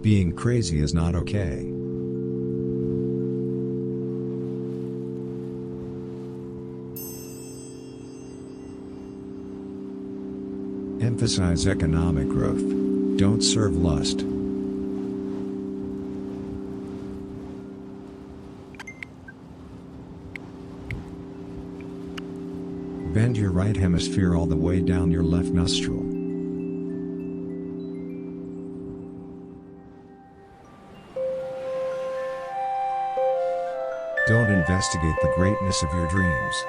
Being crazy is not okay. Emphasize economic growth. Don't serve lust. Bend your right hemisphere all the way down your left nostril. Don't investigate the greatness of your dreams.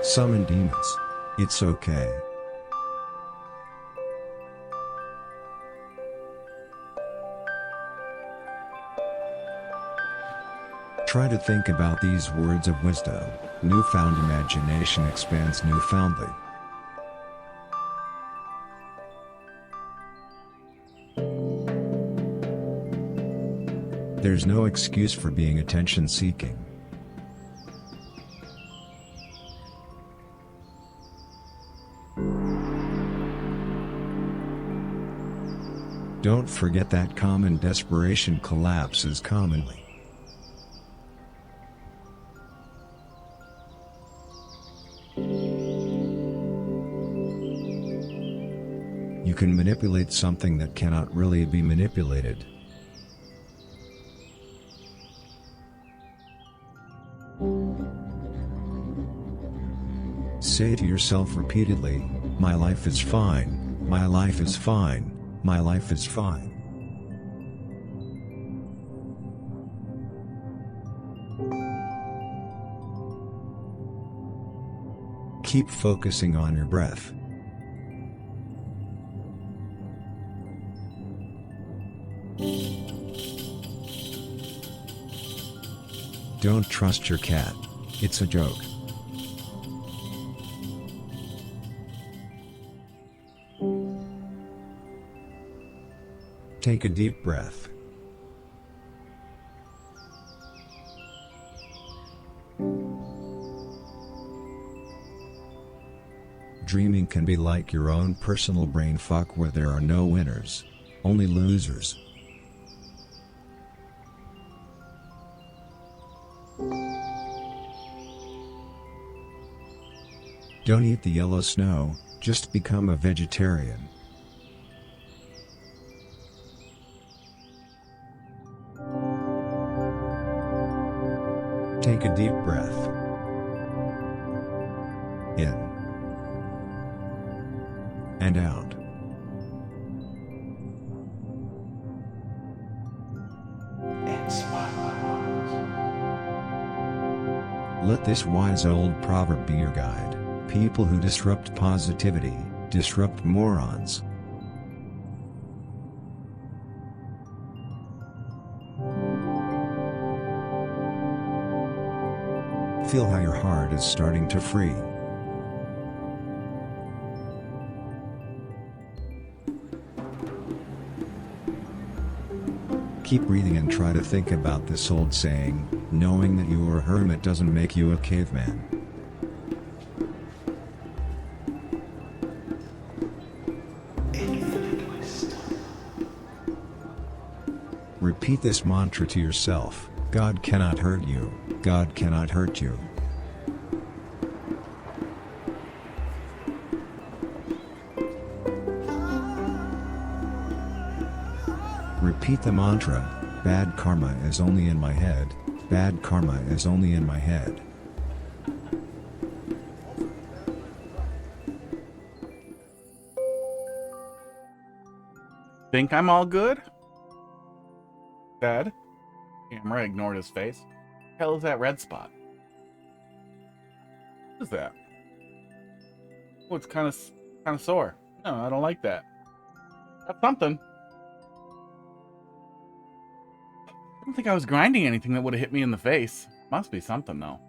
Summon demons. It's okay. Try to think about these words of wisdom. Newfound imagination expands newfoundly. There's no excuse for being attention-seeking. Don't forget that common desperation collapses commonly. You can manipulate something that cannot really be manipulated. Say to yourself repeatedly, "My life is fine, my life is fine, my life is fine." Keep focusing on your breath. Don't trust your cat. It's a joke. Take a deep breath. Dreaming can be like your own personal brain fuck where there are no winners, only losers. Don't eat the yellow snow, just become a vegetarian. Take a deep breath. In. And out. Let this wise old proverb be your guide. People who disrupt positivity, disrupt morons. Feel how your heart is starting to free. Keep breathing and try to think about this old saying, knowing that you are a hermit doesn't make you a caveman. Repeat this mantra to yourself: God cannot hurt you, God cannot hurt you. Repeat the mantra: bad karma is only in my head, bad karma is only in my head. Think I'm all good? Dad? Camera ignored his face. What the hell is that red spot? What is that? Oh, it's kind of sore. No, I don't like that. That's something. I don't think I was grinding anything that would have hit me in the face. Must be something though.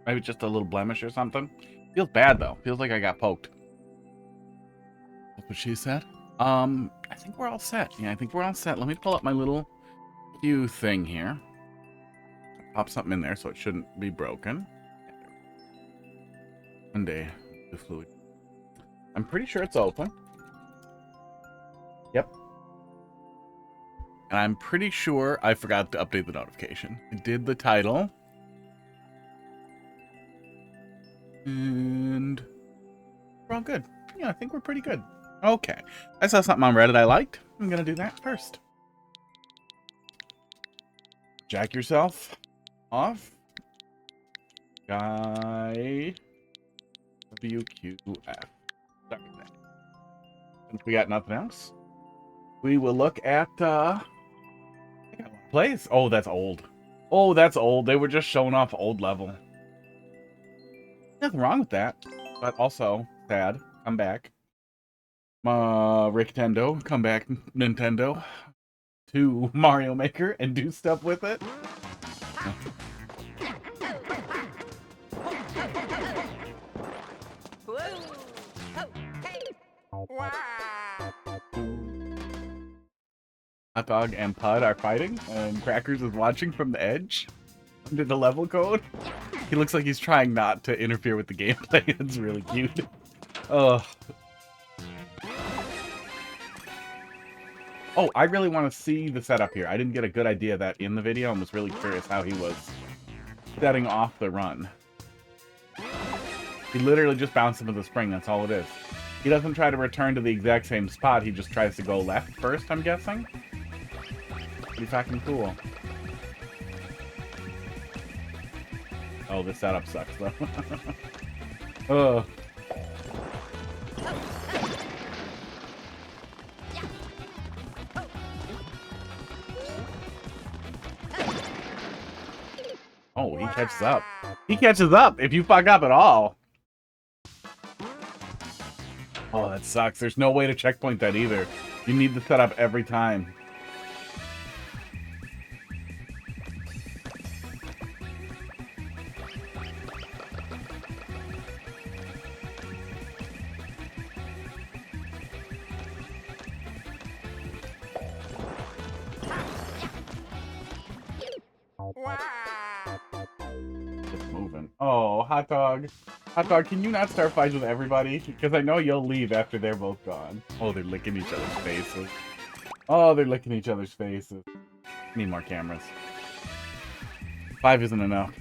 Maybe just a little blemish or something. Feels bad though. Feels like I got poked. That's what she said. I think we're all set. Yeah, I think we're all set. Let me pull up my little Q thing here. Pop something in there so it shouldn't be broken. Monday, the fluid. I'm pretty sure it's open. Yep. And I'm pretty sure I forgot to update the notification. I did the title. And we're all good. Yeah, I think we're pretty good. Okay. I saw something on Reddit I liked. I'm going to do that first. Jack yourself off. Guy WQF. Sorry. If we got nothing else, we will look at plays. Oh, that's old. Oh, that's old. They were just showing off old level. Nothing wrong with that, but also sad. Come back, RictendO. Come back, Nintendo, to Mario Maker and do stuff with it. Hot Dog and Pud are fighting, and Crackers is watching from the edge under the level code. He looks like he's trying not to interfere with the gameplay. It's really cute. Oh, I really want to see the setup here. I didn't get a good idea of that in the video and was really curious how he was setting off the run. He literally just bounced into the spring. That's all it is. He doesn't try to return to the exact same spot. He just tries to go left first, I'm guessing. Pretty fucking cool. Oh, this setup sucks, though. Oh. Oh, he catches up. He catches up if you fuck up at all. Oh, that sucks. There's no way to checkpoint that either. You need the setup every time. It's moving. Oh, Hot Dog. Hot Dog, can you not start fights with everybody? Because I know you'll leave after they're both gone. Oh, they're licking each other's faces. Oh, they're licking each other's faces. Need more cameras. 5 isn't enough.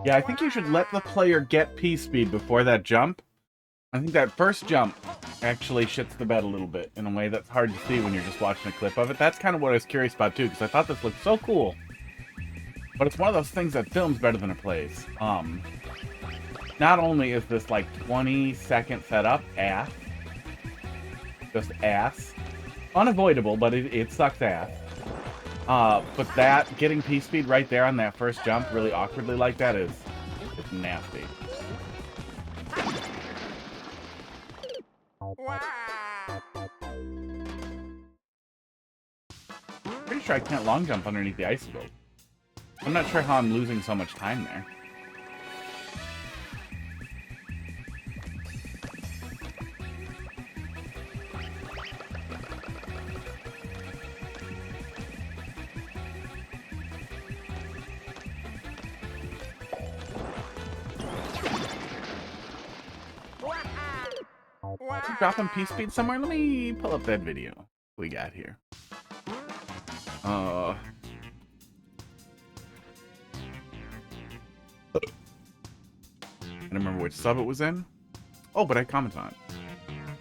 Yeah, I think you should let the player get P-speed before that jump. I think that first jump actually shits the bed a little bit in a way that's hard to see when you're just watching a clip of it. That's kind of what I was curious about too, because I thought this looked so cool. But it's one of those things that films better than it plays. Not only is this like 20-second setup ass, just ass, unavoidable, but it sucks ass. But that, getting P-speed right there on that first jump really awkwardly like that is nasty. Pretty sure I can't long jump underneath the icicle. I'm not sure how I'm losing so much time there. Dropping P-speed somewhere? Let me pull up that video we got here. I don't remember which sub it was in. Oh, but I commented on it.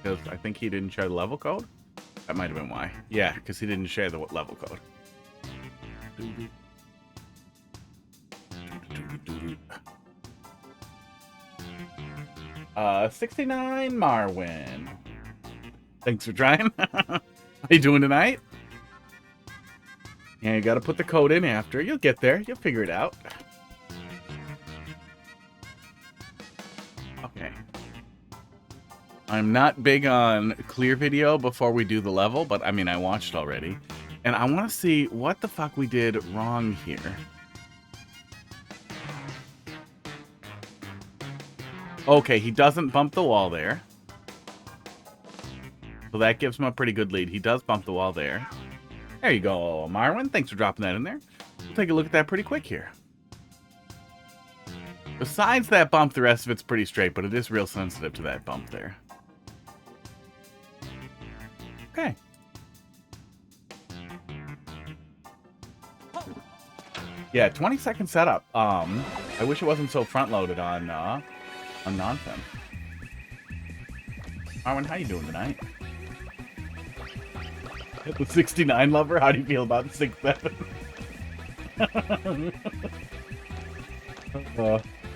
Because I think he didn't share the level code. That might have been why. Yeah, because he didn't share the level code. 69 Marwin. Thanks for trying. How you doing tonight? Yeah, you gotta put the code in after. You'll get there. You'll figure it out. Okay. I'm not big on clear video before we do the level, but I mean, I watched already. And I want to see what the fuck we did wrong here. Okay, he doesn't bump the wall there. So that gives him a pretty good lead. He does bump the wall there. There you go, Marwin. Thanks for dropping that in there. We'll take a look at that pretty quick here. Besides that bump, the rest of it's pretty straight, but it is real sensitive to that bump there. Okay. Yeah, 20-second setup. I wish it wasn't so front-loaded on nonsense. Marwin, how you doing tonight? The 69 lover, how do you feel about 6'7"?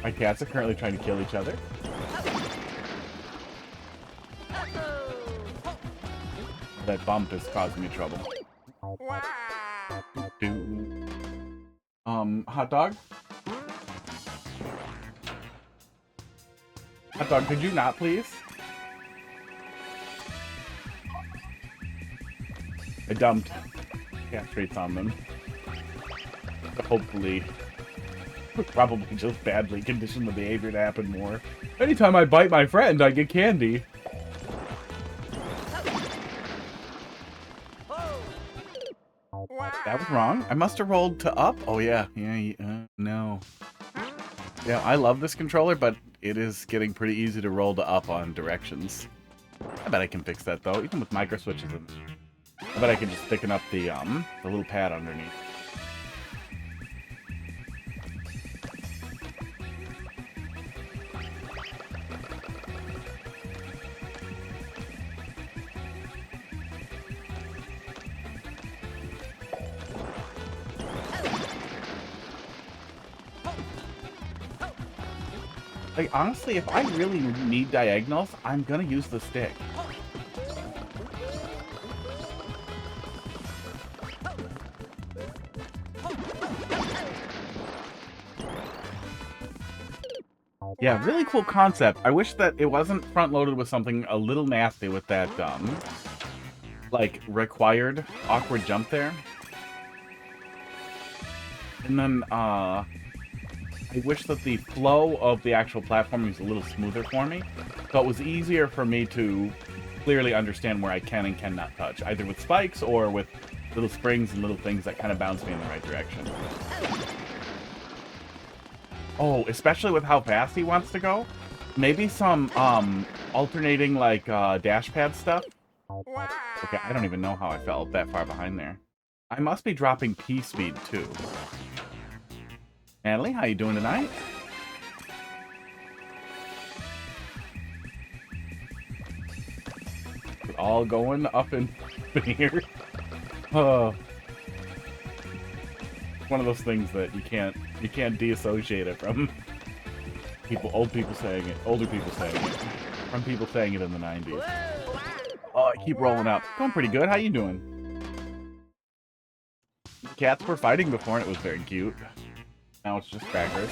My cats are currently trying to kill each other. That bump is causing me trouble. Hot dog? Hot dog, could you not, please? I dumped cat treats on them. Hopefully, probably just badly condition the behavior to happen more. Anytime I bite my friend, I get candy. That was wrong. I must have rolled to up. Oh yeah, no. Yeah, I love this controller, but it is getting pretty easy to roll to up on directions. I bet I can fix that though, even with micro switches. I bet I can just thicken up the little pad underneath. Like, honestly, if I really need diagonals, I'm gonna use the stick. Yeah, really cool concept. I wish that it wasn't front-loaded with something a little nasty with that, like, required awkward jump there. And then, I wish that the flow of the actual platform was a little smoother for me, so it was easier for me to clearly understand where I can and cannot touch, either with spikes or with little springs and little things that kind of bounce me in the right direction. Oh, especially with how fast he wants to go. Maybe some alternating like dash pad stuff. Okay, I don't even know how I fell that far behind there. I must be dropping P speed too. Natalie, how you doing tonight? It's all going up in here. One of those things that you can't deassociate it from older people saying it, from people saying it in the 90s. Oh, I keep rolling up. Going pretty good. How you doing? The cats were fighting before and it was very cute. Now it's just crackers.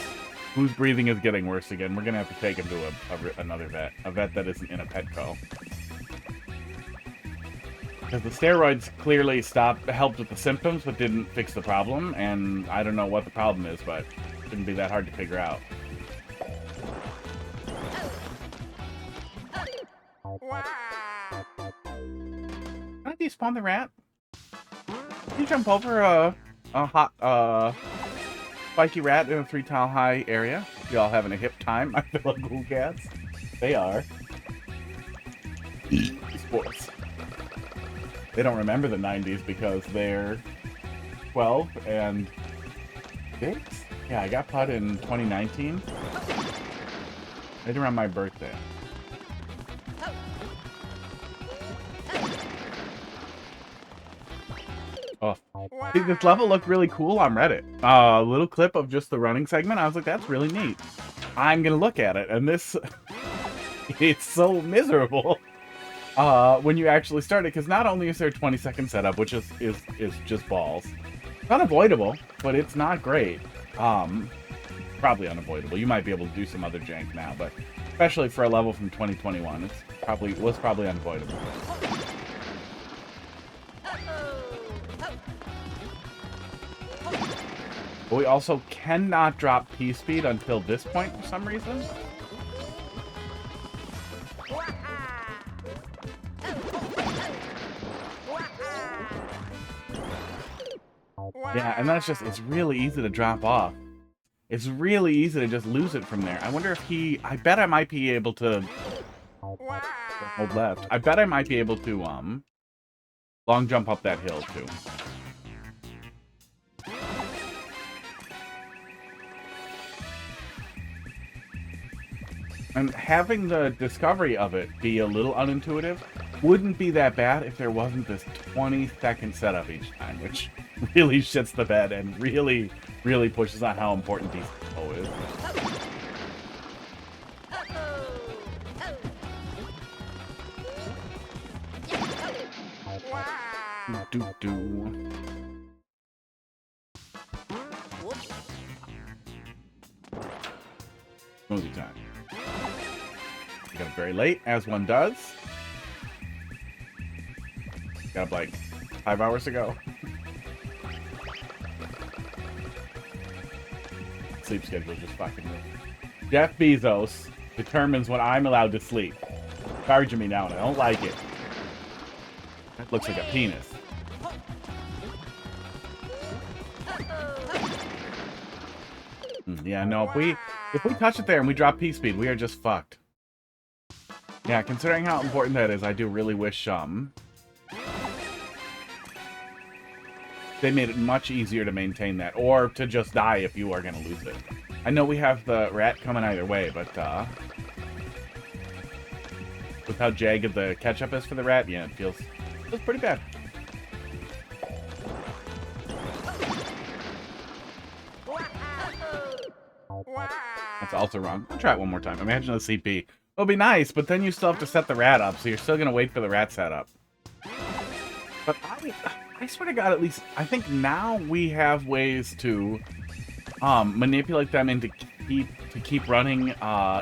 Whose breathing is getting worse again? We're gonna have to take him to another vet. A vet that isn't in a Petco. Because the steroids clearly helped with the symptoms, but didn't fix the problem. And I don't know what the problem is, but it shouldn't be that hard to figure out. Can I despawn the rat? Can you jump over a hot, spiky rat in a 3-tile high area? You all having a hip time? I feel like cool cats. They are. Sports. They don't remember the 90s because they're 12 and 6? Yeah, I got put in 2019. Right around my birthday. Oh, see, this level looked really cool on Reddit. A little clip of just the running segment. I was like, that's really neat. I'm gonna look at it, and this, it's so miserable when you actually start it, because not only is there a 20-second setup, which is just balls. It's unavoidable, but it's not great. Probably unavoidable. You might be able to do some other jank now, but especially for a level from 2021, was probably unavoidable. But we also cannot drop P-speed until this point for some reason. Yeah, and that's just, it's really easy to drop off. It's really easy to just lose it from there. I wonder if he, I bet I might be able to, hold left. I bet I might be able to, long jump up that hill too. And having the discovery of it be a little unintuitive wouldn't be that bad if there wasn't this 20-second setup each time, which really shits the bed and really, really pushes on how important DCO is. Smoothie time. I got up very late, as one does. Got up like 5 hours ago. Sleep schedule just fucking me. Jeff Bezos determines when I'm allowed to sleep. Charging me now, and I don't like it. That looks like a penis. Yeah, no, if we touch it there and we drop P-speed, we are just fucked. Yeah, considering how important that is, I do really wish they made it much easier to maintain that, or to just die if you are going to lose it. I know we have the rat coming either way, but with how jagged the catch-up is for the rat, yeah, it feels pretty bad. That's also wrong. I'll try it one more time. Imagine a CP. It'll be nice, but then you still have to set the rat up, so you're still going to wait for the rat setup. But I swear to God, at least, I think now we have ways to manipulate them into keep running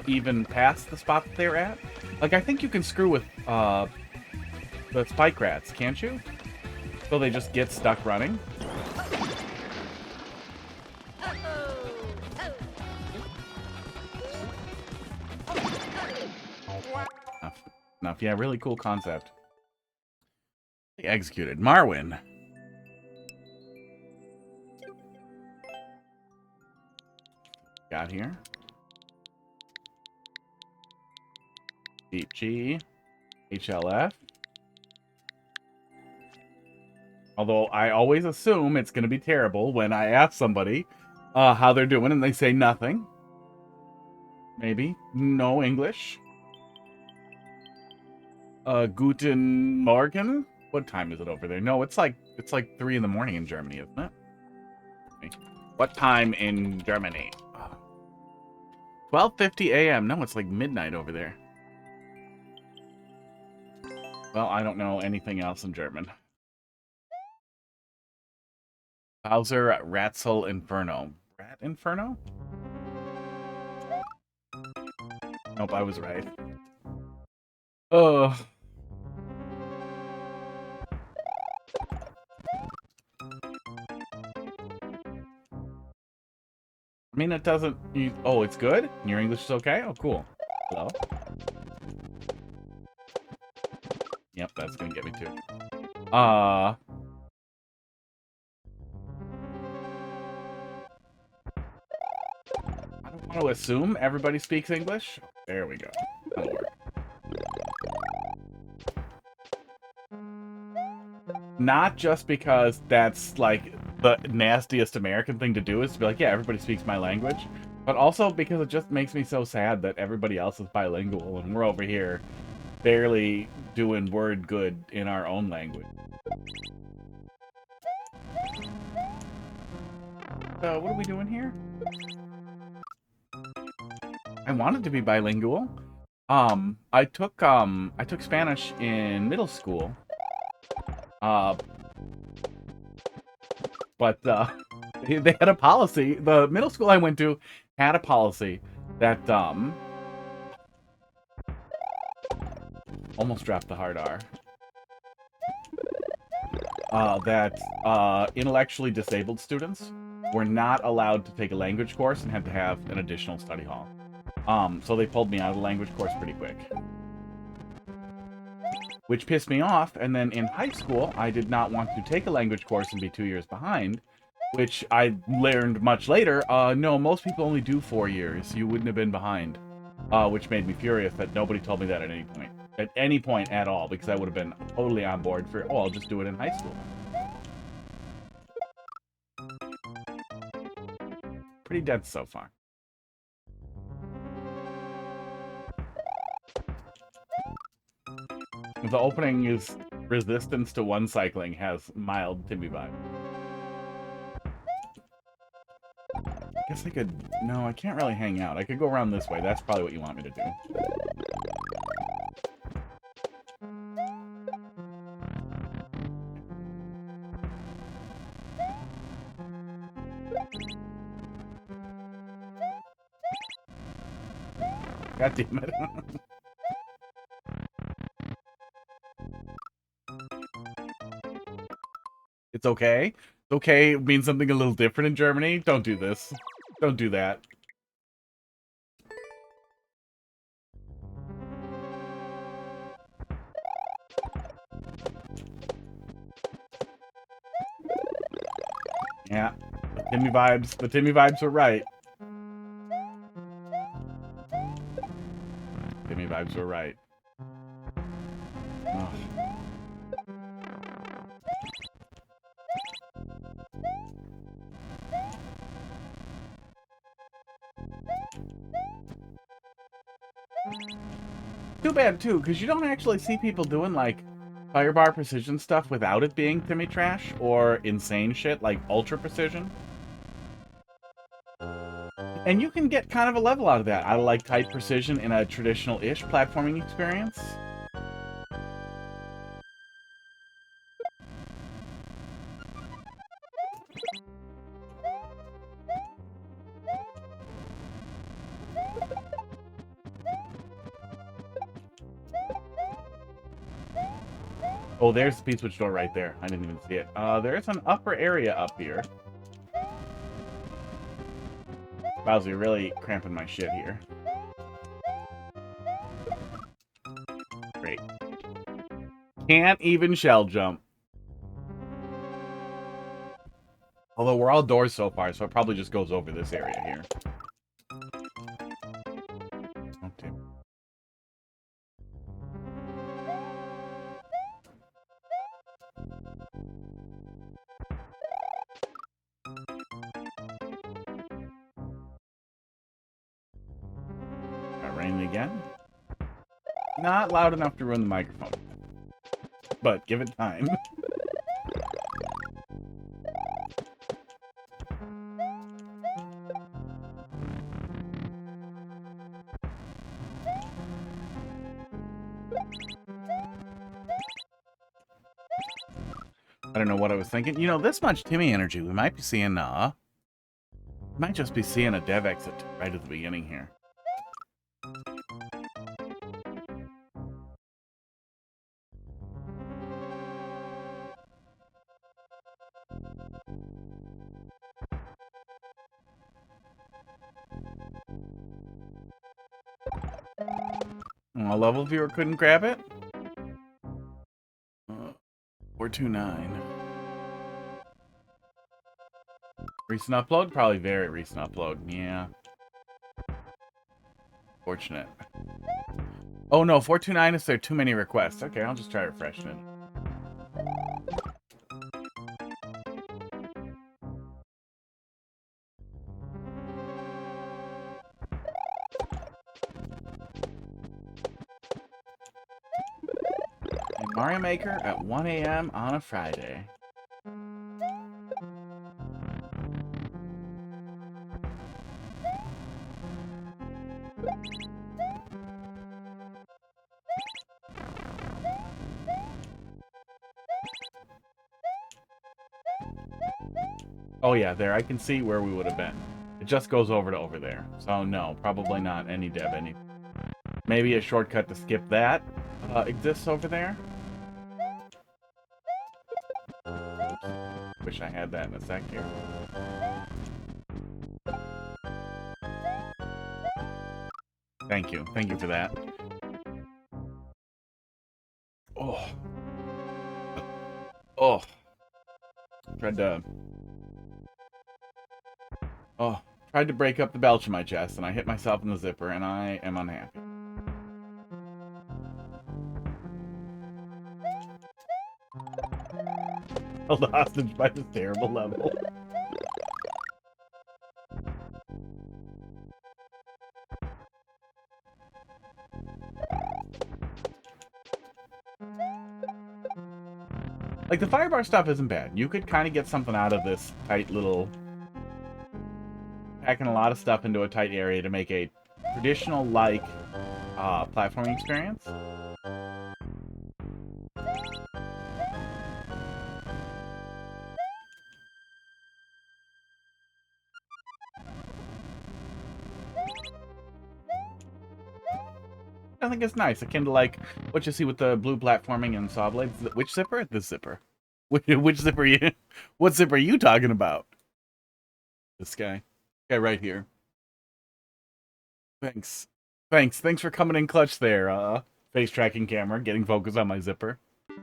even past the spot that they're at. Like, I think you can screw with the spike rats, can't you? So they just get stuck running. Enough. Yeah, really cool concept. Executed. Marwin. Got here. VVG-HLF. Although I always assume it's going to be terrible when I ask somebody how they're doing and they say nothing. Maybe. No English. Guten Morgen? What time is it over there? No, it's like 3 in the morning in Germany, isn't it? What time in Germany? 12:50 a.m. No, it's like midnight over there. Well, I don't know anything else in German. Bowser Ratsel-Inferno. Rat-Inferno? Nope, I was right. Ugh. I mean, it doesn't... oh, it's good? Your English is okay? Oh, cool. Hello? Yep, that's gonna get me too. I don't want to assume everybody speaks English. There we go. That'll work. Not just because that's, like, the nastiest American thing to do is to be like, yeah, everybody speaks my language. But also because it just makes me so sad that everybody else is bilingual and we're over here barely doing word good in our own language. So, what are we doing here? I wanted to be bilingual. I took Spanish in middle school. But they had a policy. The middle school I went to had a policy that almost dropped the hard R. That intellectually disabled students were not allowed to take a language course and had to have an additional study hall. So they pulled me out of the language course pretty quick. Which pissed me off, and then in high school, I did not want to take a language course and be 2 years behind, which I learned much later. No, most people only do 4 years. You wouldn't have been behind. Which made me furious that nobody told me that at any point. At any point at all, because I would have been totally on board for, oh, I'll just do it in high school. Pretty dense so far. The opening is resistance to one cycling, has mild Timmy vibe. I guess I could... No, I can't really hang out. I could go around this way. That's probably what you want me to do. God damn it. It's okay. It's okay. It means something a little different in Germany. Don't do this. Don't do that. Yeah. The Timmy vibes were right. Timmy vibes were right. Ugh. Too bad, too, because you don't actually see people doing, like, fire bar precision stuff without it being Timmy trash, or insane shit, like ultra precision. And you can get kind of a level out of that. I like tight precision in a traditional-ish platforming experience. Oh, there's the P-switch door right there. I didn't even see it. There's an upper area up here. Bowser, you're really cramping my shit here. Great. Can't even shell jump. Although we're all doors so far, so it probably just goes over this area here. Okay. Raining again. Not loud enough to ruin the microphone. But give it time. I don't know what I was thinking. You know, this much Timmy energy, we might be seeing, might just be seeing a dev exit right at the beginning here. A level viewer couldn't grab it? 429. Recent upload? Probably very recent upload. Yeah. Fortunate. Oh no, 429 is there too many requests. Okay, I'll just try refreshing it. Mario Maker at 1 a.m. on a Friday. Oh yeah, there. I can see where we would have been. It just goes over to over there. So no, probably not any dev. Maybe a shortcut to skip that exists over there. Wish I had that in a sec here. Thank you. Thank you for that. Oh. Oh. Tried to break up the belch in my chest, and I hit myself in the zipper, and I am unhappy. Held hostage by this terrible level. Like, the firebar stuff isn't bad. You could kind of get something out of this tight little... Packing a lot of stuff into a tight area to make a traditional, like, platforming experience. I think it's nice, akin to like what you see with the blue platforming and saw blades. Which zipper? This zipper. Which zipper? What zipper are you talking about? This guy. Guy right here. Thanks. Thanks for coming in clutch there. Face tracking camera, getting focus on my zipper. Can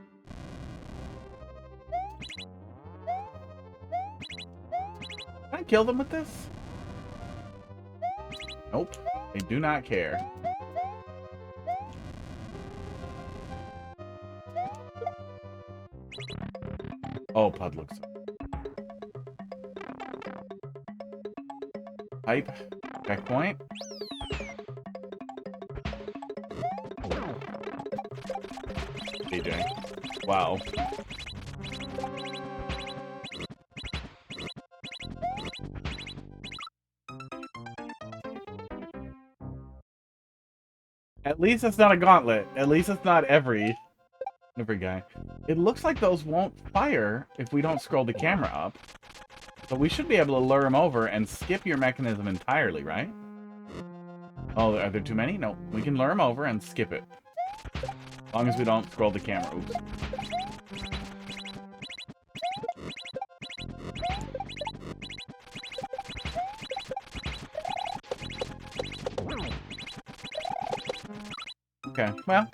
I kill them with this? Nope. They do not care. Oh, Pud looks. Pipe. Checkpoint. DJ. Wow. At least it's not a gauntlet. At least it's not every guy. It looks like those won't fire if we don't scroll the camera up. But we should be able to lure them over and skip your mechanism entirely, right? Oh, are there too many? No, we can lure them over and skip it. As long as we don't scroll the camera. Oops. Okay, well,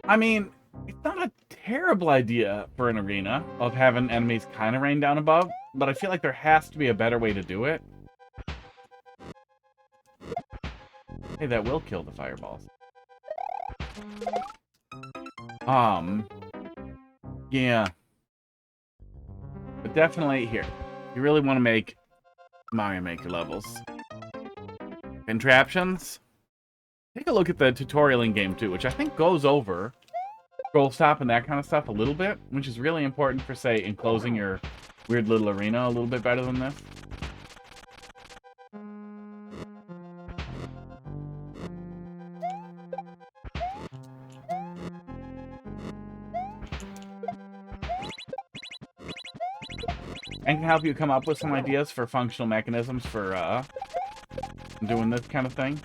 I mean, it's not a terrible idea for an arena of having enemies kind of rain down above, but I feel like there has to be a better way to do it. Hey, that will kill the fireballs. Yeah. But definitely, here, you really want to make Mario Maker levels. Contraptions. Take a look at the tutorial in game 2, which I think goes over scroll stop and that kind of stuff a little bit, which is really important for, say, enclosing your weird little arena a little bit better than this. And can help you come up with some ideas for functional mechanisms for doing this kind of thing.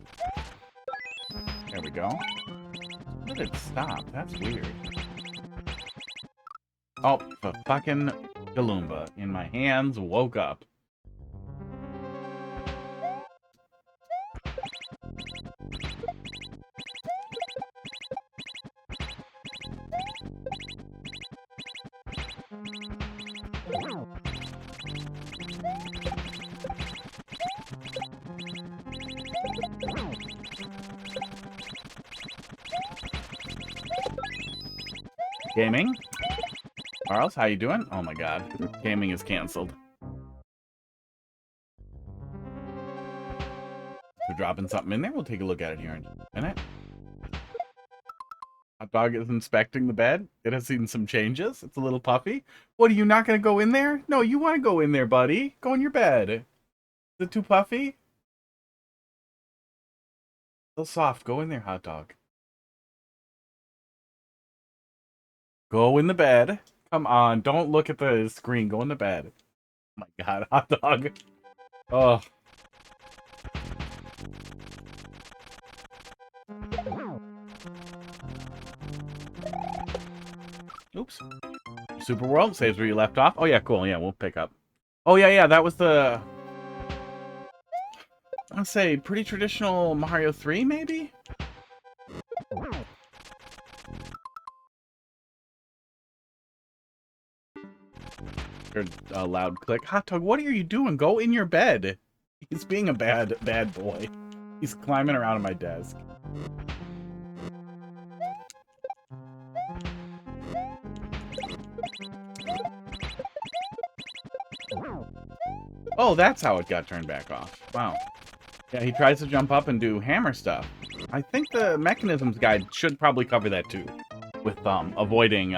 There we go. Where did it stop? That's weird. Oh, the fucking Galumba in my hands woke up. Gaming? Charles, how you doing? Oh my god. Gaming is canceled. We're dropping something in there. We'll take a look at it here in a minute. Hot dog is inspecting the bed. It has seen some changes. It's a little puffy. What, are you not going to go in there? No, you want to go in there, buddy. Go in your bed. Is it too puffy? So soft. Go in there, hot dog. Go in the bed. Come on, don't look at the screen. Go in the bed. Oh my god, hot dog. Oh. Oops. Super World saves where you left off. Oh yeah, cool. Yeah, we'll pick up. Oh yeah, that was the... I'd say pretty traditional Mario 3, maybe? Heard a loud click. Hot Dog, what are you doing? Go in your bed. He's being a bad boy. He's climbing around on my desk. Oh, that's how it got turned back off. Wow. Yeah, he tries to jump up and do hammer stuff. I think the mechanisms guide should probably cover that too, with avoiding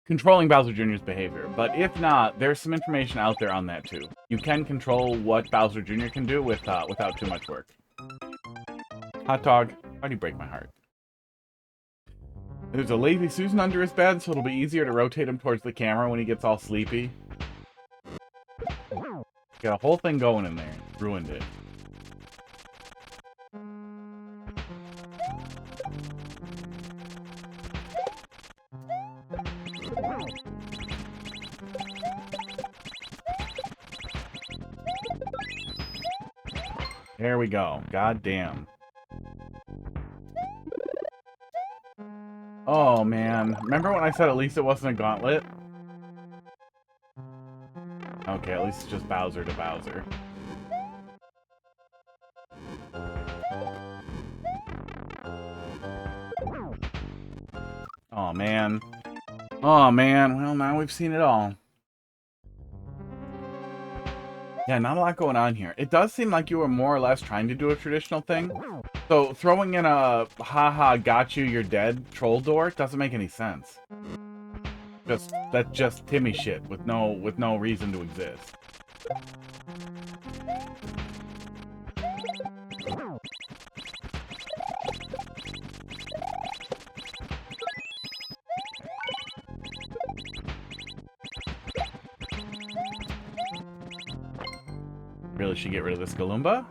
controlling Bowser Jr.'s behavior. But if not, there's some information out there on that too. You can control what Bowser Jr. can do without too much work. Hot Dog, why'd you break my heart? There's a lazy Susan under his bed, so it'll be easier to rotate him towards the camera when he gets all sleepy. Got a whole thing going in there. Ruined it. There we go. God damn. Oh, man. Remember when I said at least it wasn't a gauntlet? Okay, at least it's just Bowser to Bowser. Oh, man. Oh, man. Well, now we've seen it all. Yeah, not a lot going on here. It does seem like you were more or less trying to do a traditional thing. So throwing in a haha got you, you're dead troll door doesn't make any sense. That's just Timmy shit with no reason to exist. Really should get rid of this Galumba.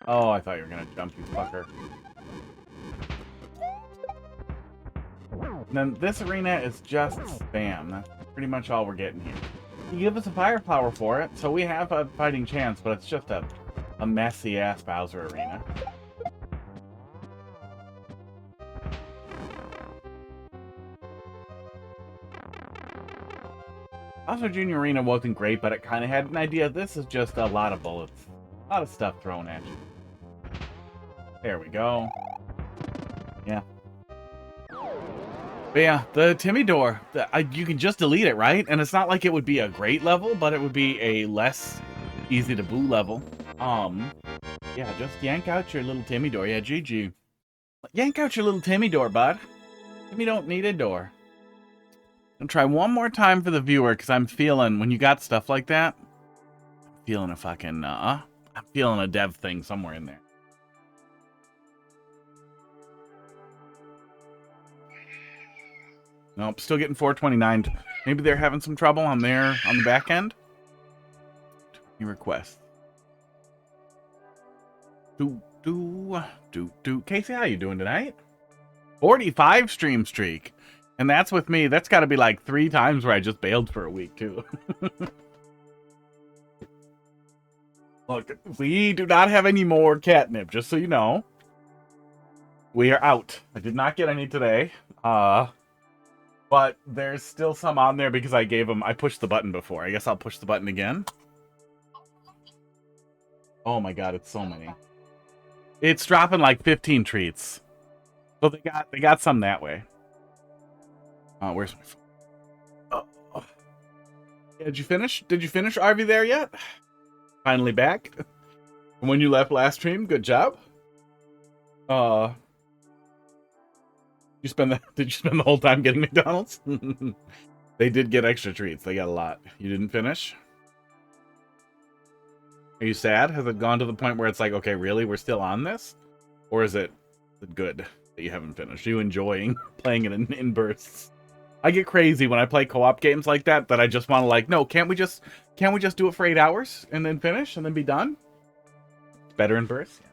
Oh, I thought you were gonna jump, you fucker. And then this arena is just spam. That's pretty much all we're getting here. You give us a fire flower for it, so we have a fighting chance, but it's just a messy-ass Bowser arena. Bowser Jr. Arena wasn't great, but it kind of had an idea. This is just a lot of bullets. A lot of stuff thrown at you. There we go. Yeah. But yeah, the Timmy door, you can just delete it, right? And it's not like it would be a great level, but it would be a less easy to boo level. Yeah, just yank out your little Timmy door. Yeah, GG. Yank out your little Timmy door, bud. Timmy don't need a door. I'll try one more time for the viewer, because I'm feeling, when you got stuff like that, I'm feeling a fucking, I'm feeling a dev thing somewhere in there. Nope, still getting 429. Maybe they're having some trouble on the back end. New request. Casey, how you doing tonight? 45 stream streak. And that's with me. That's got to be like 3 times where I just bailed for a week, too. Look, we do not have any more catnip, just so you know. We are out. I did not get any today. But there's still some on there because I pushed the button before. I guess I'll push the button again. Oh my god, it's so many. It's dropping like 15 treats. So they got some that way. Where's my phone? Oh. Yeah, did you finish? Did you finish RV there yet? Finally back. From when you left last stream, good job. Did you spend the whole time getting McDonald's? They did get extra treats. They got a lot. You didn't finish? Are you sad? Has it gone to the point where it's like, okay, really? We're still on this? Or is it good that you haven't finished? Are you enjoying playing it in bursts? I get crazy when I play co-op games like that I just want to like, no, can't we just do it for 8 hours and then finish and then be done? Better in bursts? Yeah.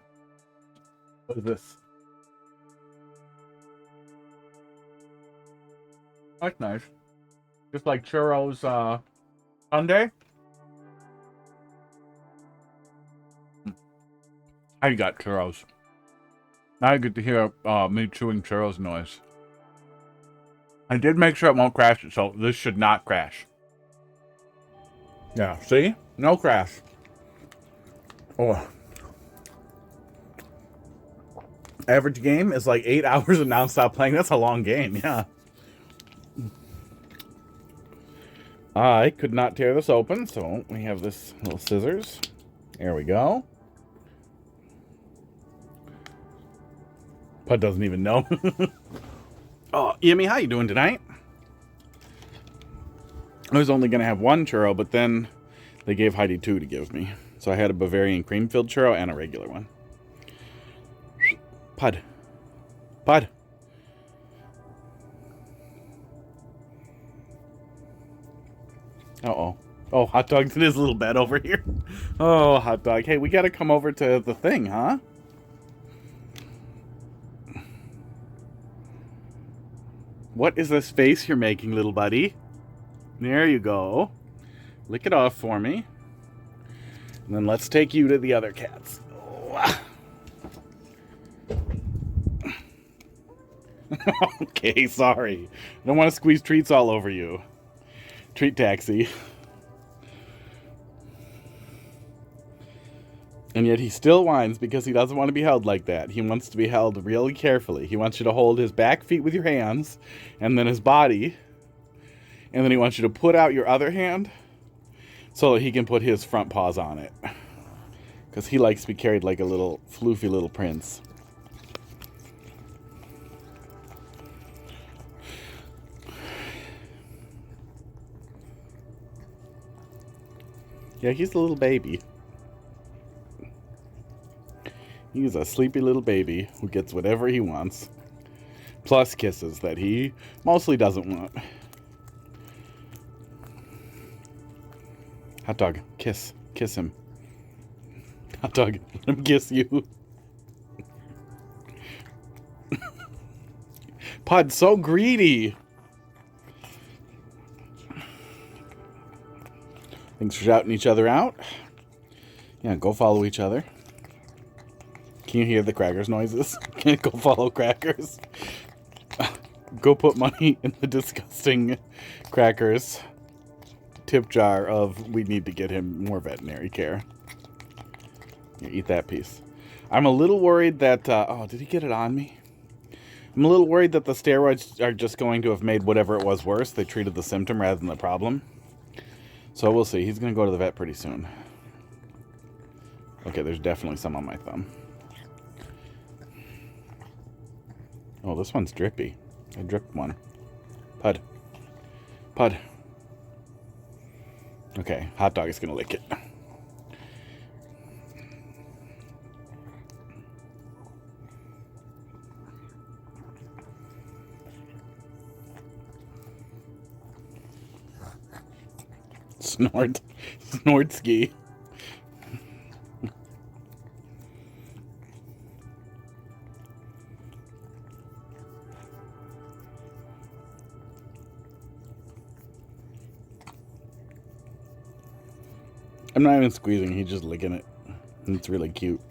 What is this? That's nice. Just like churros sundae. I got churros. Now I get to hear me chewing churros noise. I did make sure it won't crash, so this should not crash. Yeah, see? No crash. Oh. Average game is like 8 hours of nonstop playing. That's a long game, yeah. I could not tear this open, so we have this little scissors. There we go. Pud doesn't even know. Oh, Yimmy, how you doing tonight? I was only going to have one churro, but then they gave Heidi 2 to give me. So I had a Bavarian cream-filled churro and a regular one. Pud. Pud. Uh-oh. Oh, Hot Dog's in his little bed over here. Oh, Hot Dog. Hey, we got to come over to the thing, huh? What is this face you're making, little buddy? There you go. Lick it off for me. And then let's take you to the other cats. Oh. Okay, sorry. I don't want to squeeze treats all over you. Treat taxi. And yet he still whines because he doesn't want to be held like that. He wants to be held really carefully. He wants you to hold his back feet with your hands and then his body. And then he wants you to put out your other hand so that he can put his front paws on it. Because he likes to be carried like a little floofy little prince. Yeah, he's a little baby. He's a sleepy little baby who gets whatever he wants. Plus kisses that he mostly doesn't want. Hot Dog, kiss. Kiss him. Hot Dog, let him kiss you. Pod's so greedy. Thanks for shouting each other out. Yeah, go follow each other. Can you hear the Crackers noises? Go follow Crackers. Go put money in the disgusting Crackers tip jar of we need to get him more veterinary care. Here, eat that piece. I'm a little worried that... oh, did he get it on me? I'm a little worried that the steroids are just going to have made whatever it was worse. They treated the symptom rather than the problem. So we'll see. He's going to go to the vet pretty soon. Okay, there's definitely some on my thumb. Oh, this one's drippy. I dripped one. Pud. Pud. Okay, Hot Dog is going to lick it. Snort. Snortski. I'm not even squeezing, he's just licking it. And it's really cute.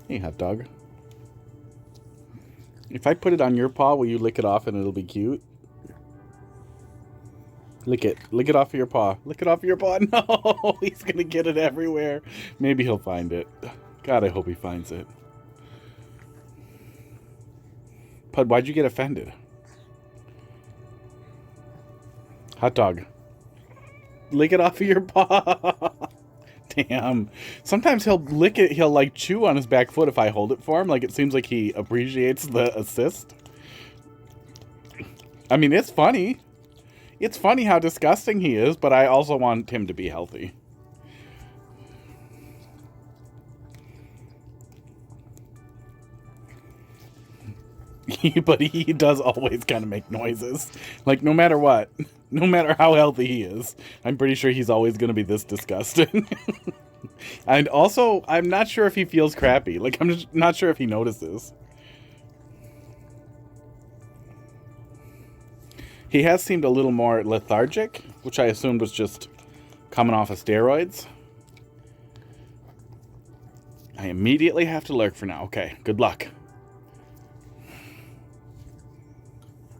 Hey, Hot Dog. If I put it on your paw, will you lick it off and it'll be cute? Lick it. Lick it off of your paw. Lick it off of your paw. No, he's going to get it everywhere. Maybe he'll find it. God, I hope he finds it. Pud, why'd you get offended? Hot Dog. Lick it off of your paw. Damn. Sometimes he'll lick it, he'll like chew on his back foot if I hold it for him. Like it seems like he appreciates the assist. I mean, it's funny. It's funny how disgusting he is, but I also want him to be healthy. But he does always kind of make noises. Like, no matter what, no matter how healthy he is, I'm pretty sure he's always going to be this disgusting. And also, I'm not sure if he feels crappy. Like, I'm just not sure if he notices. He has seemed a little more lethargic, which I assumed was just coming off of steroids. I immediately have to lurk for now. Okay, good luck.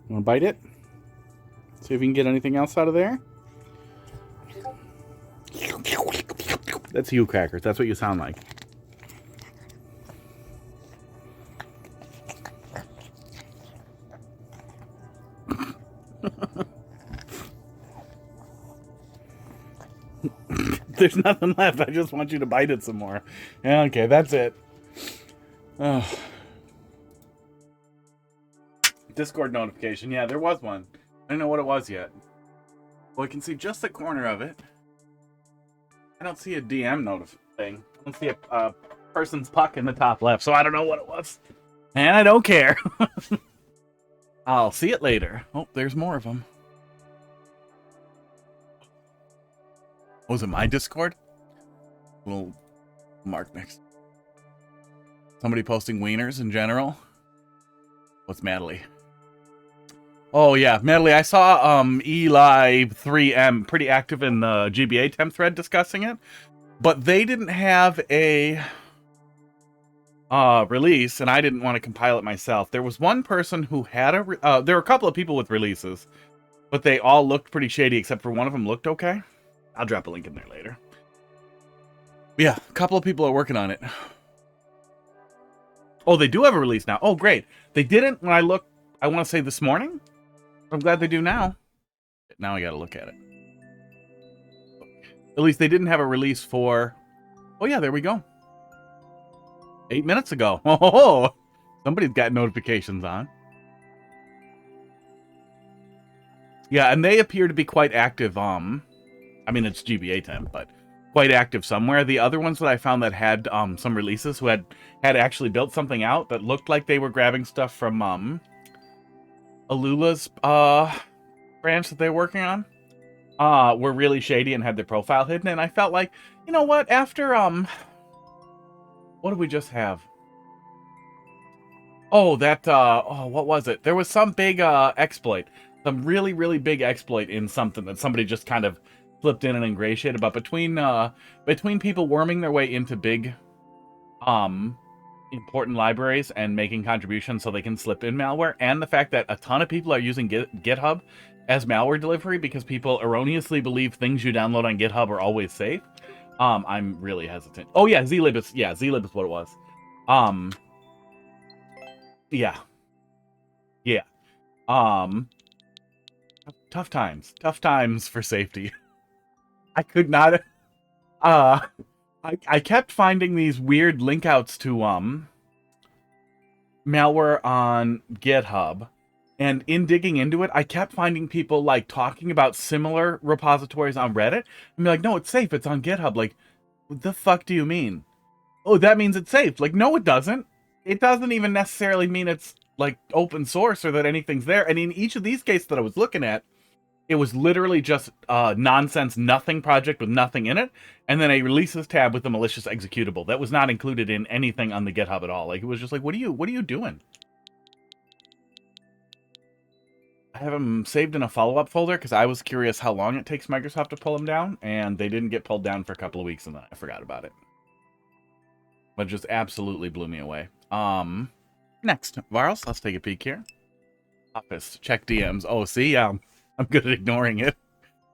You want to bite it? See if you can get anything else out of there. That's you, Crackers. That's what you sound like. There's nothing left. I just want you to bite it some more. Yeah, okay, that's it. Oh. Discord notification. Yeah, there was one. I don't know what it was yet. Well, I can see just the corner of it. I don't see a DM thing. I don't see a person's puck in the top left, so I don't know what it was. And I don't care. I'll see it later. Oh, there's more of them. Was it my Discord? We'll mark next. Somebody posting wieners in general? What's Madeline? Oh yeah, Madeline, I saw Eli 3M pretty active in the GBA temp thread discussing it, but they didn't have a release, and I didn't want to compile it myself. There was one person who had a there were a couple of people with releases, but they all looked pretty shady except for one of them looked okay. I'll drop a link in there later. But yeah, a couple of people are working on it. Oh, they do have a release now. Oh, great. They didn't when I looked, I want to say this morning. I'm glad they do now. Now I got to look at it. At least they didn't have a release for... Oh, yeah, there we go. 8 minutes ago. Oh, somebody's got notifications on. Yeah, and they appear to be quite active. I mean, it's GBA temp, but quite active somewhere. The other ones that I found that had some releases who had actually built something out that looked like they were grabbing stuff from Alula's branch that they're working on were really shady and had their profile hidden. And I felt like, you know what, after what did we just have? Oh, that oh, what was it? There was some big exploit, some really, really big exploit in something that somebody just kind of flipped in and ingratiated about. Between people worming their way into big important libraries and making contributions so they can slip in malware, and the fact that a ton of people are using GitHub as malware delivery because people erroneously believe things you download on GitHub are always safe. I'm really hesitant. Oh yeah, zlib is what it was. Yeah. Tough times for safety. I could not I kept finding these weird link outs to malware on GitHub, and in digging into it, I kept finding people like talking about similar repositories on Reddit. I'm like, no, it's safe. It's on GitHub. Like, what the fuck do you mean? Oh, that means it's safe. Like, no, it doesn't. It doesn't even necessarily mean it's like open source or that anything's there. And in each of these cases that I was looking at, it was literally just a nonsense nothing project with nothing in it, and then a releases tab with a malicious executable that was not included in anything on the GitHub at all. Like, it was just like, what are you doing? I have them saved in a follow-up folder because I was curious how long it takes Microsoft to pull them down, and they didn't get pulled down for a couple of weeks, and then I forgot about it. But it just absolutely blew me away. Next, Varls, let's take a peek here. Office, check DMs. Oh, see, I'm good at ignoring it.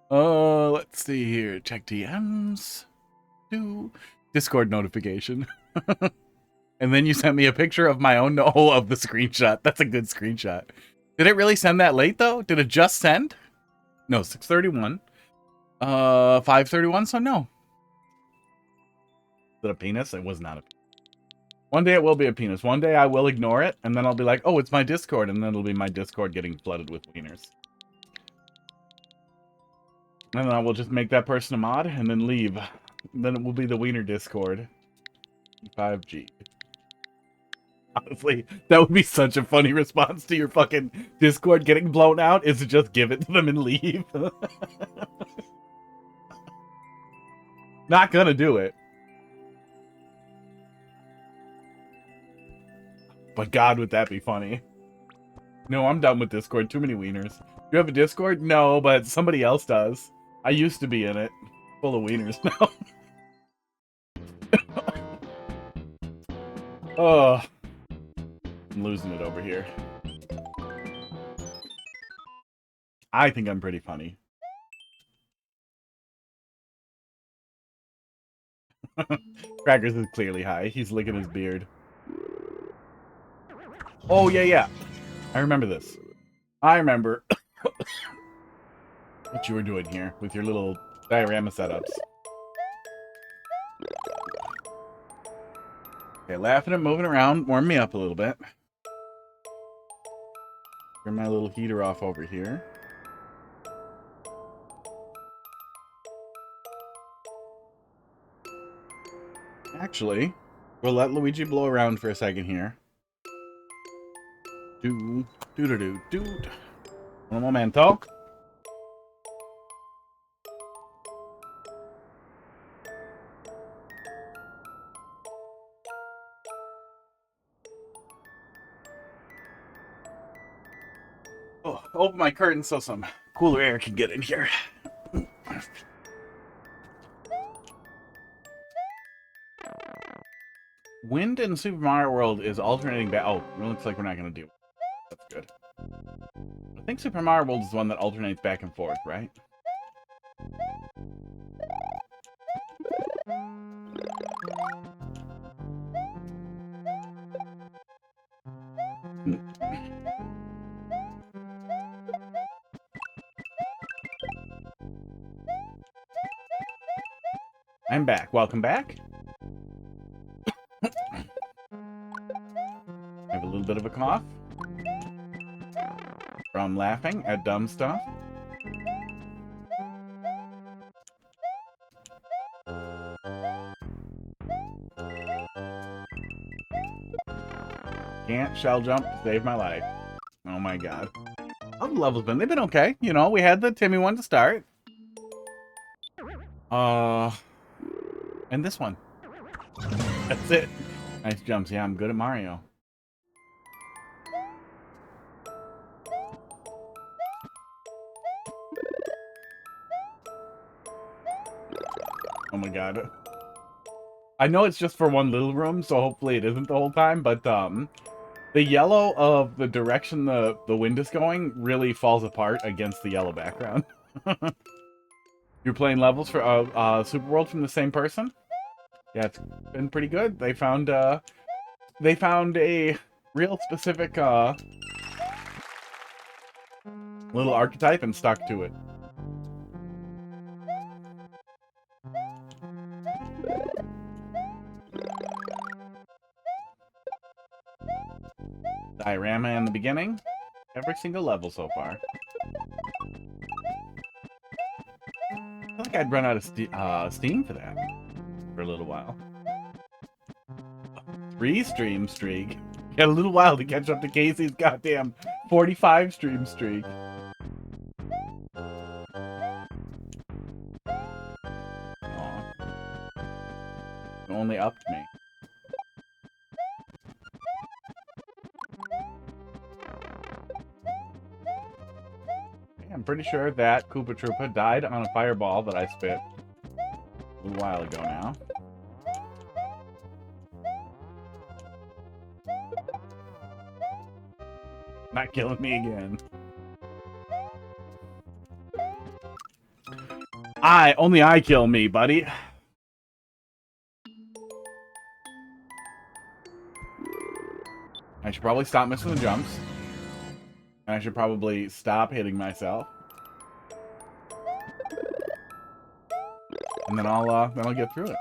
Let's see here. Check DMs. Discord notification. And then you sent me a picture of my own of the screenshot. That's a good screenshot. Did it really send that late, though? Did it just send? No, 6:31. 5:31, so no. Is it a penis? It was not a penis. One day it will be a penis. One day I will ignore it, and then I'll be like, oh, it's my Discord, and then it'll be my Discord getting flooded with wieners. And then I will just make that person a mod, and then leave. And then it will be the wiener Discord. 5G. Honestly, that would be such a funny response to your fucking Discord getting blown out, is to just give it to them and leave. Not gonna do it. But God, would that be funny. No, I'm done with Discord. Too many wieners. You have a Discord? No, but somebody else does. I used to be in it. Full of wieners now. Oh, I'm losing it over here. I think I'm pretty funny. Crackers is clearly high. He's licking his beard. Oh, yeah. I remember this. I remember what you were doing here with your little diorama setups. Okay, laughing and moving around. Warm me up a little bit. Turn my little heater off over here. Actually, we'll let Luigi blow around for a second here. Do. Un momento. Oh, open my curtain so some cooler air can get in here. Wind in Super Mario World is alternating back. Oh, it looks like we're not going to do it. That's good. I think Super Mario World is the one that alternates back and forth, right? I'm back. Welcome back. I have a little bit of a cough from laughing at dumb stuff. Can't shell jump to save my life. Oh my god. How the levels been? They've been okay. You know, we had the Timmy one to start. And this one. That's it. Nice jumps. Yeah, I'm good at Mario. Oh my god. I know it's just for one little room, so hopefully it isn't the whole time, but the yellow of the direction the wind is going really falls apart against the yellow background. You're playing levels for Super World from the same person? Yeah, it's been pretty good. They found a real specific little archetype and stuck to it. Diorama in the beginning. Every single level so far. I feel like I'd run out of Steam for that for a little while. 3 stream streak. Got a little while to catch up to Casey's goddamn 45 stream streak. Aw. You only upped me. I'm pretty sure that Koopa Troopa died on a fireball that I spit a little while ago now. Not killing me again. Only I kill me, buddy. I should probably stop missing the jumps. And I should probably stop hitting myself. And then I'll get through it.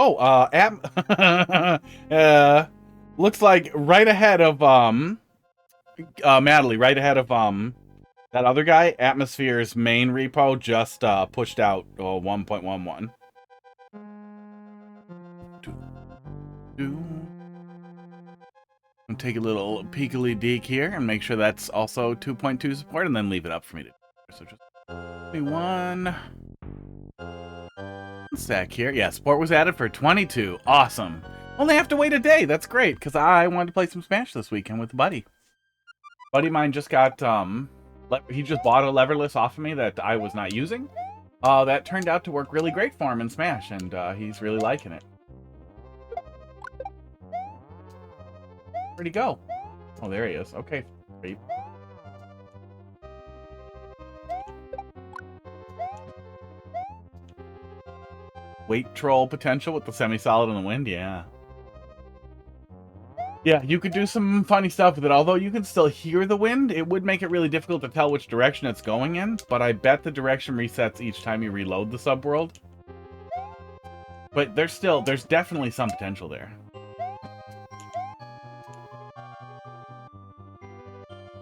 Oh, looks like right ahead of, Madeline, right ahead of, that other guy, Atmosphere's main repo just, pushed out, 1.11. I'll take a little peekly deek here and make sure that's also 2.2 support and then leave it up for me to, so just one stack here. Yeah, support was added for 22. Awesome. Only have to wait a day. That's great, because I wanted to play some Smash this weekend with a buddy. Buddy of mine just got, he just bought a leverless off of me that I was not using. That turned out to work really great for him in Smash, and he's really liking it. Where'd he go? Oh, there he is. Okay, great. Weight troll potential with the semi-solid in the wind, yeah. Yeah, you could do some funny stuff with it. Although you can still hear the wind, it would make it really difficult to tell which direction it's going in. But I bet the direction resets each time you reload the subworld. But there's definitely some potential there.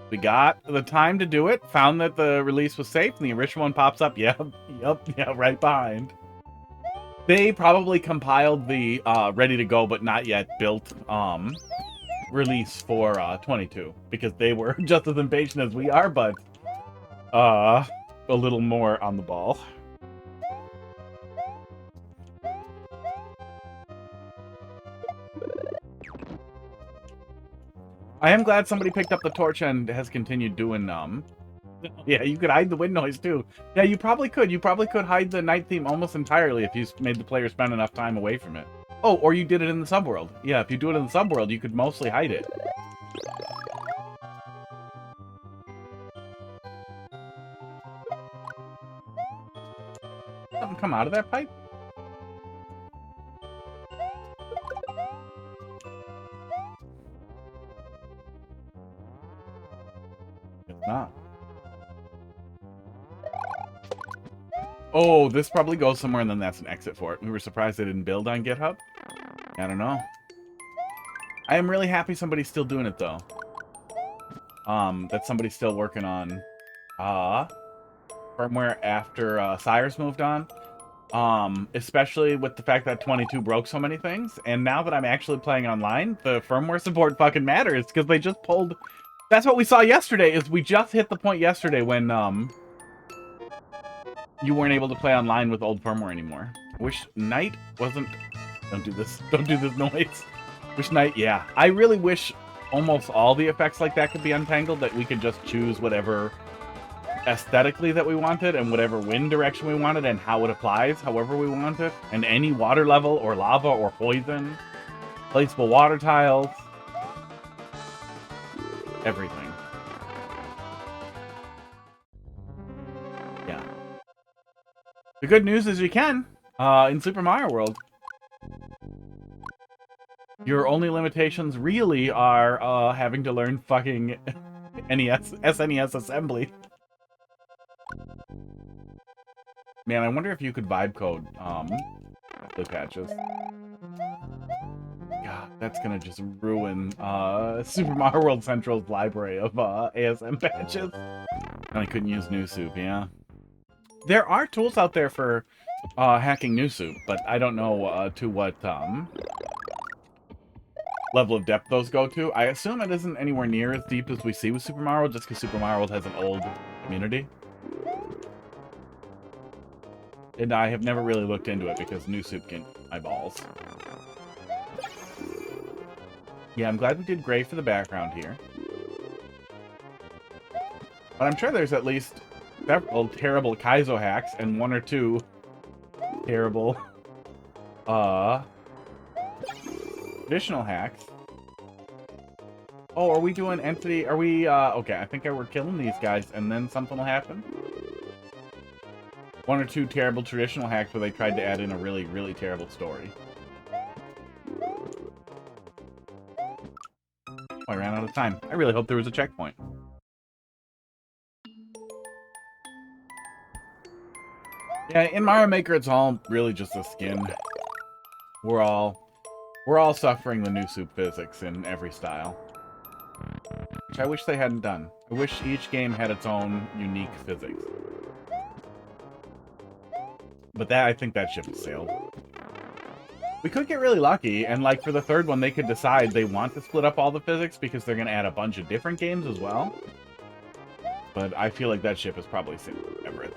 We got the time to do it, found that the release was safe, and the original one pops up. Yep, right behind. They probably compiled the ready to go but not yet built release for 22 because they were just as impatient as we are, but a little more on the ball. I am glad somebody picked up the torch and has continued doing yeah, you could hide the wind noise too. Yeah, you probably could. You probably could hide the night theme almost entirely if you made the player spend enough time away from it. Oh, or you did it in the subworld. Yeah, if you do it in the subworld, you could mostly hide it. Something come out of that pipe? It's not. Oh, this probably goes somewhere and then that's an exit for it. We were surprised they didn't build on GitHub. I don't know. I am really happy somebody's still doing it though. That somebody's still working on firmware after Cyrus moved on. Especially with the fact that 22 broke so many things. And now that I'm actually playing online, the firmware support fucking matters because they just pulled... That's what we saw yesterday, is we just hit the point yesterday when, you weren't able to play online with old firmware anymore. Wish Night wasn't... Don't do this. Don't do this noise. Wish Night... Yeah. I really wish almost all the effects like that could be untangled, that we could just choose whatever aesthetically that we wanted and whatever wind direction we wanted and how it applies however we want it. And any water level or lava or poison. Placeable water tiles. Everything. Yeah. The good news is you can, in Super Mario World. Your only limitations really are, having to learn fucking SNES assembly. Man, I wonder if you could vibe code, the patches. God, that's gonna just ruin, Super Mario World Central's library of, ASM patches. And I couldn't use New Soup, yeah. There are tools out there for, hacking New Soup, but I don't know, to what, level of depth those go to. I assume it isn't anywhere near as deep as we see with Super Mario World, just because Super Mario World has an old community. And I have never really looked into it because New Soup can eat my balls. Yeah, I'm glad we did gray for the background here. But I'm sure there's at least several terrible Kaizo hacks and one or two terrible, traditional hacks. Oh, are we doing entity? Are we, okay, I think we're killing these guys and then something will happen. One or two terrible traditional hacks where they tried to add in a really, really terrible story. Oh, I ran out of time. I really hope there was a checkpoint. Yeah, in Mario Maker, it's all really just a skin. We're all suffering the new soup physics in every style. Which I wish they hadn't done. I wish each game had its own unique physics. But I think that ship has sailed. We could get really lucky, and like for the third one, they could decide they want to split up all the physics because they're going to add a bunch of different games as well. But I feel like that ship is probably sailed Everett.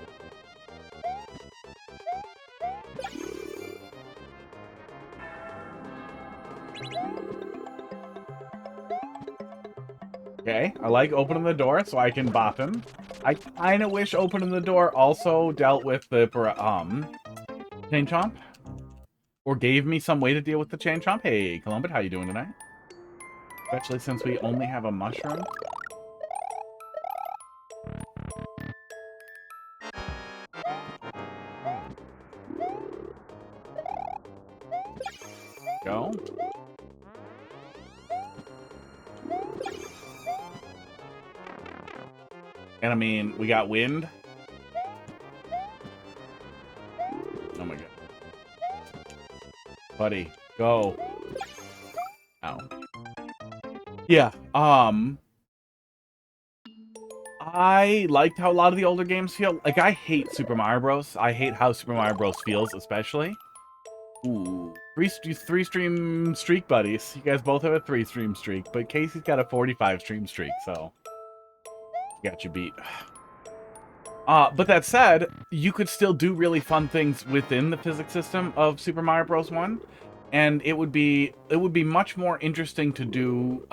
Okay, I like opening the door so I can bop him. I kind of wish opening the door also dealt with the chain chomp. Or gave me some way to deal with the chain chomp. Hey, Columbus, how you doing tonight? Especially since we only have a mushroom. Go. And I mean, we got wind. Oh my god. Buddy, go. Ow. Yeah, I liked how a lot of the older games feel. Like, I hate Super Mario Bros. I hate how Super Mario Bros. Feels, especially. Ooh. Three stream streak, buddies. You guys both have a 3-stream streak, but Casey's got a 45-stream streak, so... got you beat. But that said, you could still do really fun things within the physics system of Super Mario Bros. 1, and it would be much more interesting to do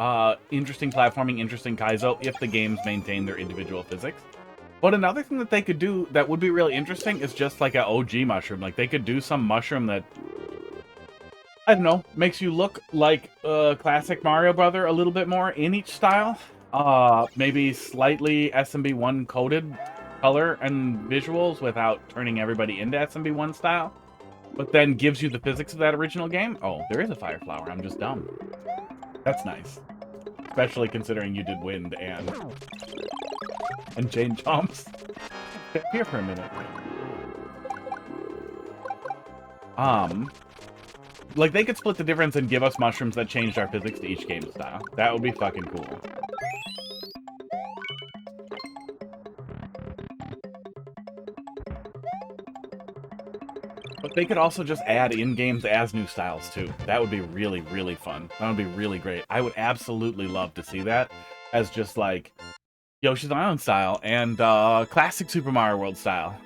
interesting platforming, interesting Kaizo if the games maintain their individual physics. But another thing that they could do that would be really interesting is just like an OG mushroom. Like, they could do some mushroom that, I don't know, makes you look like a classic Mario Brother a little bit more in each style. Maybe slightly SMB1 coded color and visuals without turning everybody into SMB1 style, but then gives you the physics of that original game. Oh, there is a fire flower. I'm just dumb. That's nice. Especially considering you did wind and chain chomps. Here for a minute. Like, they could split the difference and give us mushrooms that changed our physics to each game style. That would be fucking cool. But they could also just add in-games as new styles, too. That would be really, really fun. That would be really great. I would absolutely love to see that as just, like, Yoshi's Island style and classic Super Mario World style.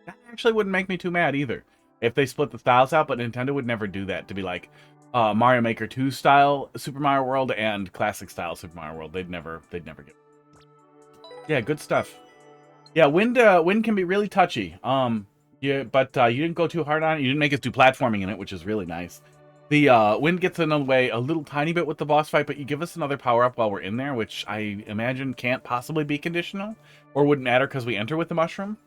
That actually wouldn't make me too mad, either. If they split the styles out, but Nintendo would never do that. To be like, Mario Maker 2 style Super Mario World and classic style Super Mario World. They'd never get it. Yeah, good stuff. Yeah, wind can be really touchy. Yeah, but you didn't go too hard on it. You didn't make us do platforming in it, which is really nice. The wind gets in the way a little tiny bit with the boss fight, but you give us another power-up while we're in there, which I imagine can't possibly be conditional, or wouldn't matter because we enter with the mushroom.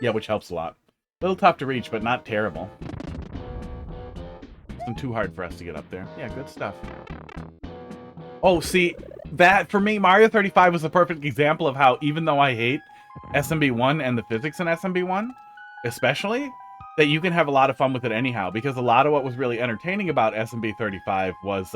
Yeah, which helps a lot. A little tough to reach, but not terrible. Isn't too hard for us to get up there. Yeah, good stuff. Oh, see, that, for me, Mario 35 was a perfect example of how, even though I hate SMB1 and the physics in SMB1, especially, that you can have a lot of fun with it anyhow, because a lot of what was really entertaining about SMB 35 was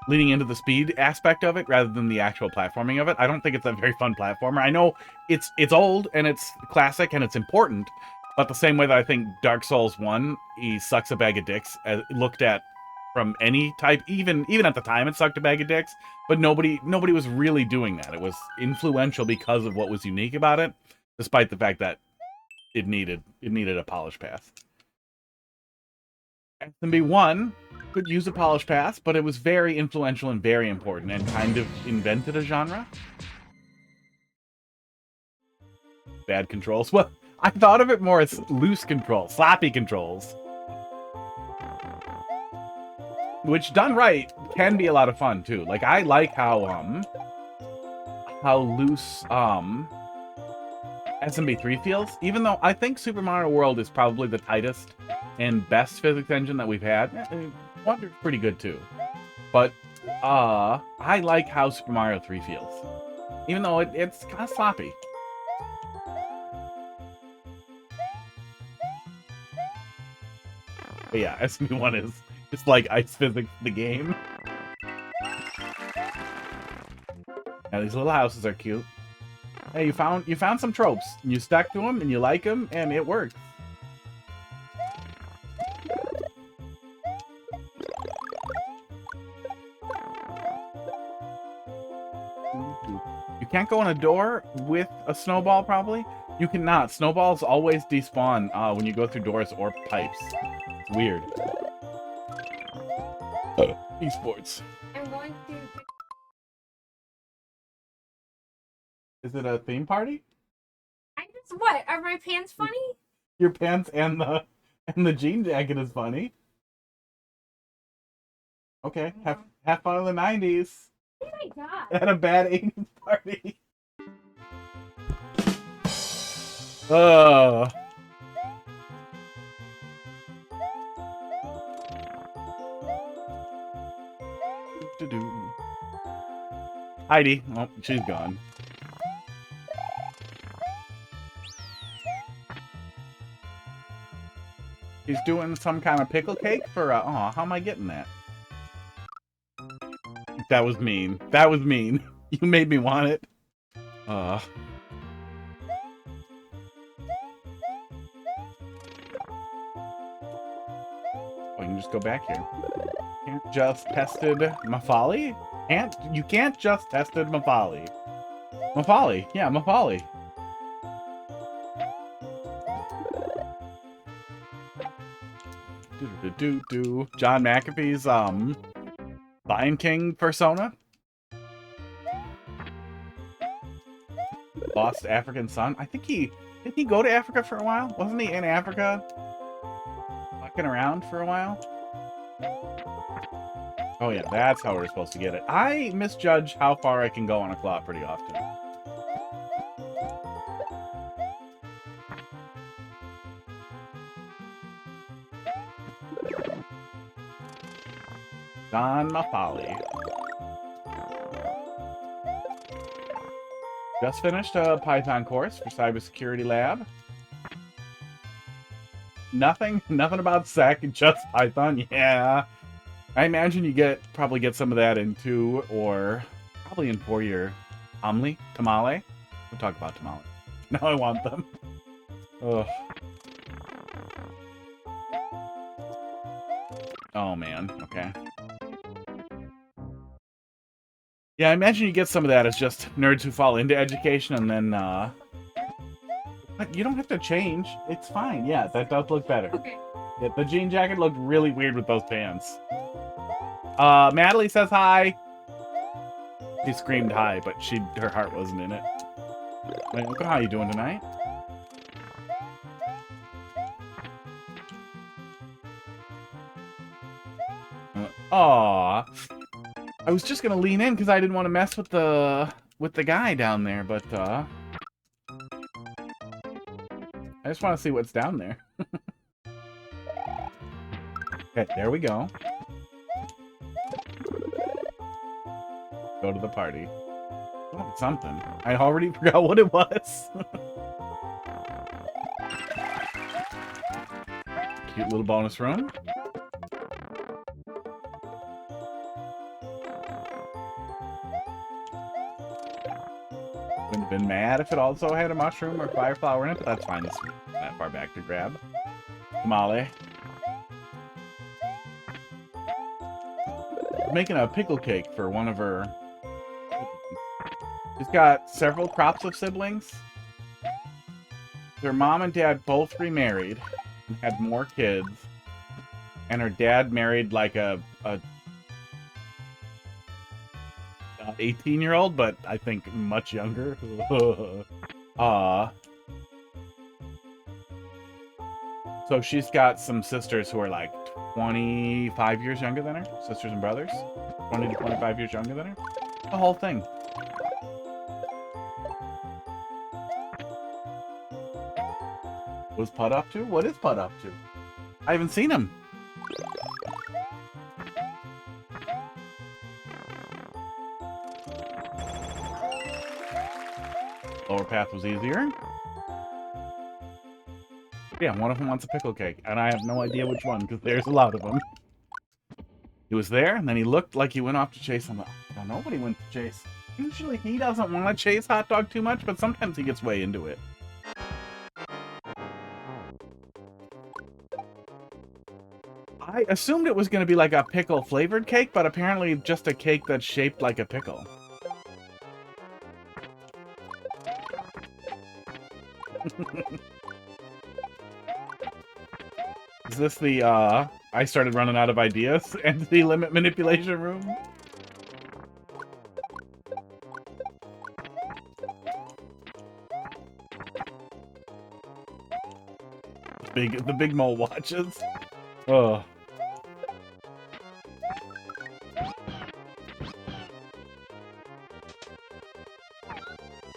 leading into the speed aspect of it rather than the actual platforming of it. I don't think it's a very fun platformer. I know it's old and it's classic and it's important, but the same way that I think Dark Souls 1, he sucks a bag of dicks, looked at from any type, even at the time it sucked a bag of dicks, but nobody was really doing that. It was influential because of what was unique about it, despite the fact that it needed a polish pass. SMB1 could use a polish pass, but it was very influential and very important and kind of invented a genre. Bad controls. Well, I thought of it more as loose controls, sloppy controls. Which, done right, can be a lot of fun, too. Like, I like how loose, SMB3 feels. Even though I think Super Mario World is probably the tightest and best physics engine that we've had. Wonder's pretty good, too. But, I like how Super Mario 3 feels. Even though it's kind of sloppy. But yeah, SB1 is it's like ice physics the game. Now these little houses are cute. Hey, you found some tropes. You stuck to them and you like them, and it works. You can't go in a door with a snowball, probably. You cannot. Snowballs always despawn when you go through doors or pipes. It's weird. Esports. I'm going to... Is it a theme party? I just... What? Are my pants funny? Your pants and the jean jacket is funny. Okay, have fun in the 90s. Oh my god. At a bad 80s party. Heidi. Oh, she's gone. He's doing some kind of pickle cake for, oh, how am I getting that? That was mean. That was mean. You made me want it. Oh, I can just go back here. Can't just tested Mafali? You can't just tested Mafali. Mafali, yeah, Mafali. John McAfee's Lion King persona. Lost African son. I think didn't he go to Africa for a while? Wasn't he in Africa? Fucking around for a while? Oh yeah, that's how we're supposed to get it. I misjudge how far I can go on a claw pretty often. Don Mafali. Just finished a Python course for Cybersecurity Lab. Nothing about SEC, just Python. Yeah. I imagine you probably get some of that in 2 or probably in 4-year Tamale. We'll talk about Tamale. Now I want them. Ugh. Oh man, okay. Yeah, I imagine you get some of that as just nerds who fall into education and then, but you don't have to change. It's fine. Yeah, that does look better. Okay. Yeah, the jean jacket looked really weird with those pants. Madeline says hi. She screamed hi, but her heart wasn't in it. Wait, look at how you doing tonight. Aw. I was just gonna lean in because I didn't want to mess with the guy down there, but I just want to see what's down there. Okay, there we go. Go to the party. Oh, something. I already forgot what it was. Cute little bonus room. Wouldn't have been mad if it also had a mushroom or fire flower in it, but that's fine. It's not that far back to grab. Tamale. Making a pickle cake for one of her. She's got several crops of siblings. Her mom and dad both remarried and had more kids. And her dad married like a 18-year-old, but I think much younger. So she's got some sisters who are like 25 years younger than her. Sisters and brothers. 20 to 25 years younger than her. The whole thing. What's Pud up to? What is Pud up to? I haven't seen him. Lower path was easier. Yeah, one of them wants a pickle cake, and I have no idea which one, because there's a lot of them. He was there, and then he looked like he went off to chase him. I don't know what he went to chase. Usually he doesn't want to chase Hot Dog too much, but sometimes he gets way into it. I assumed it was going to be like a pickle-flavored cake, but apparently just a cake that's shaped like a pickle. Is this the, I started running out of ideas entity limit manipulation room? The big mole watches. Oh.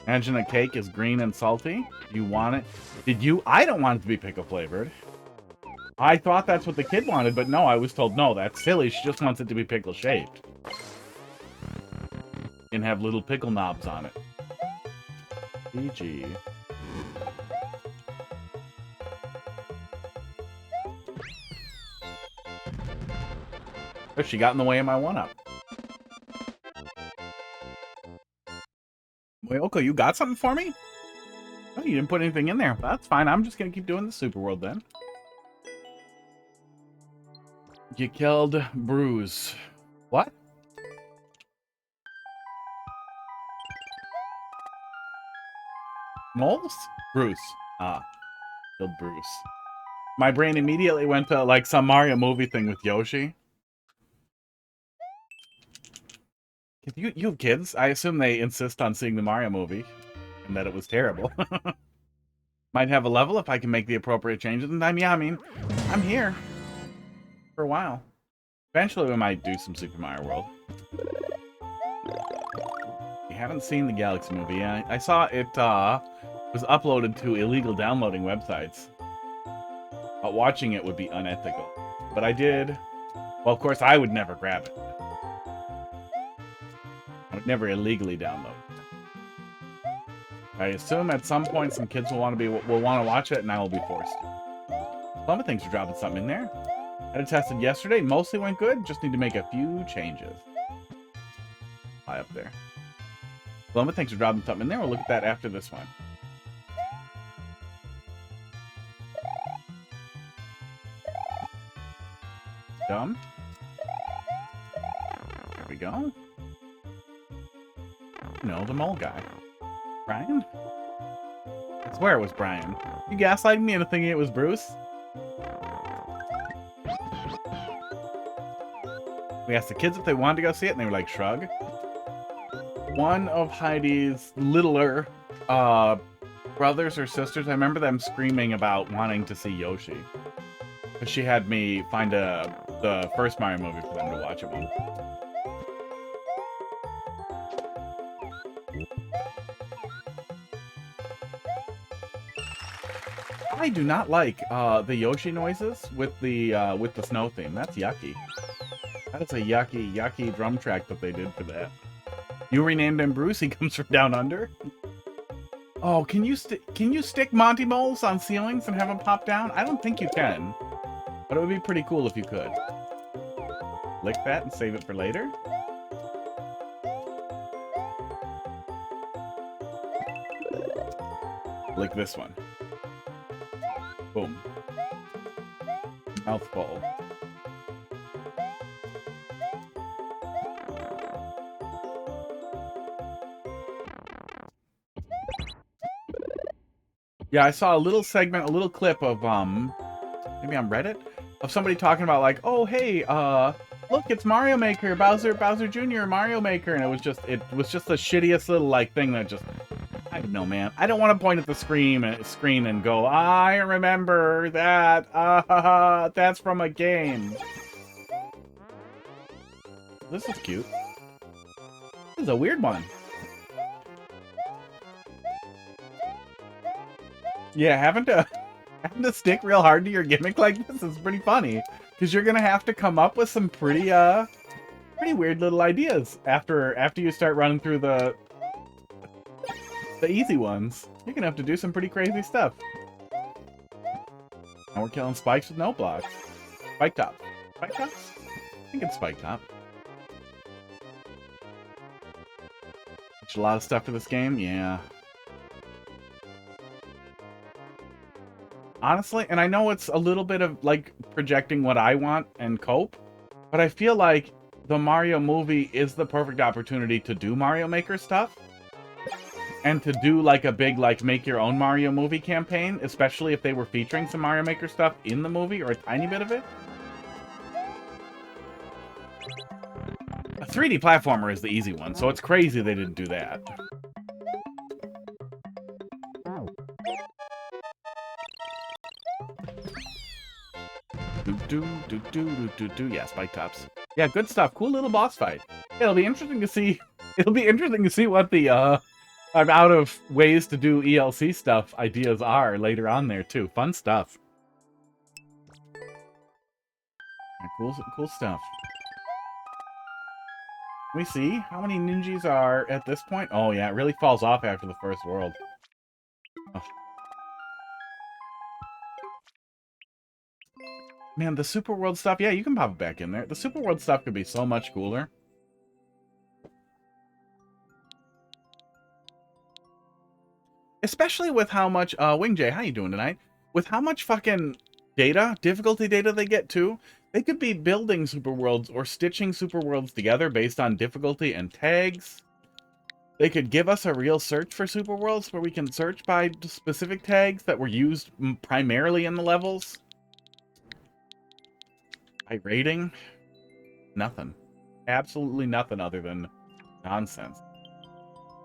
Imagine a cake is green and salty. You want it? Did you? I don't want it to be pickle flavored. I thought that's what the kid wanted, but no, I was told, no, that's silly. She just wants it to be pickle shaped. And have little pickle knobs on it. PG. Oh, she got in the way of my one-up. Wait, okay, you got something for me? Oh, you didn't put anything in there. That's fine. I'm just gonna keep doing the Super World then. You killed Bruce. What? Moles? Bruce. Ah, killed Bruce. My brain immediately went to like some Mario movie thing with Yoshi. You have kids? I assume they insist on seeing the Mario movie, and that it was terrible. Might have a level if I can make the appropriate changes. And yeah, I mean, I'm here for a while. Eventually, we might do some Super Mario World. You haven't seen the Galaxy movie yet. I saw it was uploaded to illegal downloading websites. But watching it would be unethical. But I did. Well, of course, I would never grab it. I would never illegally download. I assume at some point some kids will want to watch it, and I will be forced. Some of things are dropping something in there. I had it tested yesterday. Mostly went good. Just need to make a few changes. High up there. Some of things are dropping something in there. We'll look at that after this one. Dumb. There we go. No, the mole guy. Brian? I swear it was Brian. You gaslighting me into thinking it was Bruce? We asked the kids if they wanted to go see it, and they were like, shrug. One of Heidi's littler brothers or sisters, I remember them screaming about wanting to see Yoshi. Because she had me find the first Mario movie for them to watch it on. I do not like the Yoshi noises with the snow theme. That's yucky. That is a yucky drum track that they did for that. You renamed him Bruce. He comes from down under. Oh, can you stick Monty moles on ceilings and have them pop down? I don't think you can, but it would be pretty cool if you could. Lick that and save it for later. Lick this one. Boom. Mouthful. Yeah, I saw a little segment, a little clip of, maybe on Reddit, of somebody talking about like, oh, hey, look, it's Mario Maker, Bowser Jr., Mario Maker, and it was just the shittiest little, like, thing that just, I don't know, man. I don't want to point at the screen and go, I remember that, that's from a game. This is cute. This is a weird one. Yeah, having to stick real hard to your gimmick like this is pretty funny, because you're gonna have to come up with some pretty weird little ideas after you start running through the easy ones. You're gonna have to do some pretty crazy stuff. Now we're killing spikes with no blocks. Spike top. Spike tops? I think it's spike top. There's a lot of stuff for this game, yeah. Honestly, and I know it's a little bit of like projecting what I want and cope, but I feel like the Mario movie is the perfect opportunity to do Mario Maker stuff and to do like a big like make your own Mario movie campaign, especially if they were featuring some Mario Maker stuff in the movie or a tiny bit of it. A 3D platformer is the easy one, so it's crazy they didn't do that. Yeah, spike tops. Yeah, good stuff. Cool little boss fight. Yeah, it'll be interesting to see. It'll be interesting to see what the I'm out of ways to do ELC stuff ideas are later on there too. Fun stuff. Yeah, cool stuff. Can we see how many ninjas are at this point? Oh yeah, it really falls off after the first world. Oh. Man, the Super World stuff, yeah, you can pop it back in there. The Super World stuff could be so much cooler. Especially with how much, Wing J, how you doing tonight? With how much fucking data, difficulty data they get too, they could be building Super Worlds or stitching Super Worlds together based on difficulty and tags. They could give us a real search for Super Worlds where we can search by specific tags that were used primarily in the levels. By rating, nothing. Absolutely nothing other than nonsense.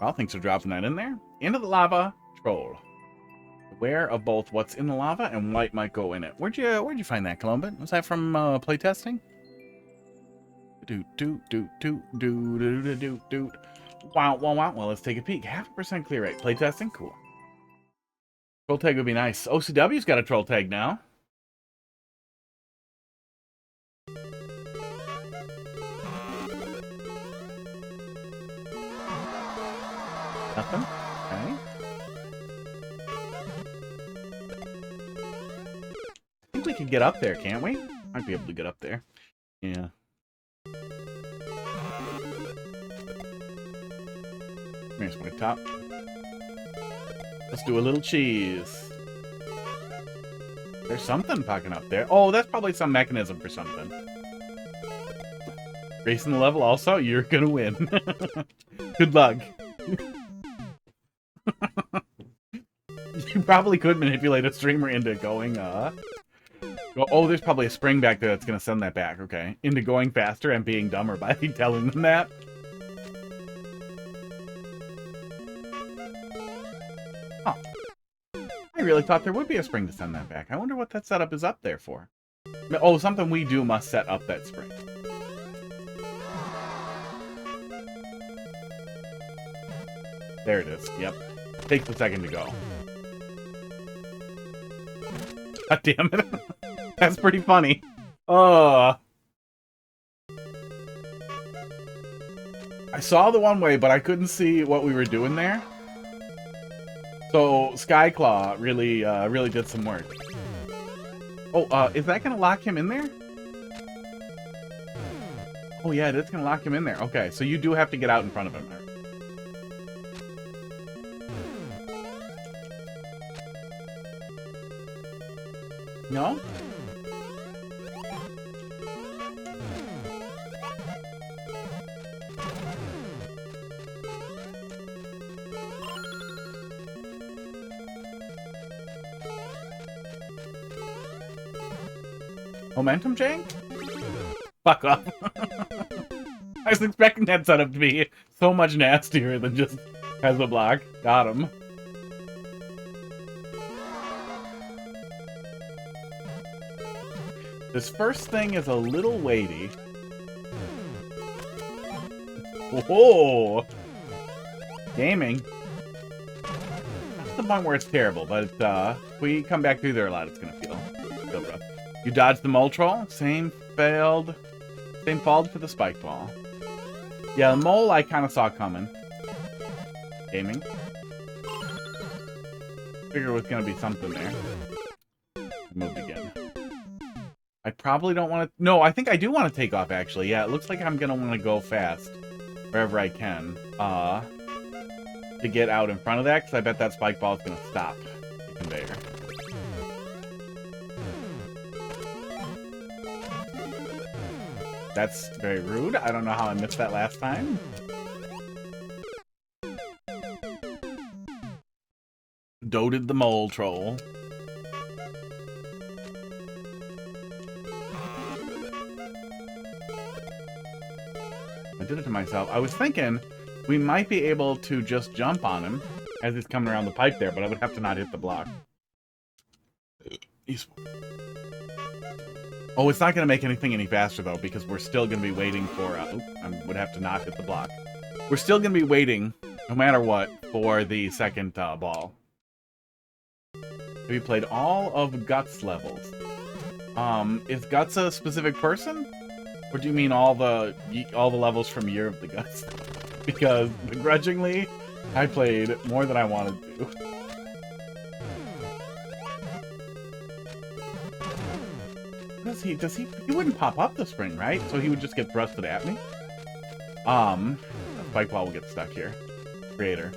Well, thanks for dropping that in there. Into the lava, troll. Aware of both what's in the lava and what might go in it. Where'd you find that, Columbin? Was that from playtesting? Wow. Well, let's take a peek. 0.5% clear rate. Playtesting, cool. Troll tag would be nice. OCW's got a troll tag now. Nothing? Okay. I think we can get up there, can't we? Might be able to get up there. Yeah. Here's my top. Let's do a little cheese. There's something poking up there. Oh, that's probably some mechanism for something. Racing the level also? You're gonna win. Good luck. You probably could manipulate a streamer into going, oh, there's probably a spring back there that's gonna send that back, okay. Into going faster and being dumber by telling them that. Huh. I really thought there would be a spring to send that back. I wonder what that setup is up there for. Oh, something we do must set up that spring. There it is, yep. Takes a second to go. God damn it. That's pretty funny. I saw the one way, but I couldn't see what we were doing there. So Skyclaw really really did some work. Oh, is that gonna lock him in there? Oh yeah, that's gonna lock him in there. Okay, so you do have to get out in front of him there. No? Momentum jank? Fuck off. I was expecting that setup to be so much nastier than just has a block. Got him. This first thing is a little weighty. Whoa! Gaming. That's the one where it's terrible, but if we come back through there a lot, it's gonna feel rough. You dodged the mole troll. Same failed. Same failed for the spike ball. Yeah, the mole I kind of saw coming. Gaming. Figure it was gonna be something there. Moved again. I probably don't want to... No, I think I do want to take off, actually. Yeah, it looks like I'm going to want to go fast wherever I can to get out in front of that, because I bet that spike ball is going to stop the conveyor. That's very rude. I don't know how I missed that last time. Doted the mole troll. I did it to myself. I was thinking we might be able to just jump on him as he's coming around the pipe there, but I would have to not hit the block. Oh, it's not going to make anything any faster, though, because we're still going to be waiting for... I would have to not hit the block. We're still going to be waiting, no matter what, for the second ball. Have you played all of Guts levels? Is Guts a specific person? Or do you mean all the levels from Year of the Guts? Because, begrudgingly, I played more than I wanted to. He wouldn't pop up the spring, right? So he would just get thrusted at me. The spike ball will get stuck here. Creator.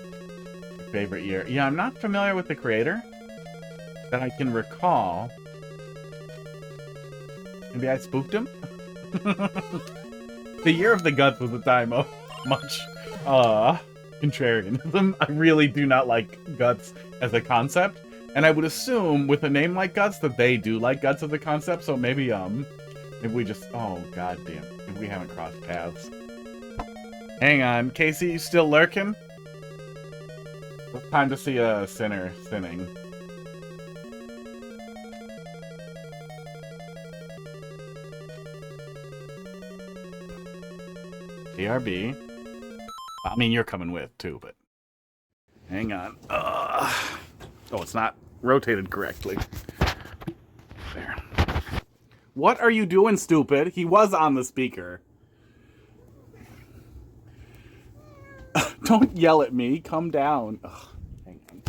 Favorite year. Yeah, I'm not familiar with the creator that I can recall. Maybe I spooked him? The Year of the Guts was a time of much contrarianism. I really do not like Guts as a concept. And I would assume, with a name like Guts, that they do like Guts as a concept, so maybe we just... Oh, goddamn. Maybe we haven't crossed paths. Hang on. Casey, you still lurking? It's time to see a sinner sinning. BRB. I mean, you're coming with, too, but... Hang on. Oh, it's not rotated correctly. There. What are you doing, stupid? He was on the speaker. Don't yell at me. Come down. Ugh, hang on.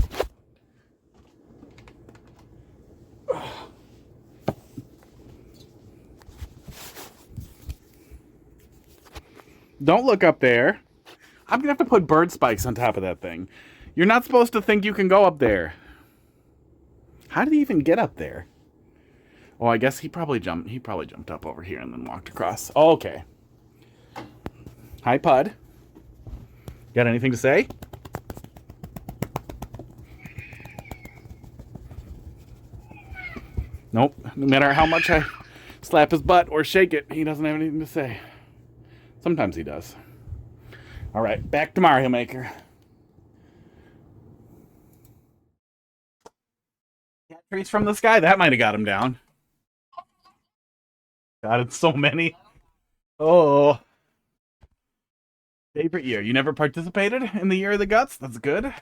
Don't look up there. I'm going to have to put bird spikes on top of that thing. You're not supposed to think you can go up there. How did he even get up there? Oh, I guess he probably jumped up over here and then walked across. Oh, okay. Hi, Pud. Got anything to say? Nope. No matter how much I slap his butt or shake it, he doesn't have anything to say. Sometimes he does. All right, back to Mario Maker. Cat trees from the sky. That might have got him down. God, it's so many. Oh. Favorite year. You never participated in the Year of the Guts? That's good.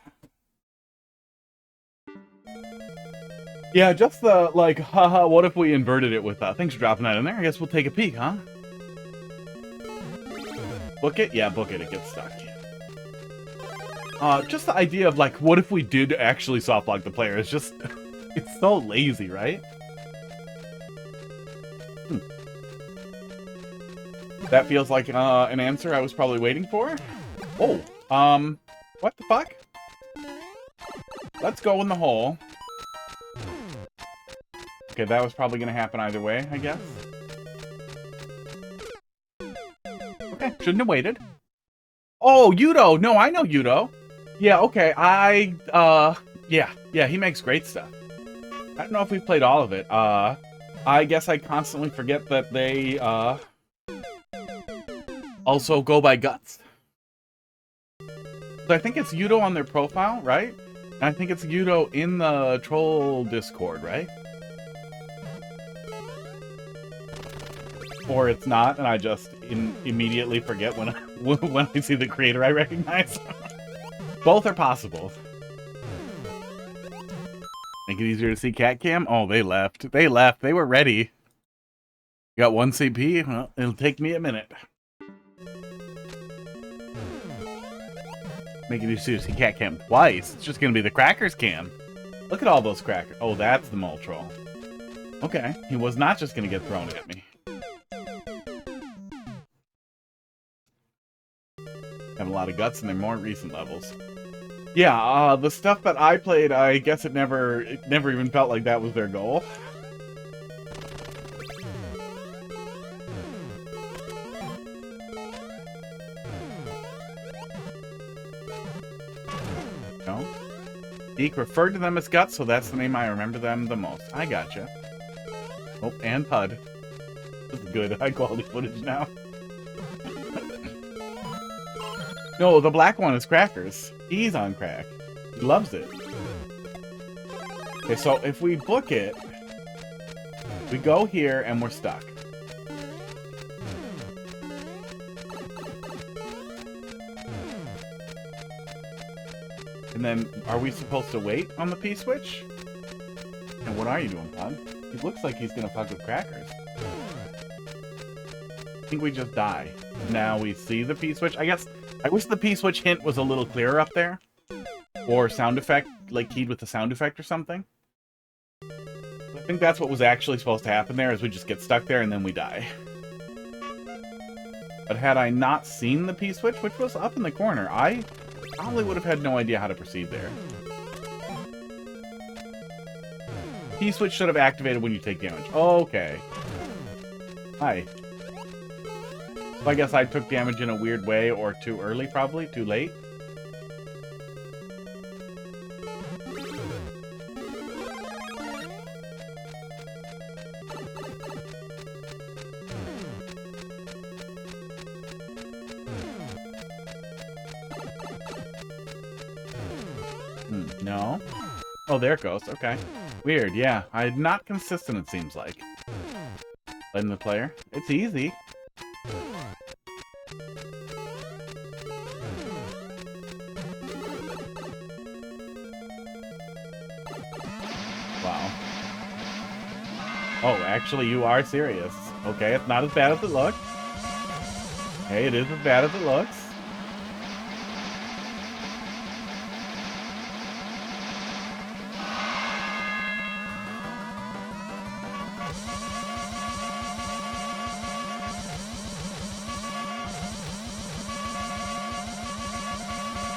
Yeah, just the, like, haha, what if we inverted it with, thanks for dropping that in there. I guess we'll take a peek, huh? Book it? Yeah, book it. It gets stuck. Just the idea of, like, what if we did actually soft lock the player? It's just... It's so lazy, right? That feels like an answer I was probably waiting for. Oh, what the fuck? Let's go in the hole. Okay, that was probably going to happen either way, I guess. Okay, shouldn't have waited. Oh, Yudo! No, I know Yudo. Yeah, okay, yeah, he makes great stuff. I don't know if we've played all of it. I guess I constantly forget that they, also go by Guts. So I think it's Yudo on their profile, right? And I think it's Yudo in the troll Discord, right? Or it's not, and I just immediately forget when I see the creator I recognize. Both are possible. Make it easier to see cat cam? Oh, they left. They left. They were ready. You got 1 CP? Well, it'll take me a minute. Make it easier to see cat cam twice. It's just going to be the crackers cam. Look at all those crackers. Oh, that's the mole troll. Okay, he was not just gonna get thrown at me. Have a lot of guts in their more recent levels. Yeah, the stuff that I played, I guess it never even felt like that was their goal. No. Deke referred to them as guts, so that's the name I remember them the most. I gotcha. Oh, and Pud. This is good, high quality footage now. No, the black one is Crackers. He's on crack. He loves it. Okay, so if we book it, we go here and we're stuck. And then, are we supposed to wait on the P-switch? And what are you doing, Pud? He looks like he's gonna fuck with Crackers. I think we just die. Now we see the P-switch. I wish the P-switch hint was a little clearer up there. Or sound effect, like keyed with the sound effect or something. I think that's what was actually supposed to happen there, is we just get stuck there and then we die. But had I not seen the P-switch, which was up in the corner, I probably would have had no idea how to proceed there. P-switch should have activated when you take damage. Okay. Hi. So I guess I took damage in a weird way, or too early, probably. Too late. No. Oh, there it goes. Okay. Weird, yeah. I'm not consistent, it seems like. Letting the player. It's easy. Wow. Oh, actually, you are serious. Okay, it's not as bad as it looks. Okay, it is as bad as it looks.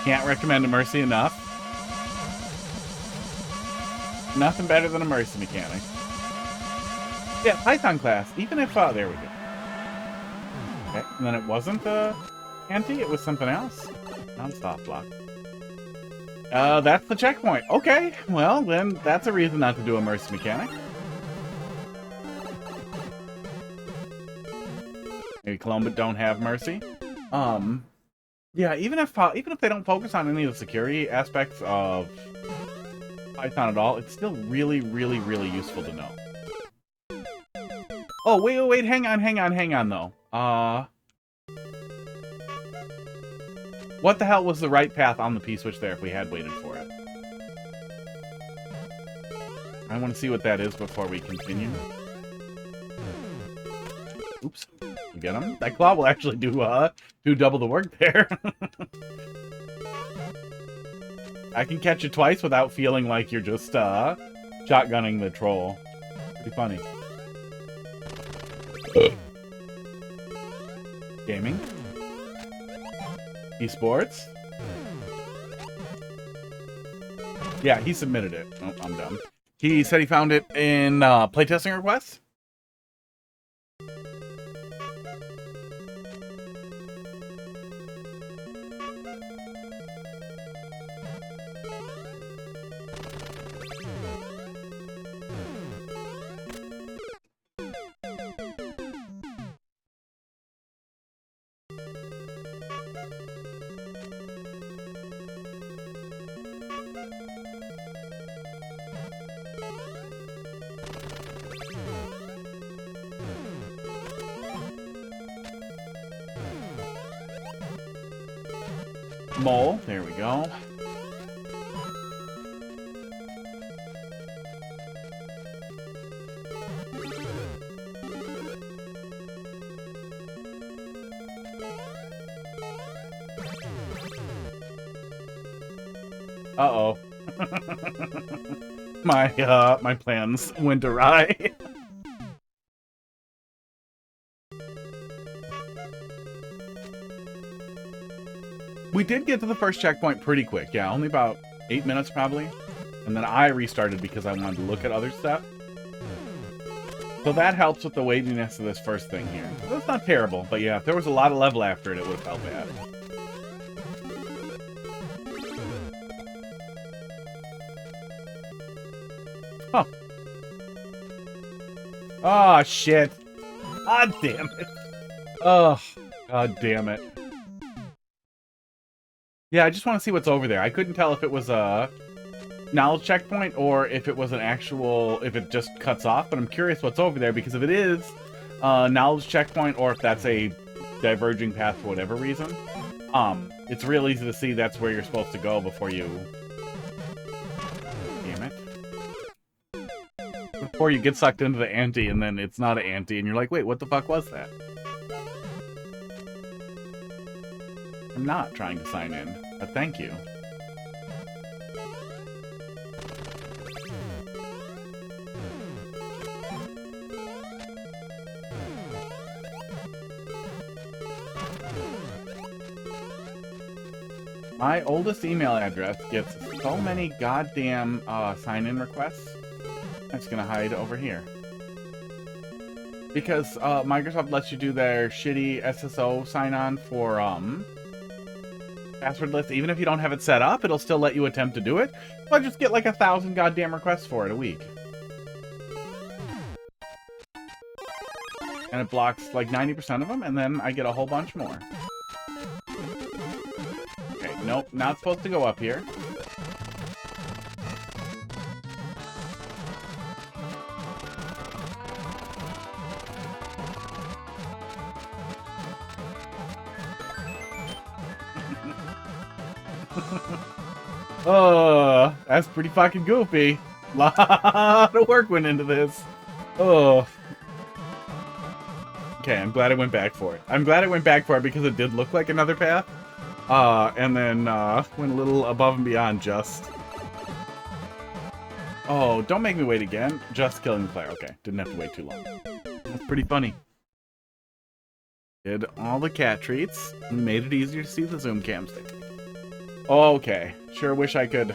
Can't recommend a Mercy enough. Nothing better than a Mercy mechanic. Yeah, Python class. Even if, there we go. Okay, and then it wasn't anti, it was something else. Non-stop block. That's the checkpoint. Okay, well, then that's a reason not to do a Mercy mechanic. Maybe Columba don't have Mercy. Yeah, even if they don't focus on any of the security aspects of Python at all, it's still really, really, really useful to know. Oh, wait, hang on, though. What the hell was the right path on the P-switch there if we had waited for it? I want to see what that is before we continue. Oops. We get him. That claw will actually do double the work there. I can catch it twice without feeling like you're just shotgunning the troll. Pretty funny. Gaming. Esports. Yeah, he submitted it. Oh, I'm dumb. He said he found it in playtesting requests. Mole, there we go. Uh-oh. My plans went awry. We did get to the first checkpoint pretty quick. Yeah, only about 8 minutes probably. And then I restarted because I wanted to look at other stuff. So that helps with the waviness of this first thing here. That's not terrible, but yeah, if there was a lot of level after it, it would have felt bad. Huh. Oh, shit. God damn it. Oh, god damn it. Yeah, I just want to see what's over there. I couldn't tell if it was a knowledge checkpoint or if it was an actual, if it just cuts off, but I'm curious what's over there, because if it is a knowledge checkpoint or if that's a diverging path for whatever reason, it's real easy to see that's where you're supposed to go before you... Damn it. Before you get sucked into the ante and then it's not an ante and you're like, wait, what the fuck was that? I'm not trying to sign in, but thank you. My oldest email address gets so many goddamn sign-in requests. I'm just gonna hide over here. Because Microsoft lets you do their shitty SSO sign-on for passwordless. Even if you don't have it set up, it'll still let you attempt to do it. So I just get like 1,000 goddamn requests for it a week. And it blocks like 90% of them, and then I get a whole bunch more. Okay, nope, not supposed to go up here. Oh, that's pretty fucking goofy. Lot of work went into this. Oh. Okay, I'm glad I went back for it. I'm glad I went back for it because it did look like another path. And then went a little above and beyond just... Oh, don't make me wait again. Just killing the player. Okay, didn't have to wait too long. That's pretty funny. Did all the cat treats. Made it easier to see the zoom cam stick. Okay, sure wish I could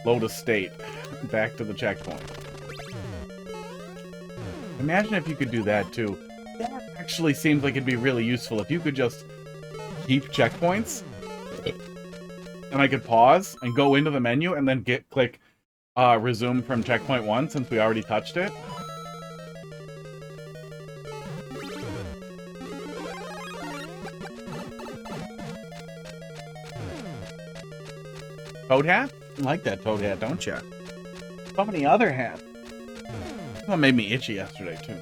load a state back to the checkpoint. Imagine if you could do that too. That actually seems like it'd be really useful if you could just keep checkpoints and I could pause and go into the menu and then click resume from checkpoint 1 since we already touched it. Toad hat? You like that toad hat, don't you? So many other hats. This one made me itchy yesterday, too.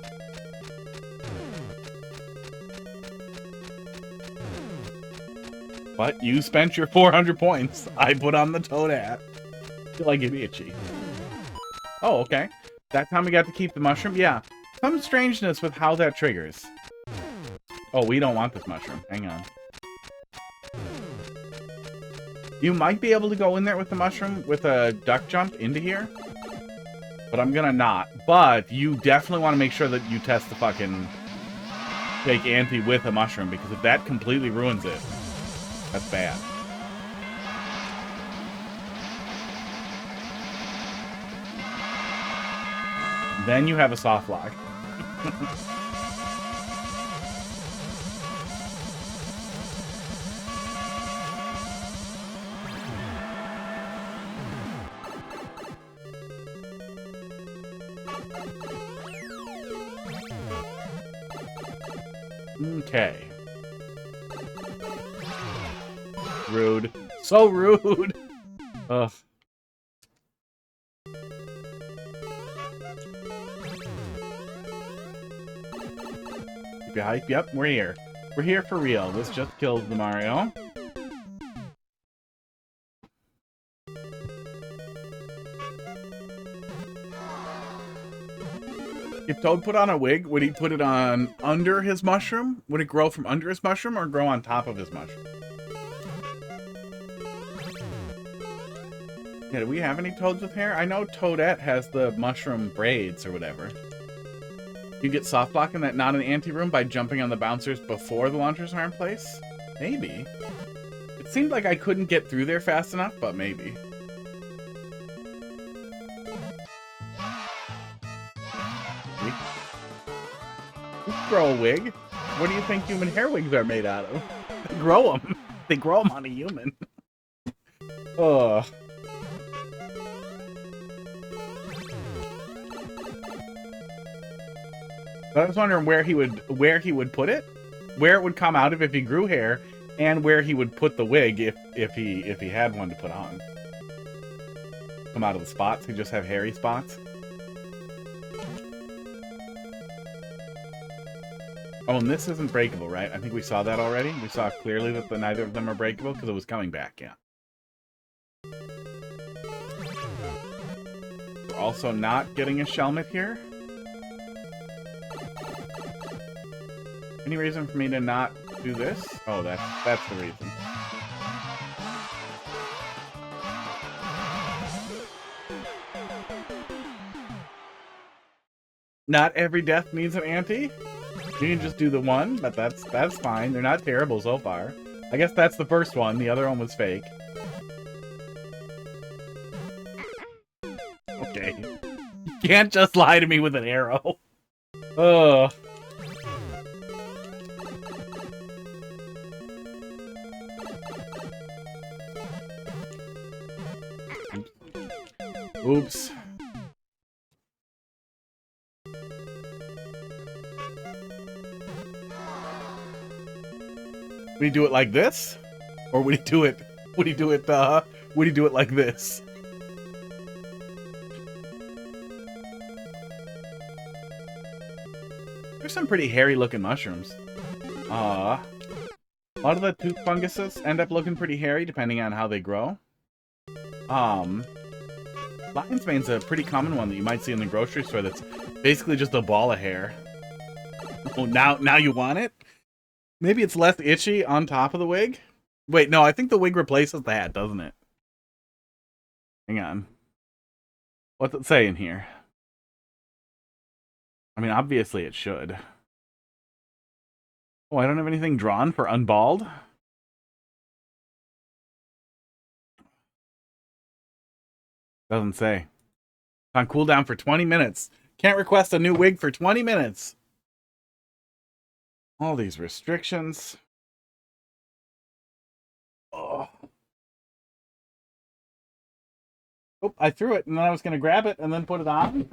But you spent your 400 points. I put on the toad hat. I feel like it'd be itchy. Oh, okay. That time we got to keep the mushroom? Yeah. Some strangeness with how that triggers. Oh, we don't want this mushroom. Hang on. You might be able to go in there with the mushroom with a duck jump into here. But I'm gonna not. But you definitely want to make sure that you test the fucking fake ante with a mushroom, because if that completely ruins it, that's bad. Then you have a soft lock. Okay. Rude. So rude! Ugh. Keep your hype. Yep, we're here. We're here for real. This just killed the Mario. If Toad put on a wig, would he put it on under his mushroom? Would it grow from under his mushroom or grow on top of his mushroom? Yeah, do we have any Toads with hair? I know Toadette has the mushroom braids or whatever. You get soft block in that not an anti-room by jumping on the bouncers before the launchers are in place? Maybe. It seemed like I couldn't get through there fast enough, but maybe. Grow a wig? What do you think human hair wigs are made out of? They grow them. They grow them on a human. Ugh. I was wondering where he would put it, where it would come out of if he grew hair, and where he would put the wig if he had one to put on. Come out of the spots. He'd just have hairy spots. Oh, and this isn't breakable, right? I think we saw that already. We saw clearly that neither of them are breakable because it was coming back, yeah. We're also not getting a Shelmet here. Any reason for me to not do this? Oh, that's the reason. Not every death needs an ante. You can just do the one, but that's fine. They're not terrible so far. I guess that's the first one. The other one was fake. Okay. You can't just lie to me with an arrow. Ugh. Oops. Would he do it like this? Or would he do it like this? There's some pretty hairy looking mushrooms. A lot of the tooth funguses end up looking pretty hairy depending on how they grow. Lion's mane's a pretty common one that you might see in the grocery store that's basically just a ball of hair. Oh, now you want it? Maybe it's less itchy on top of the wig? Wait, no, I think the wig replaces the hat, doesn't it? Hang on. What's it saying here? I mean, obviously it should. Oh, I don't have anything drawn for unbald? Doesn't say. On cooldown for 20 minutes. Can't request a new wig for 20 minutes. All these restrictions. Oh. Oh, I threw it and then I was going to grab it and then put it on.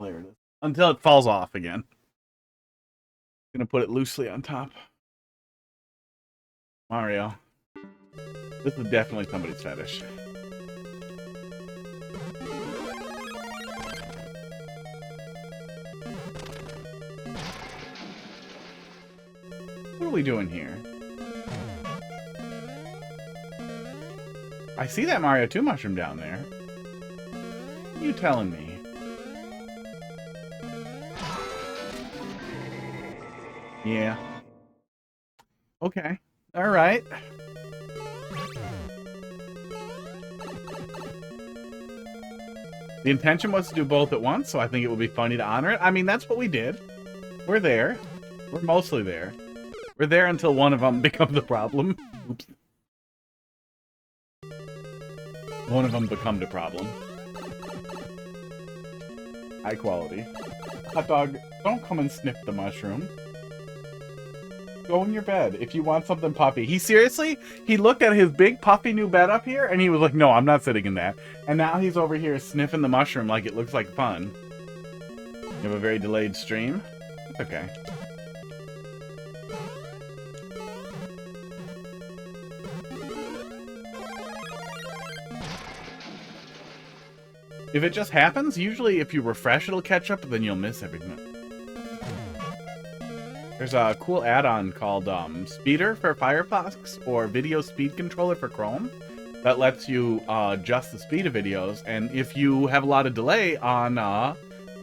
There it is. Until it falls off again. Going to put it loosely on top. Mario. This is definitely somebody's fetish. What are we doing here? I see that Mario 2 mushroom down there. What are you telling me? Yeah. Okay. Alright. The intention was to do both at once, so I think it would be funny to honor it. I mean, that's what we did. We're there. We're mostly there. We're there until one of them becomes the problem. Oops. One of them becomes the problem. High quality. Hot dog, don't come and sniff the mushroom. Go in your bed if you want something puffy. He seriously? He looked at his big puffy new bed up here and he was like, no, I'm not sitting in that. And now he's over here sniffing the mushroom like it looks like fun. You have a very delayed stream? It's okay. If it just happens, usually if you refresh it'll catch up, but then you'll miss everything. There's a cool add-on called Speeder for Firefox or Video Speed Controller for Chrome that lets you adjust the speed of videos, and if you have a lot of delay on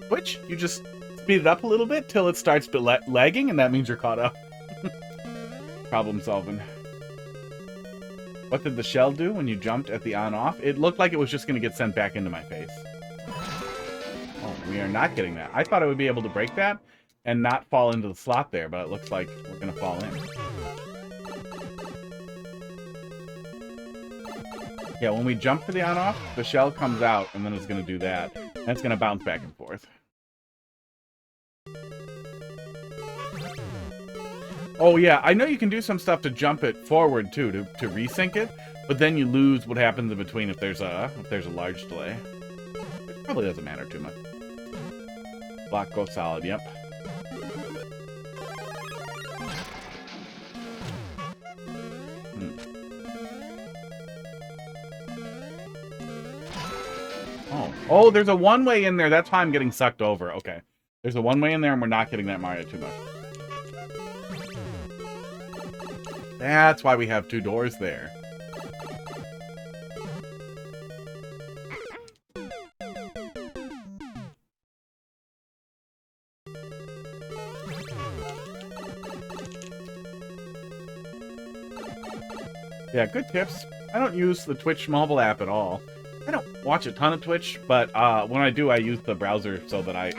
Twitch, you just speed it up a little bit till it starts lagging, and that means you're caught up. Problem solving. What did the shell do when you jumped at the on-off? It looked like it was just going to get sent back into my face. Oh, We are not getting that. I thought I would be able to break that and not fall into the slot there, but it looks like we're going to fall in. Yeah, when we jump for the on-off, the shell comes out, and then it's going to do that. And it's going to bounce back and forth. Oh, yeah, I know you can do some stuff to jump it forward, too, to resync it. But then you lose what happens in between if there's a large delay. It probably doesn't matter too much. Block goes solid, yep. Oh, there's a one-way in there. That's why I'm getting sucked over. Okay. There's a one-way in there, and we're not getting that Mario too much. That's why we have two doors there. Yeah, good tips. I don't use the Twitch mobile app at all. I don't watch a ton of Twitch, but when I do, I use the browser so that I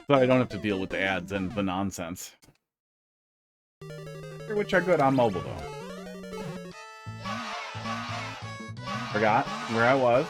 don't have to deal with the ads and the nonsense. Which are good on mobile, though. Forgot where I was.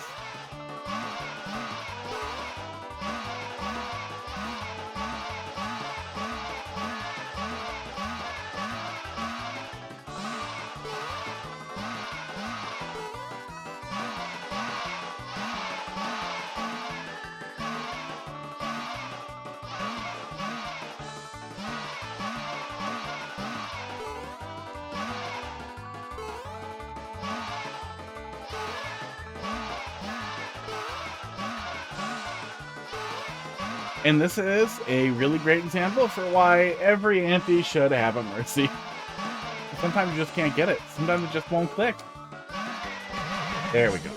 And this is a really great example for why every auntie should have a mercy. Sometimes you just can't get it. Sometimes it just won't click. There we go.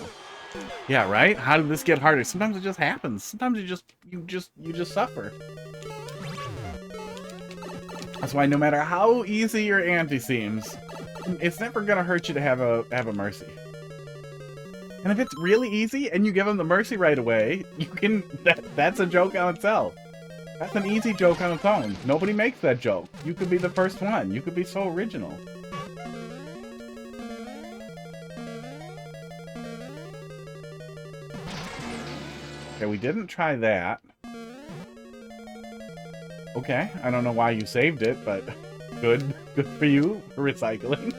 Yeah, right? How did this get harder? Sometimes it just happens. Sometimes you just suffer. That's why no matter how easy your auntie seems, it's never gonna hurt you to have a mercy. And if it's really easy and you give them the mercy right away, you can. That's a joke on itself. That's an easy joke on its own. Nobody makes that joke. You could be the first one. You could be so original. Okay, we didn't try that. Okay, I don't know why you saved it, but good for you for recycling.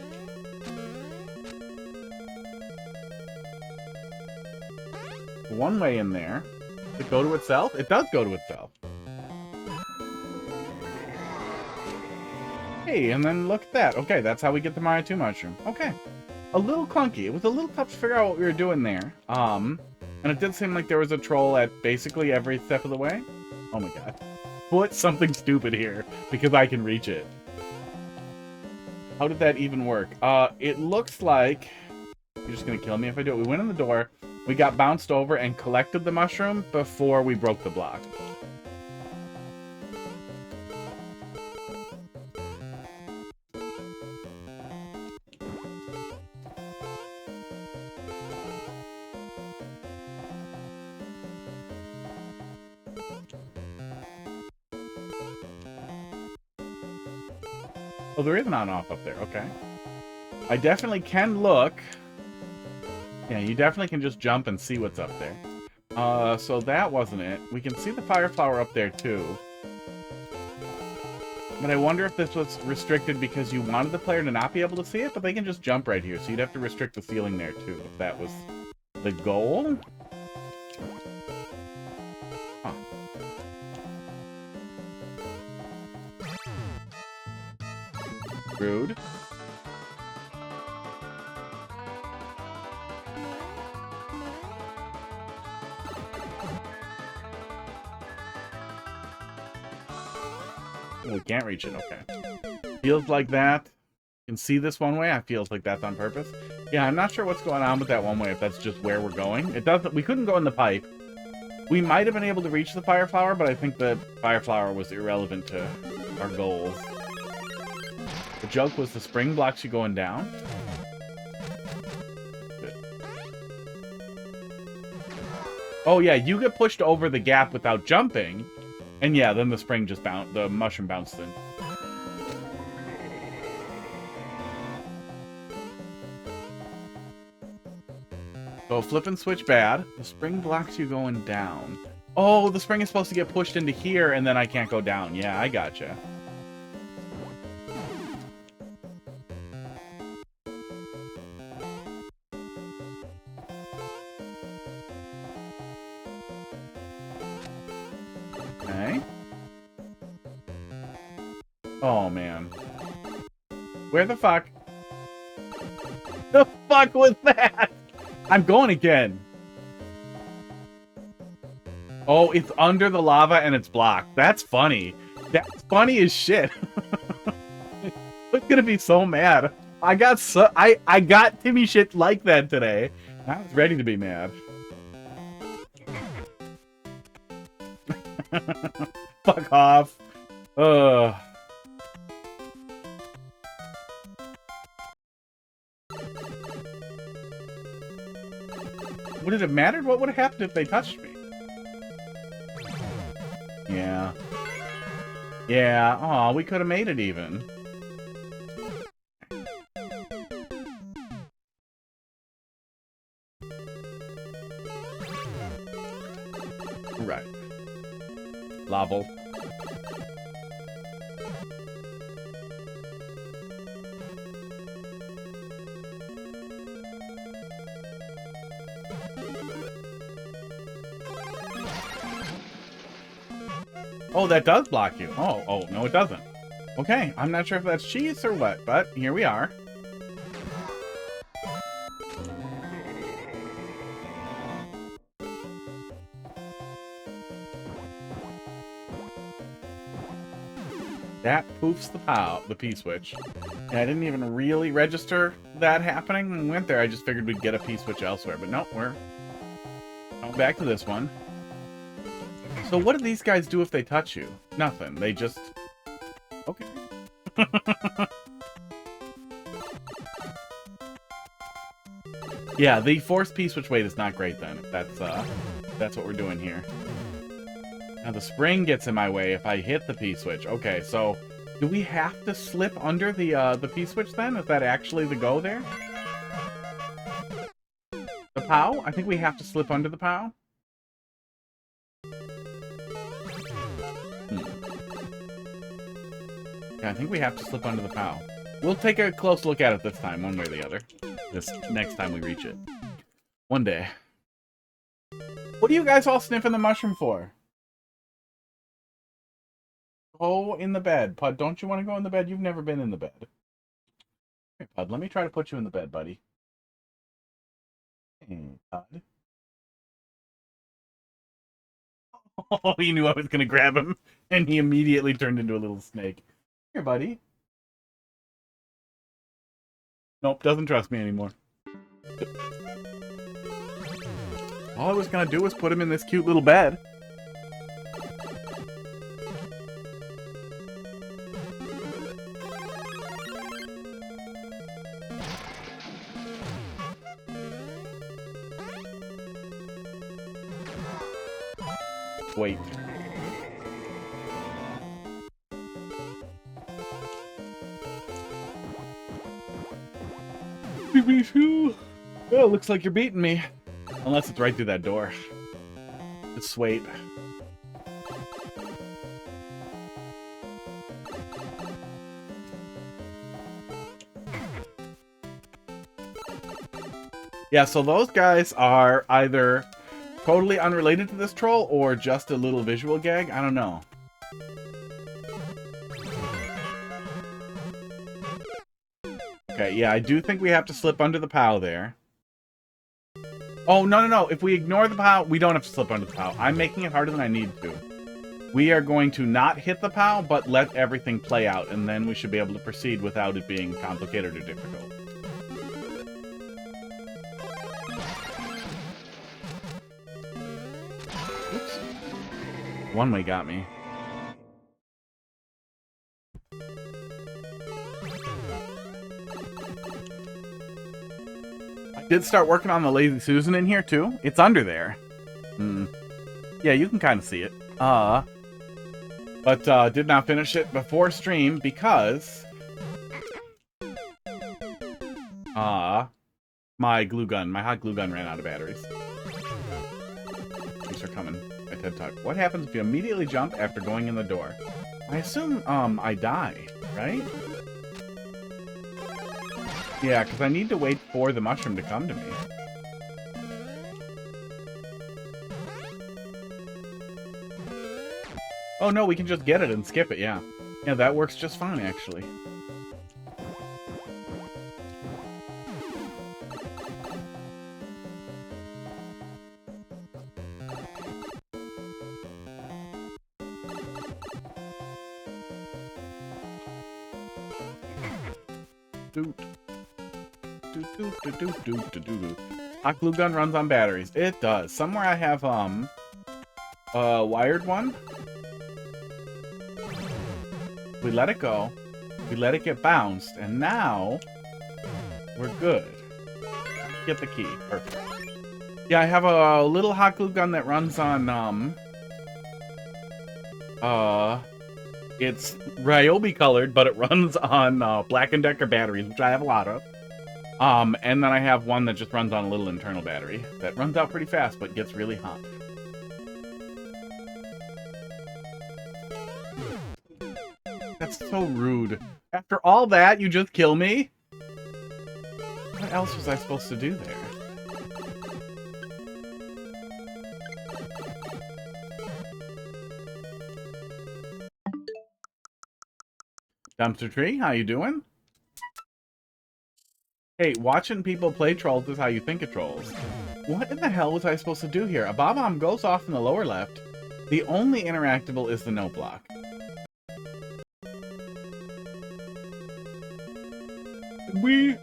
One way in there. Does it go to itself? It does go to itself. Hey, and then look at that. Okay, that's how we get the Mario 2 mushroom. Okay. A little clunky. It was a little tough to figure out what we were doing there. And it did seem like there was a troll at basically every step of the way. Oh my god. Put something stupid here, because I can reach it. How did that even work? It looks like... You're just gonna kill me if I do it. We went in the door. We got bounced over and collected the mushroom before we broke the block. Oh, there is an on-off up there. Okay. I definitely can look... Yeah, you definitely can just jump and see what's up there. So that wasn't it. We can see the fire flower up there, too. But I wonder if this was restricted because you wanted the player to not be able to see it, but they can just jump right here. So you'd have to restrict the ceiling there, too, if that was the goal. Huh. Rude. We can't reach it, okay. Feels like that. You can see this one way. I feels like that's on purpose. Yeah, I'm not sure what's going on with that one way, if that's just where we're going. It doesn't. We couldn't go in the pipe. We might have been able to reach the fire flower, but I think the fire flower was irrelevant to our goals. The joke was the spring blocks you going down. Good. Oh yeah, you get pushed over the gap without jumping. And yeah, then the spring just bounced, the mushroom bounced in. So flip and switch bad. The spring blocks you going down. Oh, the spring is supposed to get pushed into here and then I can't go down. Yeah, I gotcha. Okay. Oh, man. Where the fuck? The fuck was that? I'm going again. Oh, it's under the lava and it's blocked. That's funny. That's funny as shit. I'm gonna be so mad. I got Timmy shit like that today. I was ready to be mad. Fuck off. Ugh. Would it have mattered? What would have happened if they touched me? Yeah. Yeah. Aw, we could have made it even. Right. Level. Oh, that does block you. Oh, no, it doesn't. Okay, I'm not sure if that's cheese or what, but here we are. That poofs the P-switch. And I didn't even really register that happening when we went there. I just figured we'd get a P-switch elsewhere. But no, we're going back to this one. So what do these guys do if they touch you? Nothing. They just... Okay. Yeah, the forced P-switch weight is not great then, if that's what we're doing here. Now the spring gets in my way if I hit the P-switch. Okay, so do we have to slip under the P-switch then? Is that actually the go there? The POW? I think we have to slip under the POW. Yeah, I think we have to slip under the POW. We'll take a close look at it this time, one way or the other. This next time we reach it. One day. What are you guys all sniffing the mushroom for? Go in the bed. Pud, don't you want to go in the bed? You've never been in the bed. Hey, Pud, let me try to put you in the bed, buddy. Hey, Pud. Oh, he knew I was going to grab him, and he immediately turned into a little snake. Here, buddy. Nope, doesn't trust me anymore. All I was going to do was put him in this cute little bed. Wait. Oh, looks like you're beating me. Unless it's right through that door. Just wait. Yeah, so those guys are either totally unrelated to this troll or just a little visual gag. I don't know. Okay, yeah, I do think we have to slip under the POW there. Oh, no. If we ignore the POW, we don't have to slip under the POW. I'm making it harder than I need to. We are going to not hit the POW, but let everything play out, and then we should be able to proceed without it being complicated or difficult. Oops. One-way got me. I did start working on the Lazy Susan in here, too. It's under there. Yeah, you can kind of see it. But did not finish it before stream because my glue gun, my hot glue gun ran out of batteries. Thanks for coming. I TED Talk. What happens if you immediately jump after going in the door? I assume I die, right? Yeah, because I need to wait for the mushroom to come to me. Oh no, we can just get it and skip it, yeah. Yeah, that works just fine, actually. Hot glue gun runs on batteries. It does. Somewhere I have, a wired one. We let it go. We let it get bounced, and now we're good. Get the key. Perfect. Yeah, I have a little hot glue gun that runs on, it's Ryobi colored, but it runs on Black & Decker batteries, which I have a lot of. And then I have one that just runs on a little internal battery that runs out pretty fast, but gets really hot. That's so rude. After all that, you just kill me? What else was I supposed to do there? Dumpster Tree, how you doing? Hey, watching people play trolls is how you think of trolls. What in the hell was I supposed to do here? A bomb goes off in the lower left. The only interactable is the note block. We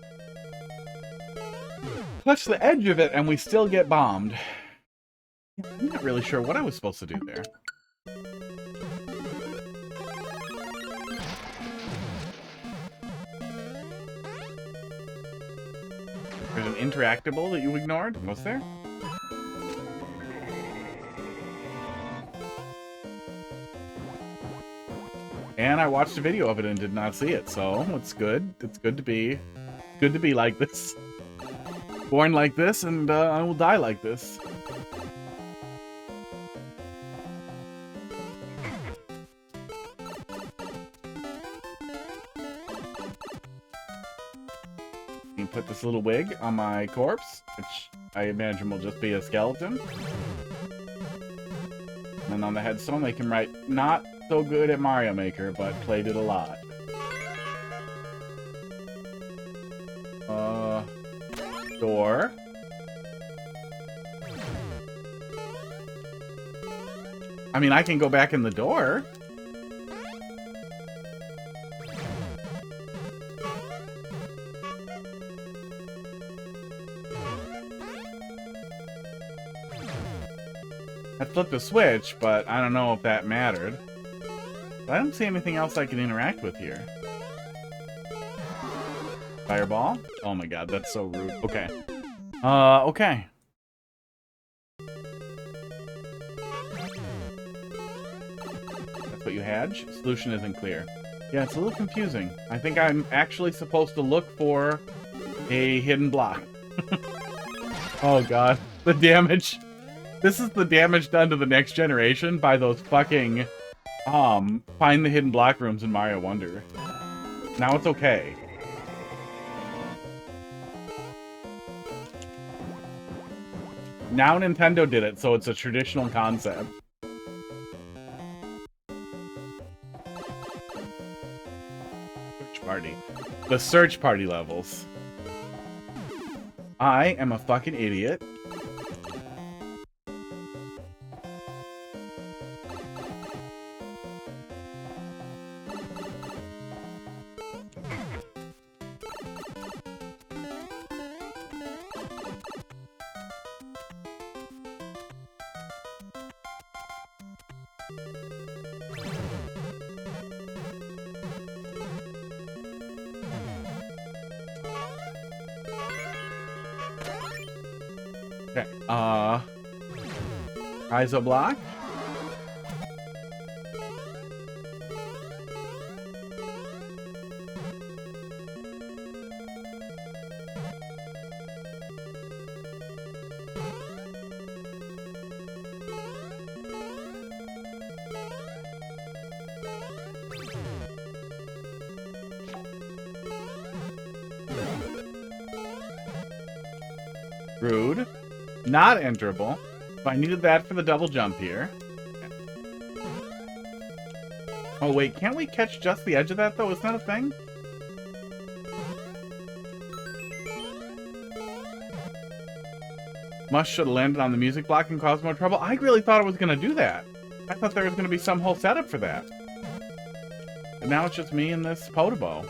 touch the edge of it and we still get bombed. I'm not really sure what I was supposed to do there. There's an interactable that you ignored? Was there? And I watched a video of it and did not see it, so it's good. It's good to be like this. Born like this, and I will die like this. You put this little wig on my corpse, which I imagine will just be a skeleton. And then on the headstone, they can write, "Not so good at Mario Maker, but played it a lot." Door. I mean, I can go back in the door. I flipped the switch, but I don't know if that mattered. But I don't see anything else I can interact with here. Fireball? Oh my god, that's so rude. Okay. Okay. That's what you had? Solution isn't clear. Yeah, it's a little confusing. I think I'm actually supposed to look for a hidden block. Oh god. The damage. This is the damage done to the next generation by those fucking, find the hidden block rooms in Mario Wonder. Now it's okay. Now Nintendo did it, so it's a traditional concept. Search party. The search party levels. I am a fucking idiot. Okay, ISO block. Rude. Not enterable. If I needed that for the double jump here. Oh, wait. Can't we catch just the edge of that, though? Isn't that a thing? Must should have landed on the music block and caused more trouble. I really thought it was going to do that. I thought there was going to be some whole setup for that. But now it's just me and this Podobo.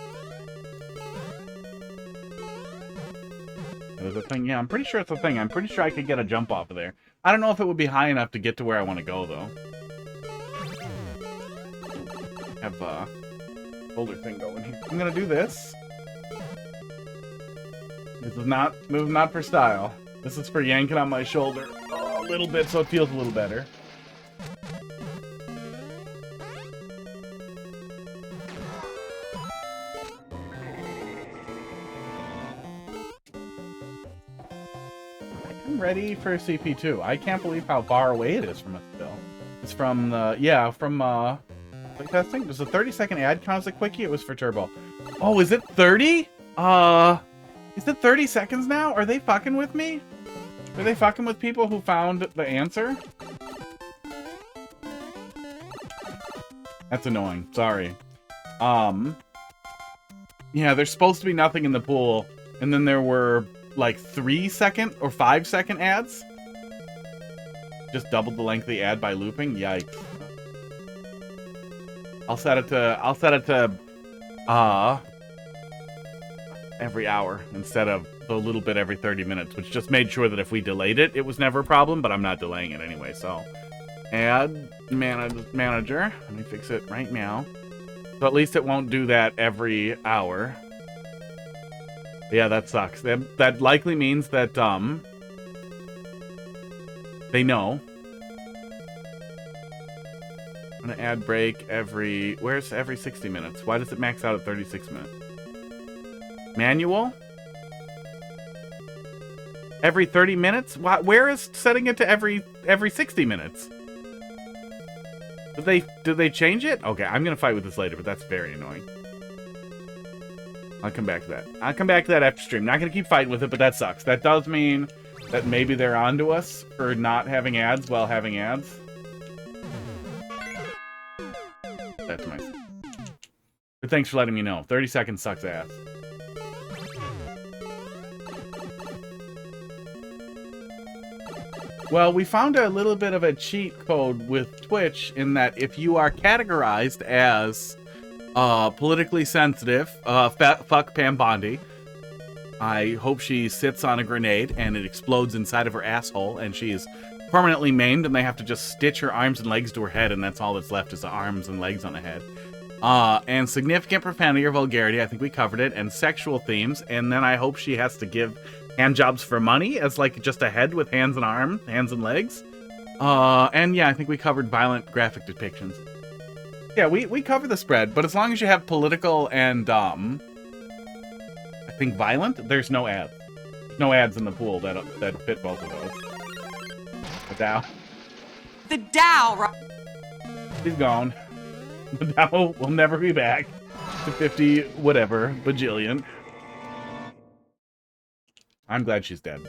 There's a thing. Yeah, I'm pretty sure it's a thing. I'm pretty sure I could get a jump off of there. I don't know if it would be high enough to get to where I want to go, though. Have a shoulder thing going here. I'm gonna do this. This is not for style. This is for yanking on my shoulder a little bit so it feels a little better. Ready for CP2. I can't believe how far away it is from us still. It's from the, yeah, from, like testing. Does the 30-second ad count as a quickie? It was for Turbo. Oh, is it 30? Is it 30 seconds now? Are they fucking with me? Are they fucking with people who found the answer? That's annoying. Sorry. Yeah, there's supposed to be nothing in the pool, and then there were like 3-second or 5-second ads. Just doubled the length of the ad by looping. Yikes. I'll set it to every hour instead of the little bit every 30 minutes, which just made sure that if we delayed it, it was never a problem, but I'm not delaying it anyway, so. Ad manager. Let me fix it right now. So at least it won't do that every hour. Yeah, that sucks. That likely means that, they know. I'm gonna add break every... Where's every 60 minutes? Why does it max out at 36 minutes? Manual? Every 30 minutes? Where is setting it to every 60 minutes? Did they change it? Okay, I'm gonna fight with this later, but that's very annoying. I'll come back to that. I'll come back to that after stream. Not gonna keep fighting with it, but that sucks. That does mean that maybe they're onto us for not having ads while having ads. That's nice. But thanks for letting me know. 30 seconds sucks ass. Well, we found a little bit of a cheat code with Twitch in that if you are categorized as politically sensitive, fuck Pam Bondi. I hope she sits on a grenade and it explodes inside of her asshole and she is permanently maimed and they have to just stitch her arms and legs to her head and that's all that's left is the arms and legs on the head. And significant profanity or vulgarity, I think we covered it, and sexual themes, and then I hope she has to give hand jobs for money as like just a head with hands and arms, hands and legs. And yeah, I think we covered violent graphic depictions. Yeah, we cover the spread, but as long as you have political and, I think violent, there's no ads. There's no ads in the pool that fit both of those. The Dow. The Dow! He's gone. The Dow will never be back to 50 whatever bajillion. I'm glad she's dead.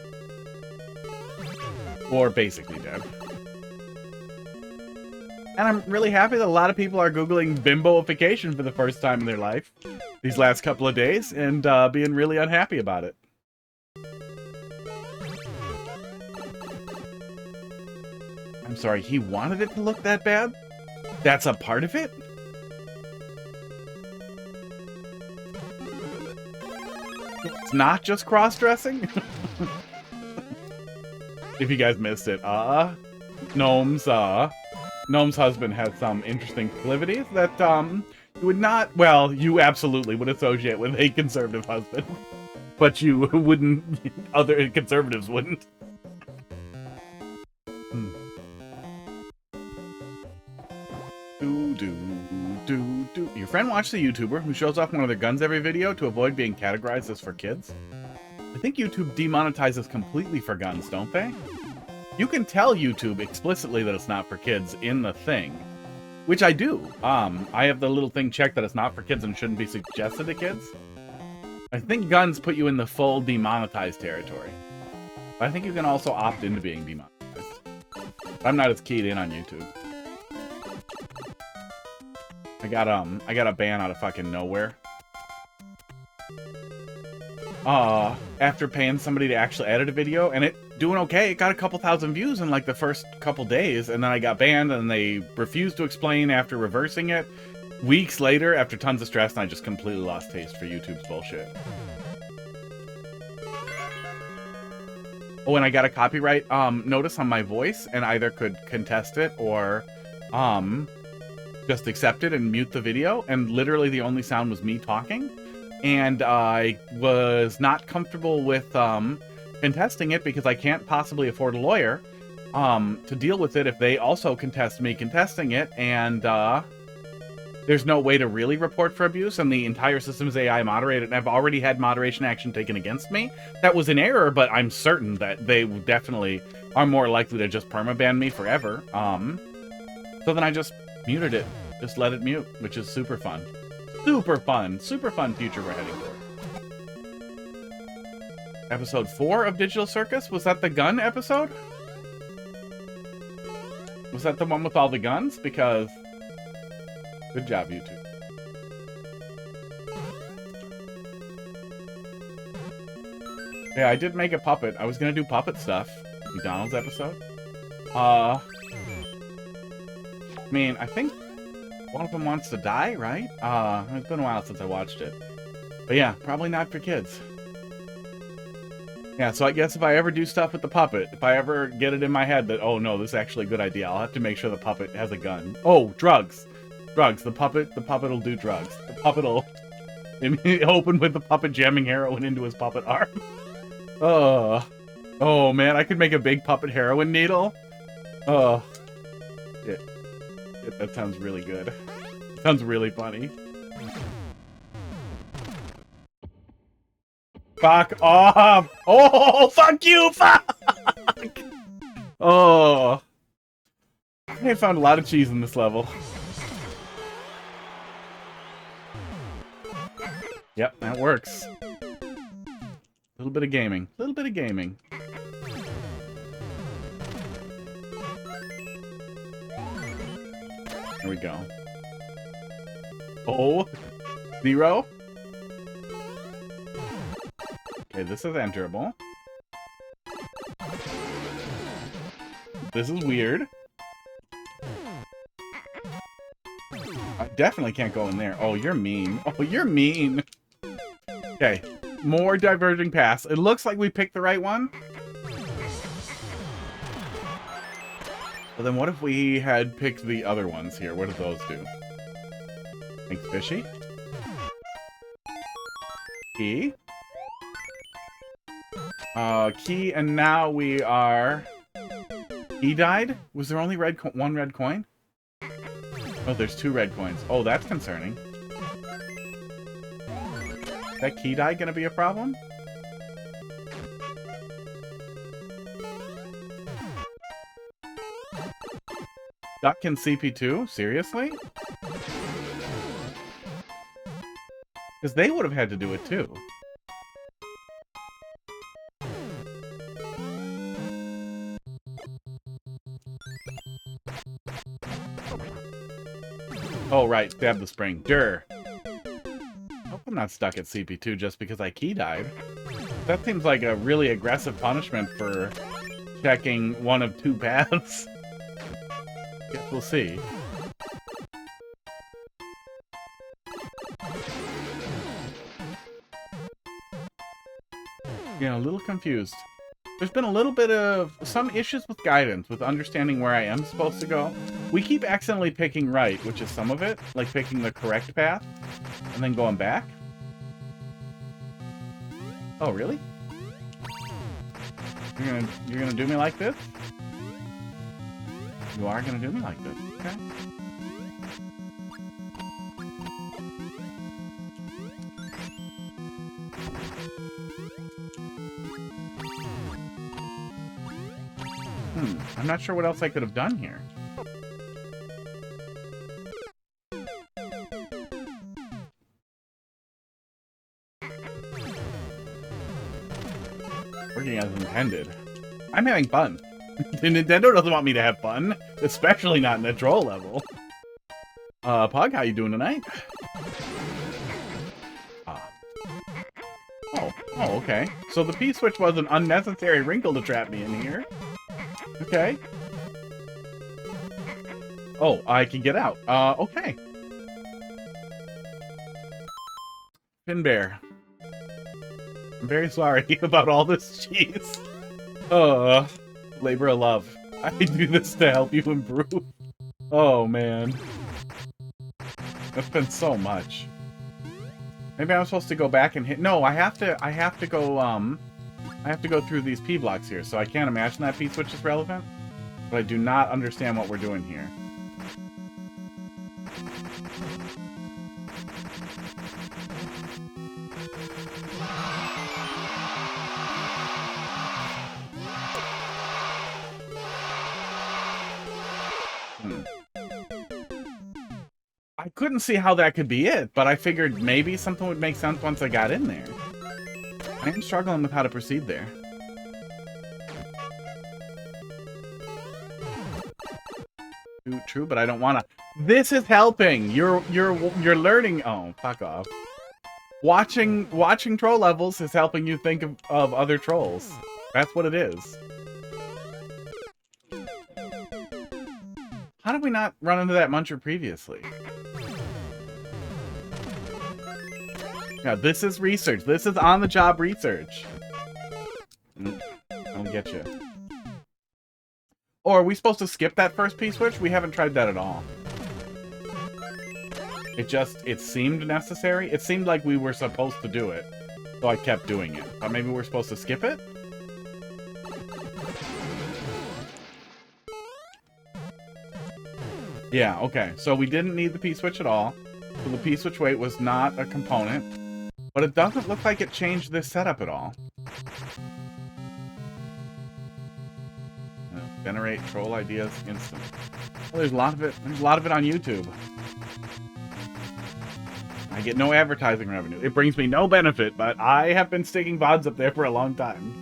Or basically dead. And I'm really happy that a lot of people are Googling bimboification for the first time in their life these last couple of days and being really unhappy about it. I'm sorry, he wanted it to look that bad? That's a part of it? It's not just cross-dressing? If you guys missed it, Gnome's husband has some interesting proclivities that, you would not, well, you absolutely would associate with a conservative husband. But you wouldn't, other conservatives wouldn't. Your friend watched the YouTuber who shows off one of their guns every video to avoid being categorized as for kids. I think YouTube demonetizes completely for guns, don't they? You can tell YouTube explicitly that it's not for kids in the thing, which I do. I have the little thing checked that it's not for kids and shouldn't be suggested to kids. I think guns put you in the full demonetized territory. But I think you can also opt into being demonetized. But I'm not as keyed in on YouTube. I got a ban out of fucking nowhere. After paying somebody to actually edit a video, and it doing okay. It got a couple thousand views in like the first couple days, and then I got banned, and they refused to explain after reversing it. Weeks later, after tons of stress, and I just completely lost taste for YouTube's bullshit. Oh, and I got a copyright notice on my voice, and either could contest it or just accept it and mute the video, and literally the only sound was me talking. And I was not comfortable with contesting it because I can't possibly afford a lawyer to deal with it if they also contest me contesting it, and there's no way to really report for abuse, and the entire system is AI moderated, and I've already had moderation action taken against me. That was an error, but I'm certain that they definitely are more likely to just permaban me forever. So then I just muted it. Just let it mute, which is super fun. Super fun future we're heading toward. Episode 4 of Digital Circus? Was that the gun episode? Was that the one with all the guns? Because... good job, YouTube. Yeah, I did make a puppet. I was gonna do puppet stuff. McDonald's episode. I mean, I think one of them wants to die, right? It's been a while since I watched it. But yeah, probably not for kids. Yeah, so I guess if I ever do stuff with the puppet, if I ever get it in my head that, oh no, this is actually a good idea, I'll have to make sure the puppet has a gun. Oh, drugs. Drugs. The puppet will do drugs. The puppet will open with the puppet jamming heroin into his puppet arm. Oh man, I could make a big puppet heroin needle. That sounds really good. Sounds really funny. Fuck off! Oh, fuck you! Fuck! Oh. I found a lot of cheese in this level. Yep, that works. A little bit of gaming. A little bit of gaming. There we go. Oh, 0. Okay, this is enterable. This is weird. I definitely can't go in there. Oh, you're mean. Oh, you're mean. Okay, more diverging paths. It looks like we picked the right one. Well, then what if we had picked the other ones here? What do those do? Think fishy? Key. Key, and now we are... He died? Was there only one red coin? Oh, there's 2 red coins. Oh, that's concerning. Is that key die gonna be a problem? Duck in CP2? Seriously? Because they would have had to do it too. Oh, right. Stab the spring. Durr. Hope I'm not stuck at CP2 just because I key died. That seems like a really aggressive punishment for checking one of 2 paths. Guess we'll see. Yeah, a little confused. There's been a little bit of some issues with guidance, with understanding where I am supposed to go. We keep accidentally picking right, which is some of it, like picking the correct path, and then going back. Oh, really? You're gonna do me like this? You are gonna do me like this, okay? I'm not sure what else I could have done here. Working as intended. I'm having fun. Nintendo doesn't want me to have fun, especially not in a troll level. Pug, how you doing tonight? Oh, okay. So the P-switch was an unnecessary wrinkle to trap me in here. Okay. Oh, I can get out. Okay. Finbear. I'm very sorry about all this cheese. Labor of love. I do this to help you improve. Oh, man. That's been so much. Maybe I'm supposed to go back and hit... No, I have to go, I have to go through these P blocks here, so I can't imagine that P-switch is relevant. But I do not understand what we're doing here. I couldn't see how that could be it, but I figured maybe something would make sense once I got in there. I am struggling with how to proceed there. True, but I don't want to. This is helping. You're learning. Oh, fuck off. Watching troll levels is helping you think of other trolls. That's what it is. How did we not run into that muncher previously? Yeah, this is research. This is on-the-job research. I'll get you. Or are we supposed to skip that first P-switch? We haven't tried that at all. It seemed necessary. It seemed like we were supposed to do it. So I kept doing it. But maybe we're supposed to skip it? Yeah, okay. So we didn't need the P-switch at all. So the P-switch weight was not a component. But it doesn't look like it changed this setup at all. Generate troll ideas instantly. Well, there's a lot of it. There's a lot of it on YouTube. I get no advertising revenue. It brings me no benefit, but I have been sticking VODs up there for a long time.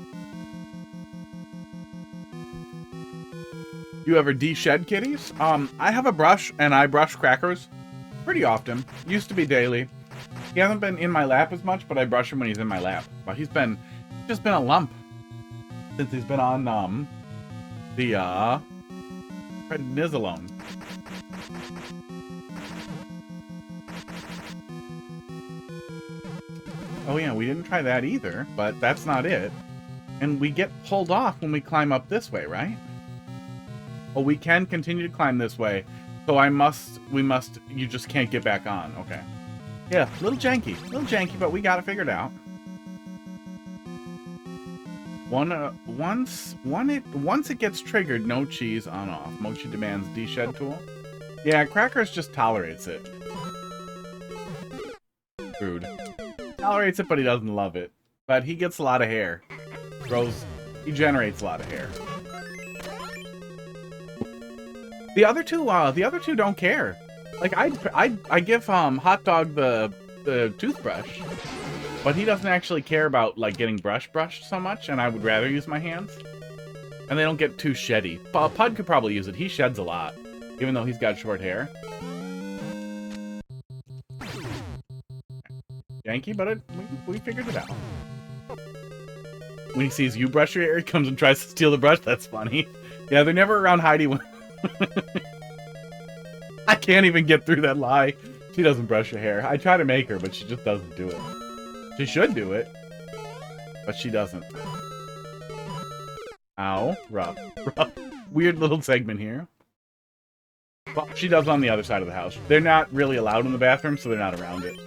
You ever de-shed kitties? I have a brush, and I brush Crackers pretty often. Used to be daily. He hasn't been in my lap as much, but I brush him when he's in my lap. But he's just been a lump since he's been on, the, prednisolone. Oh yeah, we didn't try that either, but that's not it. And we get pulled off when we climb up this way, right? Oh, we can continue to climb this way. So you just can't get back on. Okay. Yeah, a little janky, but we got it figured out. Once it gets triggered, no cheese on off. Mochi demands de-shed tool. Yeah, Crackers just tolerates it. Rude. Tolerates it, but he doesn't love it. But he gets a lot of hair. He generates a lot of hair. The other two don't care. Like I give Hot Dog the toothbrush, but he doesn't actually care about like getting brushed so much, and I would rather use my hands. And they don't get too sheddy. Pud could probably use it. He sheds a lot, even though he's got short hair. Janky, but we figured it out. When he sees you brush your hair, he comes and tries to steal the brush. That's funny. Yeah, they're never around Heidi when... I can't even get through that lie. She doesn't brush her hair. I try to make her, but she just doesn't do it. She should do it, but she doesn't. Ow. Rough. Weird little segment here. Well, she does on the other side of the house. They're not really allowed in the bathroom, so they're not around it.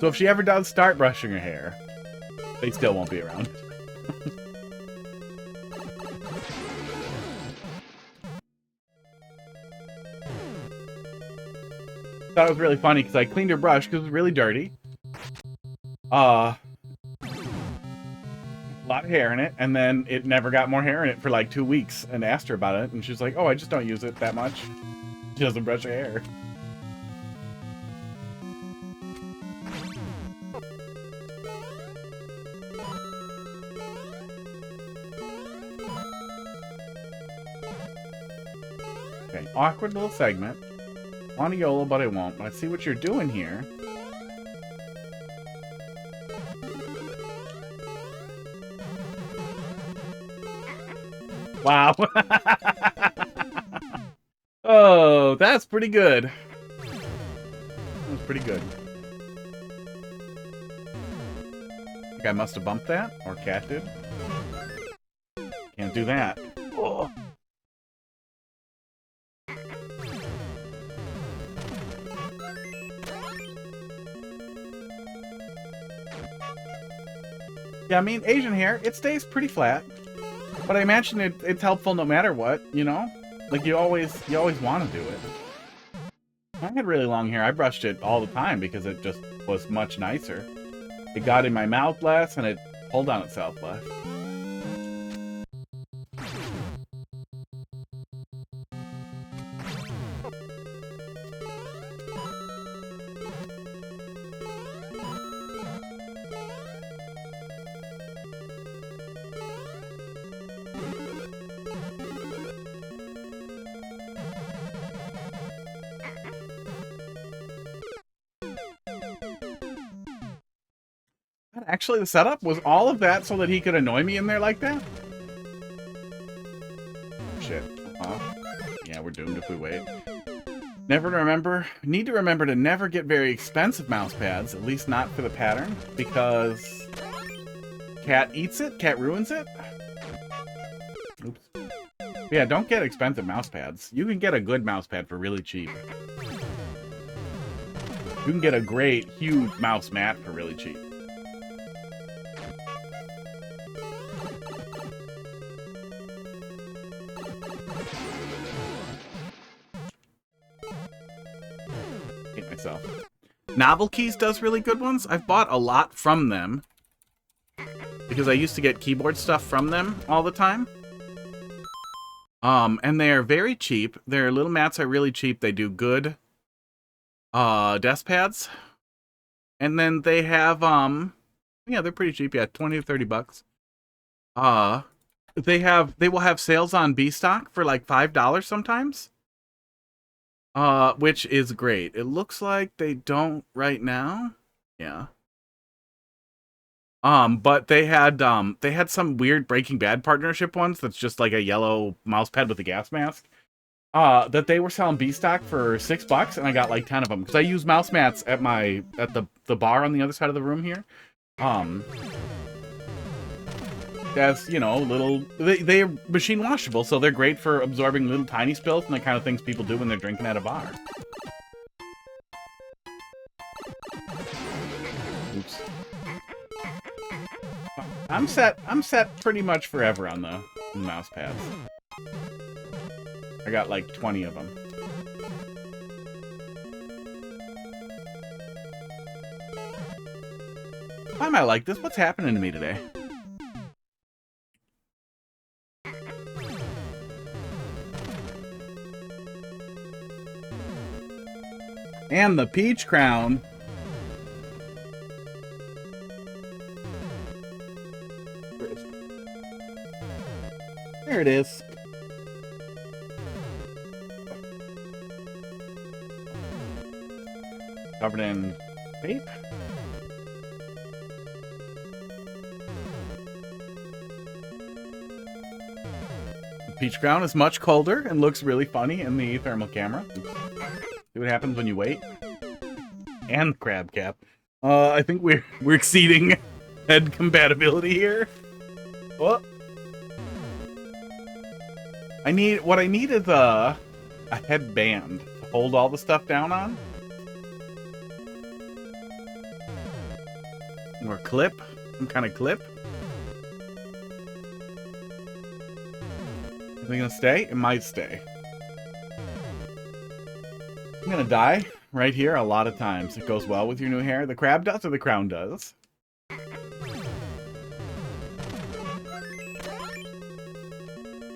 So if she ever does start brushing her hair, they still won't be around. Thought it was really funny because I cleaned her brush because it was really dirty. Like lot of hair in it, and then it never got more hair in it for like 2 weeks, and asked her about it, and she's like, oh, I just don't use it that much. She doesn't brush her hair. Okay, awkward little segment. Want to YOLO, but I won't. But I see what you're doing here. Wow. Oh, that's pretty good. That was pretty good. I think I must have bumped that, or Cat did. Can't do that. Oh. Yeah, I mean, Asian hair, it stays pretty flat. But I imagine it's helpful no matter what, you know? Like, you always want to do it. I had really long hair. I brushed it all the time because it just was much nicer. It got in my mouth less, and it pulled on itself less. Actually, the setup was all of that so that he could annoy me in there like that? Shit. Yeah, we're doomed if we wait. Need to remember to never get very expensive mouse pads, at least not for the pattern, because Cat eats it, Cat ruins it. Oops. Yeah, don't get expensive mouse pads. You can get a good mouse pad for really cheap. You can get a great, huge mouse mat for really cheap. Novel Keys does really good ones. I've bought a lot from them because I used to get keyboard stuff from them all the time. And they are very cheap. Their little mats are really cheap. They do good desk pads. And then they have yeah, they're pretty cheap. Yeah, 20 to 30 bucks. They will have sales on B stock for like $5 sometimes. Which is great. It looks like they don't right now. Yeah. But they had some weird Breaking Bad partnership ones that's just like a yellow mouse pad with a gas mask. That they were selling B stock for $6, and I got like 10 of them because I use mouse mats at the bar on the other side of the room here. As you know, they're machine washable, so they're great for absorbing little tiny spills and the kind of things people do when they're drinking at a bar. Oops. I'm set pretty much forever on the mouse pads. I got like 20 of them. Why am I like this? What's happening to me today? And the peach crown. There it is. Covered in tape. The peach crown is much colder and looks really funny in the thermal camera. See what happens when you wait. And crab cap. I think we're exceeding head compatibility here. What? What I need is a headband to hold all the stuff down on. Or clip. Some kind of clip. Is it gonna stay? It might stay. I'm gonna dye right here a lot of times. It goes well with your new hair. The crab does or the crown does?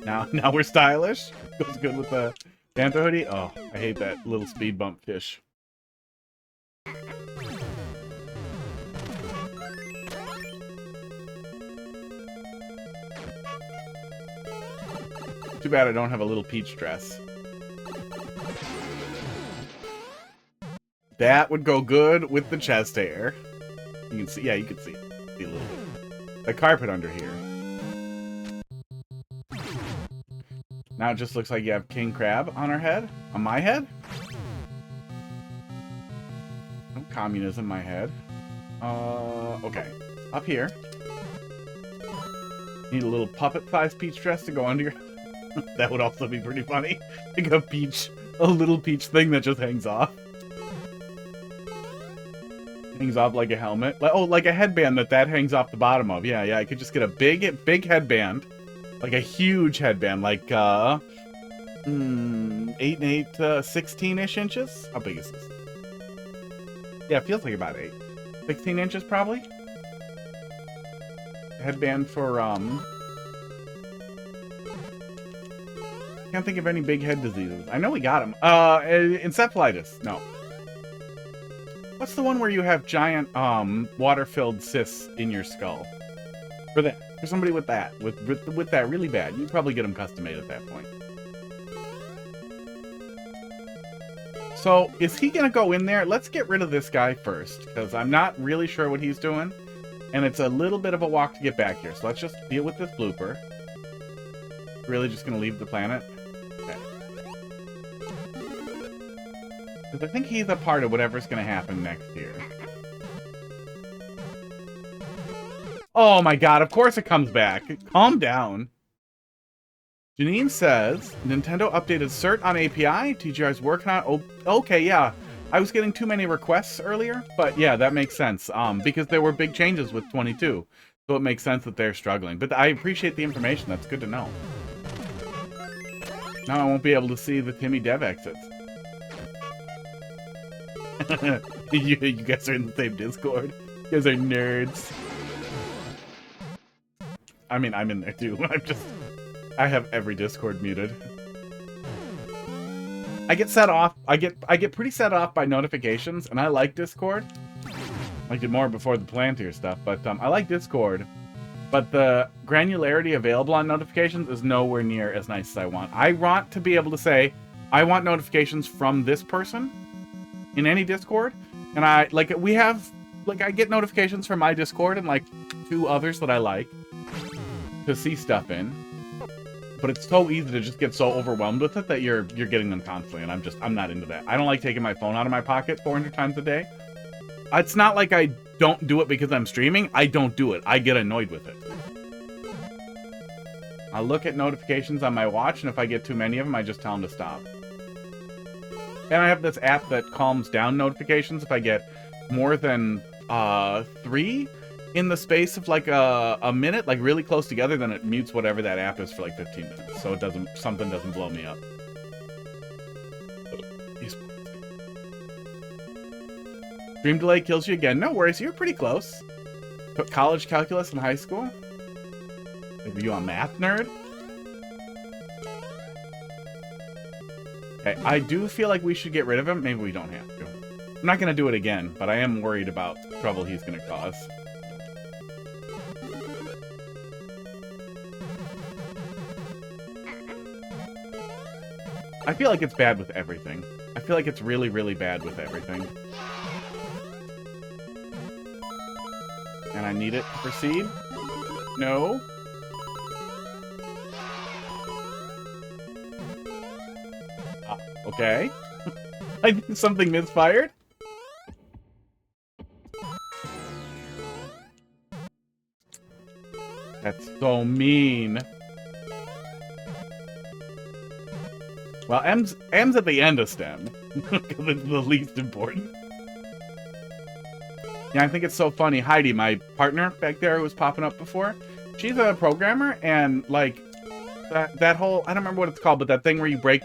Now we're stylish. Goes good with the Panther hoodie. Oh, I hate that little speed bump fish. Too bad I don't have a little peach dress. That would go good with the chest hair. You can see, yeah, you can see a little bit. The carpet under here. Now it just looks like you have King Crab on our head. On my head? No communism in my head. Okay. Up here. Need a little puppet-sized peach dress to go under your... That would also be pretty funny. Like a little peach thing that just hangs off. Hangs off like a helmet. Oh, like a headband that hangs off the bottom of. Yeah, I could just get a big headband. Like a huge headband, like 8 and 8, 16-ish inches. How big is this? Yeah, it feels like about 16 inches probably. Headband for can't think of any big head diseases. I know we got them. Encephalitis. No. What's the one where you have giant water-filled cysts in your skull? For somebody with that, with that really bad, you'd probably get them custom made at that point. So, is he gonna go in there? Let's get rid of this guy first, because I'm not really sure what he's doing, and it's a little bit of a walk to get back here. So let's just deal with this blooper. Really just gonna leave the planet? Okay. Because I think he's a part of whatever's gonna happen next year. Oh my god, of course it comes back. Calm down. Janine says, Nintendo updated CERT on API. TGR's working on... Oh, okay, yeah. I was getting too many requests earlier, but yeah, that makes sense. Because there were big changes with 22. So it makes sense that they're struggling. But I appreciate the information. That's good to know. Now I won't be able to see the Timmy Dev exits. you guys are in the same Discord. You guys are nerds. I mean, I'm in there too. I have every Discord muted. I get set off. I get pretty set off by notifications, and I like Discord. I liked it more before the Plantier stuff, but I like Discord. But the granularity available on notifications is nowhere near as nice as I want. I want to be able to say, I want notifications from this person in any Discord, and I get notifications from my Discord and like 2 others that I like to see stuff in, but it's so easy to just get so overwhelmed with it that you're getting them constantly, and I'm not into that. I don't like taking my phone out of my pocket 400 times a day. It's not like I don't do it because I'm streaming. I don't do it. I get annoyed with it. I look at notifications on my watch, and if I get too many of them, I just tell them to stop. And I have this app that calms down notifications if I get more than 3 in the space of like a minute, like really close together, then it mutes whatever that app is for like 15 minutes, so something doesn't blow me up. Stream delay kills you again. No worries, you're pretty close. Took college calculus in high school. Maybe you a math nerd? Okay, I do feel like we should get rid of him. Maybe we don't have to. I'm not gonna do it again, but I am worried about the trouble he's gonna cause. I feel like it's bad with everything. I feel like it's really, really bad with everything. And I need it to proceed? No? Okay. I think something misfired? That's so mean. Well, M's at the end of STEM, because it's the least important. Yeah, I think it's so funny. Heidi, my partner back there who was popping up before, she's a programmer, and like that whole, I don't remember what it's called, but that thing where you break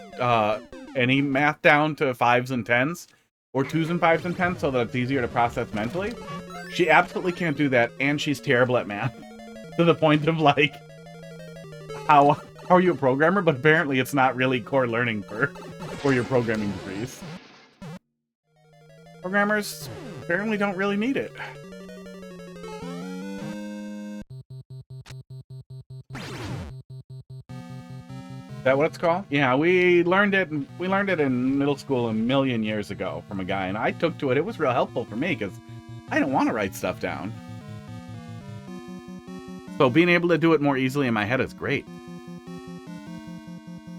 any math down to 5s and 10s, or 2s and 5s and 10s, so that it's easier to process mentally. She absolutely can't do that, and she's terrible at math. To the point of like how how are you a programmer? But apparently it's not really core learning for your programming degrees. Programmers apparently don't really need it. Is that what it's called? Yeah, we learned it in middle school a million years ago from a guy, and I took to it. It was real helpful for me because I don't want to write stuff down. So being able to do it more easily in my head is great.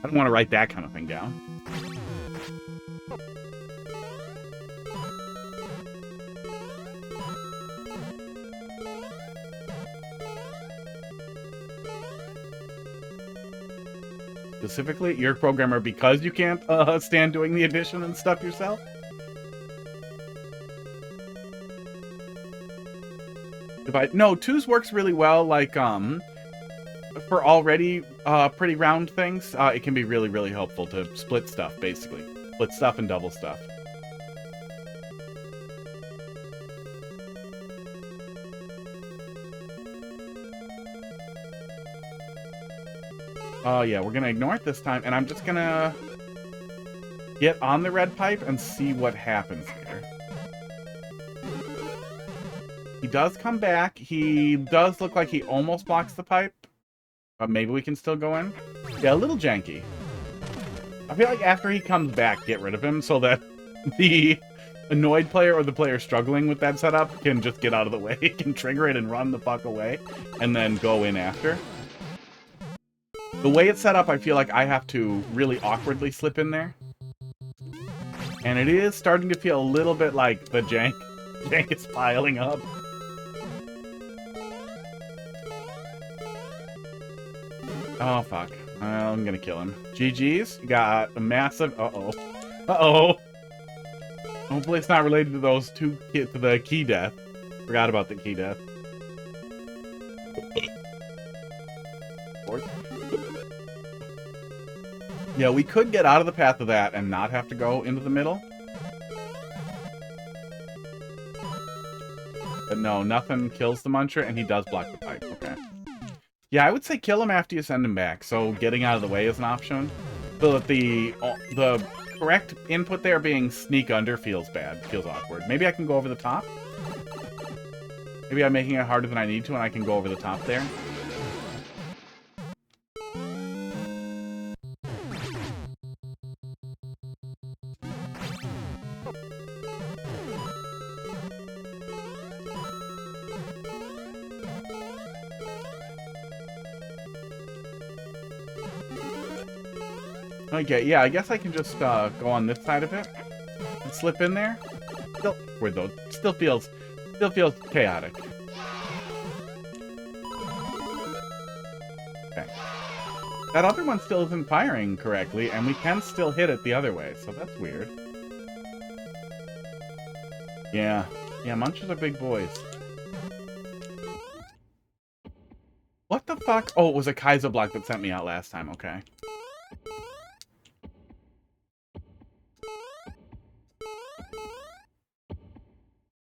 I don't want to write that kind of thing down. Specifically, you're a programmer because you can't stand doing the addition and stuff yourself? No, twos works really well, like, for already pretty round things. It can be really, really helpful to split stuff, basically. Split stuff and double stuff. Oh yeah, we're gonna ignore it this time, and I'm just gonna get on the red pipe and see what happens here. He does come back. He does look like he almost blocks the pipe, but maybe we can still go in. Yeah, a little janky. I feel like after he comes back, get rid of him so that the annoyed player or the player struggling with that setup can just get out of the way, can trigger it and run the fuck away, and then go in after. The way it's set up, I feel like I have to really awkwardly slip in there. And it is starting to feel a little bit like the jank is piling up. Oh, fuck. Well, I'm gonna kill him. GG's. You got a massive... Uh-oh. Uh-oh. Hopefully it's not related to those two... to the key death. Forgot about the key death. Yeah, we could get out of the path of that and not have to go into the middle. But no, nothing kills the muncher, and he does block the pipe. Okay. Yeah, I would say kill him after you send him back, so getting out of the way is an option. So that the correct input there being sneak under feels bad, feels awkward. Maybe I can go over the top? Maybe I'm making it harder than I need to, and I can go over the top there. Okay, yeah, I guess I can just go on this side of it and slip in there. Still weird though. Still feels chaotic. Okay. That other one still isn't firing correctly, and we can still hit it the other way, so that's weird. Yeah. Yeah, munchers are big boys. What the fuck? Oh, it was a Kaizo block that sent me out last time, okay.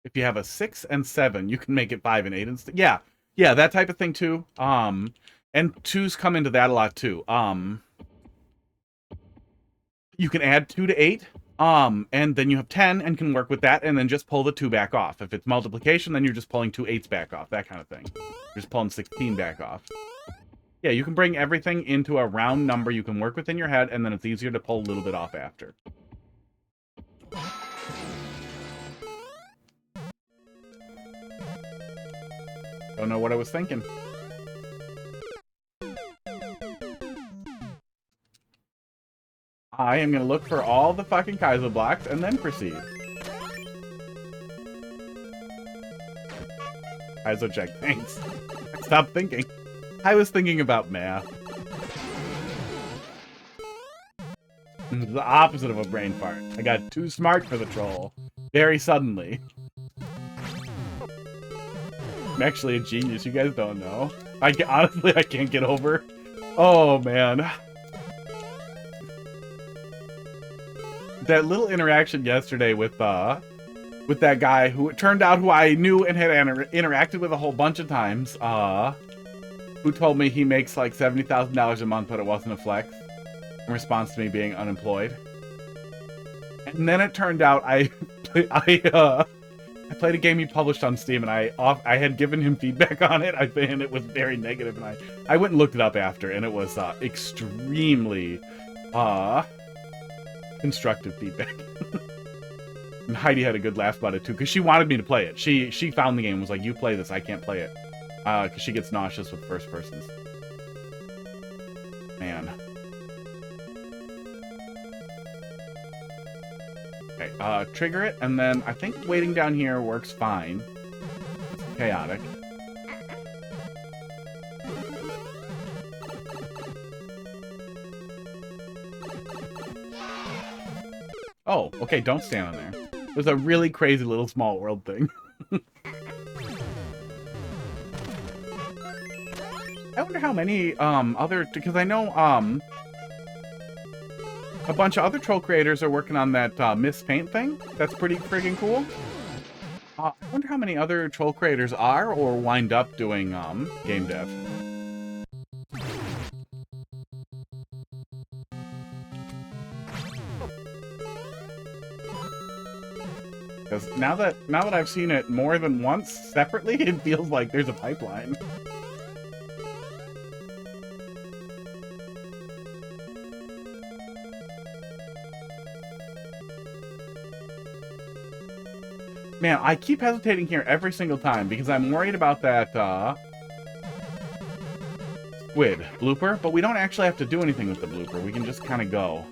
If you have a 6 and 7, you can make it 5 and 8 instead. Yeah, yeah, that type of thing too. And 2s come into that a lot too. You can add 2 to 8. And then you have 10 and can work with that, and then just pull the 2 back off. If it's multiplication, then you're just pulling 2 8s back off, that kind of thing. You're just pulling 16 back off. Yeah, you can bring everything into a round number you can work with in your head, and then it's easier to pull a little bit off after. Don't know what I was thinking. I am going to look for all the fucking Kaizo blocks and then proceed. Kaizo check, thanks. Stop thinking. I was thinking about math. The opposite of a brain fart. I got too smart for the troll. Very suddenly. I'm actually a genius, you guys don't know. Honestly, I can't get over. Oh, man. That little interaction yesterday with that guy who it turned out who I knew and had interacted with a whole bunch of times. who told me he makes like $70,000 a month, but it wasn't a flex, in response to me being unemployed. And then it turned out I played a game he published on Steam, and I had given him feedback on it, and it was very negative, and I went and looked it up after, and it was extremely constructive feedback. And Heidi had a good laugh about it too, because she wanted me to play it. She found the game and was like, "You play this, I can't play it," because she gets nauseous with first persons. Man. Okay, trigger it, and then I think waiting down here works fine. It's chaotic. Oh, okay, don't stand on there. It was a really crazy little small world thing. I wonder how many other, because I know a bunch of other troll creators are working on that Miss Paint thing. That's pretty friggin' cool. I wonder how many other troll creators are or wind up doing game dev. Because now that I've seen it more than once separately, it feels like there's a pipeline. Man, I keep hesitating here every single time because I'm worried about that squid blooper, but we don't actually have to do anything with the blooper. We can just kind of go.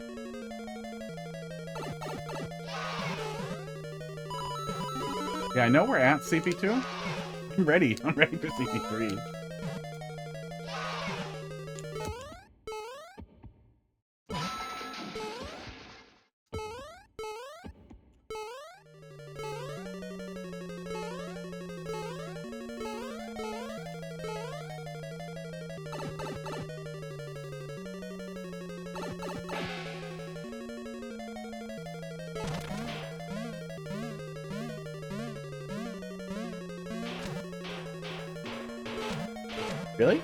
Yeah, I know we're at CP2. I'm ready for CP3. Really?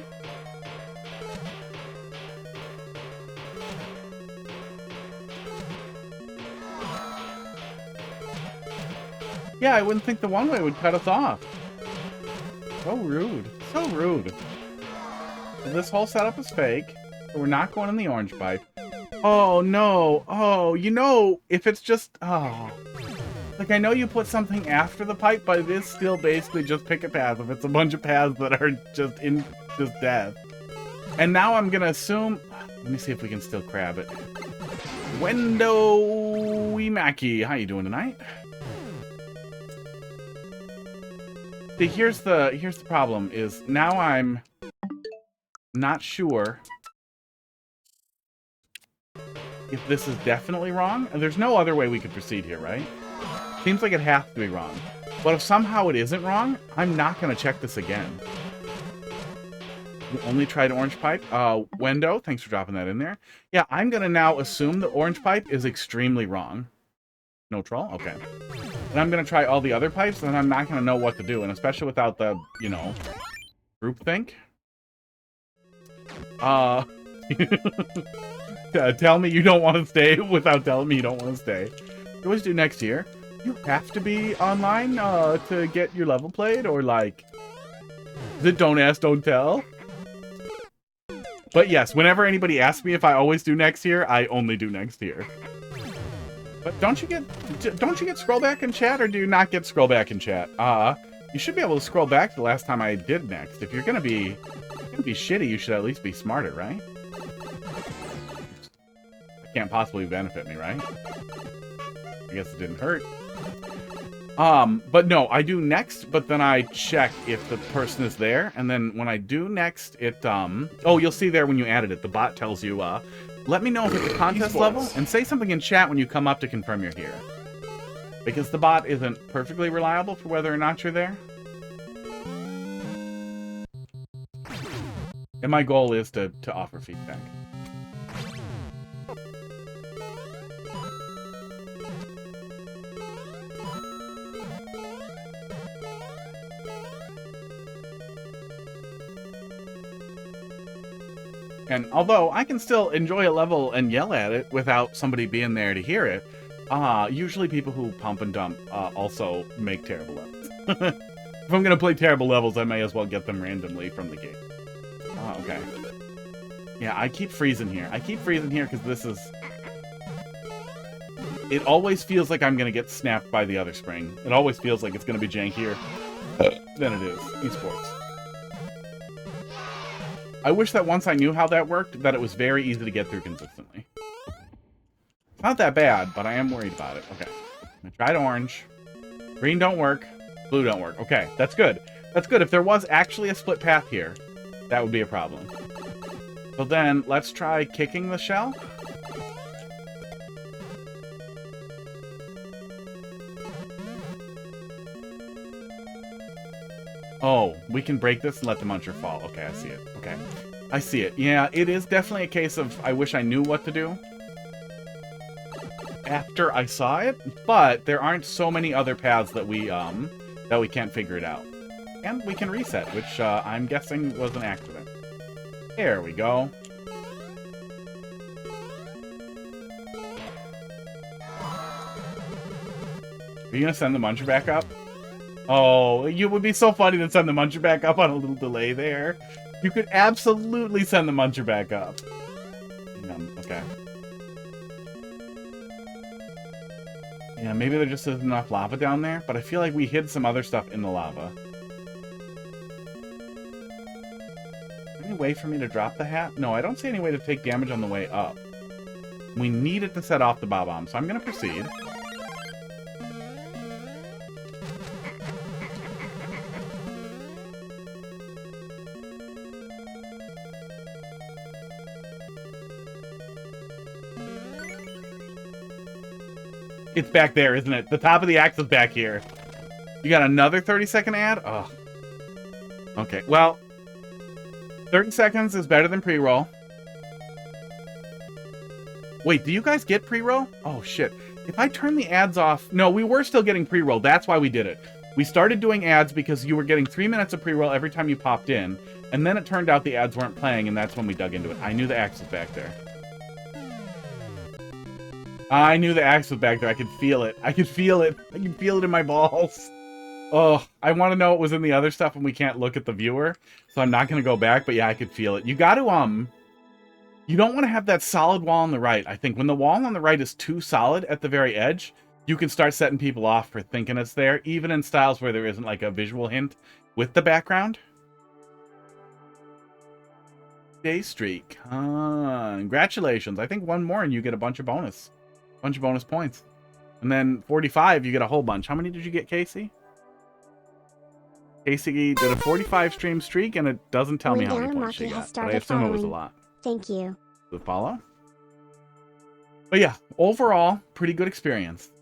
Yeah, I wouldn't think the one-way would cut us off. So rude. So rude. This whole setup is fake. So we're not going in the orange pipe. Oh, no. Oh, you know, if it's just... Oh. Like, I know you put something after the pipe, but it is still basically just pick a path if it's a bunch of paths that are just dead. And now I'm gonna assume... Let me see if we can still crab it. Wndowimaki, how you doing tonight? See, here's the problem, is now I'm not sure if this is definitely wrong. And there's no other way we could proceed here, right? Seems like it has to be wrong. But if somehow it isn't wrong, I'm not going to check this again. You only tried orange pipe? Wndo, thanks for dropping that in there. Yeah, I'm going to now assume the orange pipe is extremely wrong. No troll? Okay. And I'm going to try all the other pipes, and I'm not going to know what to do. And especially without the, you know, groupthink. Tell me you don't want to stay without telling me you don't want to stay. You always do next year. You have to be online to get your level played, or like, is it don't ask, don't tell? But yes, whenever anybody asks me if I always do next year, I only do next year. But don't you get scroll back in chat, or do you not get scroll back in chat? You should be able to scroll back to the last time I did next. If you're gonna be shitty, you should at least be smarter, right? It can't possibly benefit me, right? I guess it didn't hurt. But no, I do next, but then I check if the person is there, and then when I do next, it, oh, you'll see there when you added it, the bot tells you, let me know if it's a contest level, and say something in chat when you come up to confirm you're here. Because the bot isn't perfectly reliable for whether or not you're there. And my goal is to offer feedback. And although I can still enjoy a level and yell at it without somebody being there to hear it, usually people who pump and dump also make terrible levels. If I'm going to play terrible levels, I may as well get them randomly from the gate. Oh, okay. Yeah, I keep freezing here. I keep freezing here because this is... It always feels like I'm going to get snapped by the other spring. It always feels like it's going to be jankier than it is. Esports. I wish that once I knew how that worked, that it was very easy to get through consistently. It's not that bad, but I am worried about it. Okay. I tried orange. Green don't work. Blue don't work. Okay, that's good. That's good. If there was actually a split path here, that would be a problem. So then, let's try kicking the shell. Oh, we can break this and let the muncher fall. Okay, I see it. Okay. I see it. Yeah, it is definitely a case of I wish I knew what to do after I saw it, but there aren't so many other paths that we can't figure it out. And we can reset, which I'm guessing was an accident. There we go. Are you gonna send the muncher back up? Oh, it would be so funny to send the muncher back up on a little delay there. You could absolutely send the muncher back up. Okay. Yeah, maybe there just isn't enough lava down there, but I feel like we hid some other stuff in the lava. Any way for me to drop the hat? No, I don't see any way to take damage on the way up. We need it to set off the bob-omb, so I'm going to proceed. It's back there, isn't it? The top of the axe is back here. You got another 30-second ad? Oh. Okay, well, 30 seconds is better than pre-roll. Wait, do you guys get pre-roll? Oh, shit. If I turn the ads off... No, we were still getting pre-roll. That's why we did it. We started doing ads because you were getting 3 minutes of pre-roll every time you popped in, and then it turned out the ads weren't playing, and that's when we dug into it. I knew the axe was back there. I knew the axe was back there. I could feel it. I could feel it. I can feel it in my balls. Oh, I want to know what was in the other stuff and we can't look at the viewer. So I'm not going to go back, but yeah, I could feel it. You got to, you don't want to have that solid wall on the right. I think when the wall on the right is too solid at the very edge, you can start setting people off for thinking it's there, even in styles where there isn't like a visual hint with the background. Day streak. Congratulations. I think one more and you get a bunch of bonus points. And then 45, you get a whole bunch. How many did you get, Casey? Casey did a 45 stream streak, and it doesn't tell me how many points she got. But I assume it was a lot. Thank you. The follow? But yeah, overall, pretty good experience.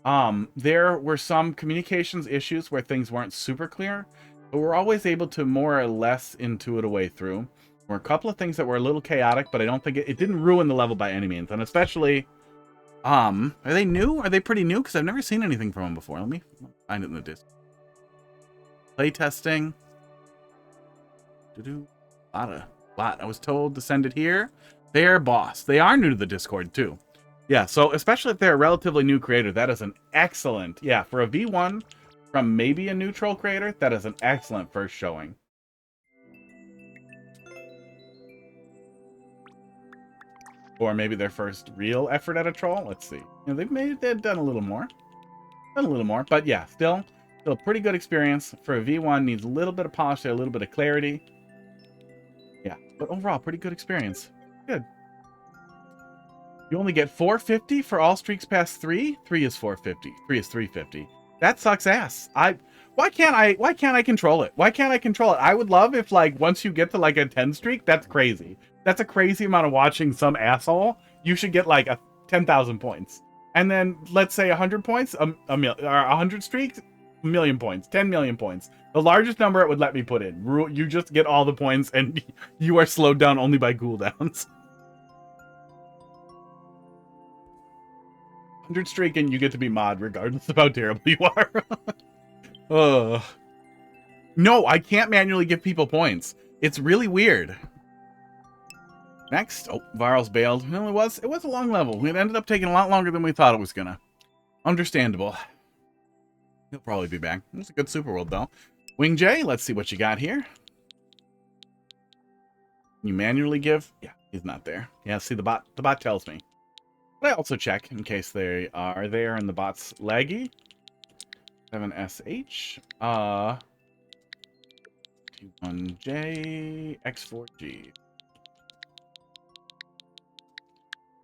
There were some communications issues where things weren't super clear, but we're always able to more or less intuit a way through. There were a couple of things that were a little chaotic, but I don't think it didn't ruin the level by any means. And especially... are they new? Are they pretty new? Because I've never seen anything from them before. Let me find it in the disc. Playtesting. Lot. I was told to send it here. They're boss. They are new to the Discord too. Yeah, so especially if they're a relatively new creator, that is an excellent, yeah, for a V1 from maybe a new troll creator, that is an excellent first showing. Or maybe their first real effort at a troll. Let's see. You know, they've done a little more. But yeah, still a pretty good experience for a V1. Needs a little bit of polish there, a little bit of clarity. Yeah, but overall, pretty good experience. Good. You only get 450 for all streaks past 3. 3 is 450. 3 is 350. That sucks ass. Why can't I control it? Why can't I control it? I would love if, like, once you get to like a 10 streak, that's crazy. That's a crazy amount of watching some asshole. You should get like 10,000 points. And then let's say 100 points, or 100 streaks, 1 million points, 10 million points. The largest number it would let me put in. You just get all the points and you are slowed down only by cooldowns. 100 streak and you get to be mod regardless of how terrible you are. No, I can't manually give people points. It's really weird. Next, oh, Varl's bailed. Well, it was a long level. It ended up taking a lot longer than we thought it was gonna. Understandable. He'll probably be back. It was a good Super World, though. Wing J, let's see what you got here. You manually give? Yeah, he's not there. Yeah, see, the bot tells me. But I also check in case they are there and the bot's laggy. 7SH. T1J X4G.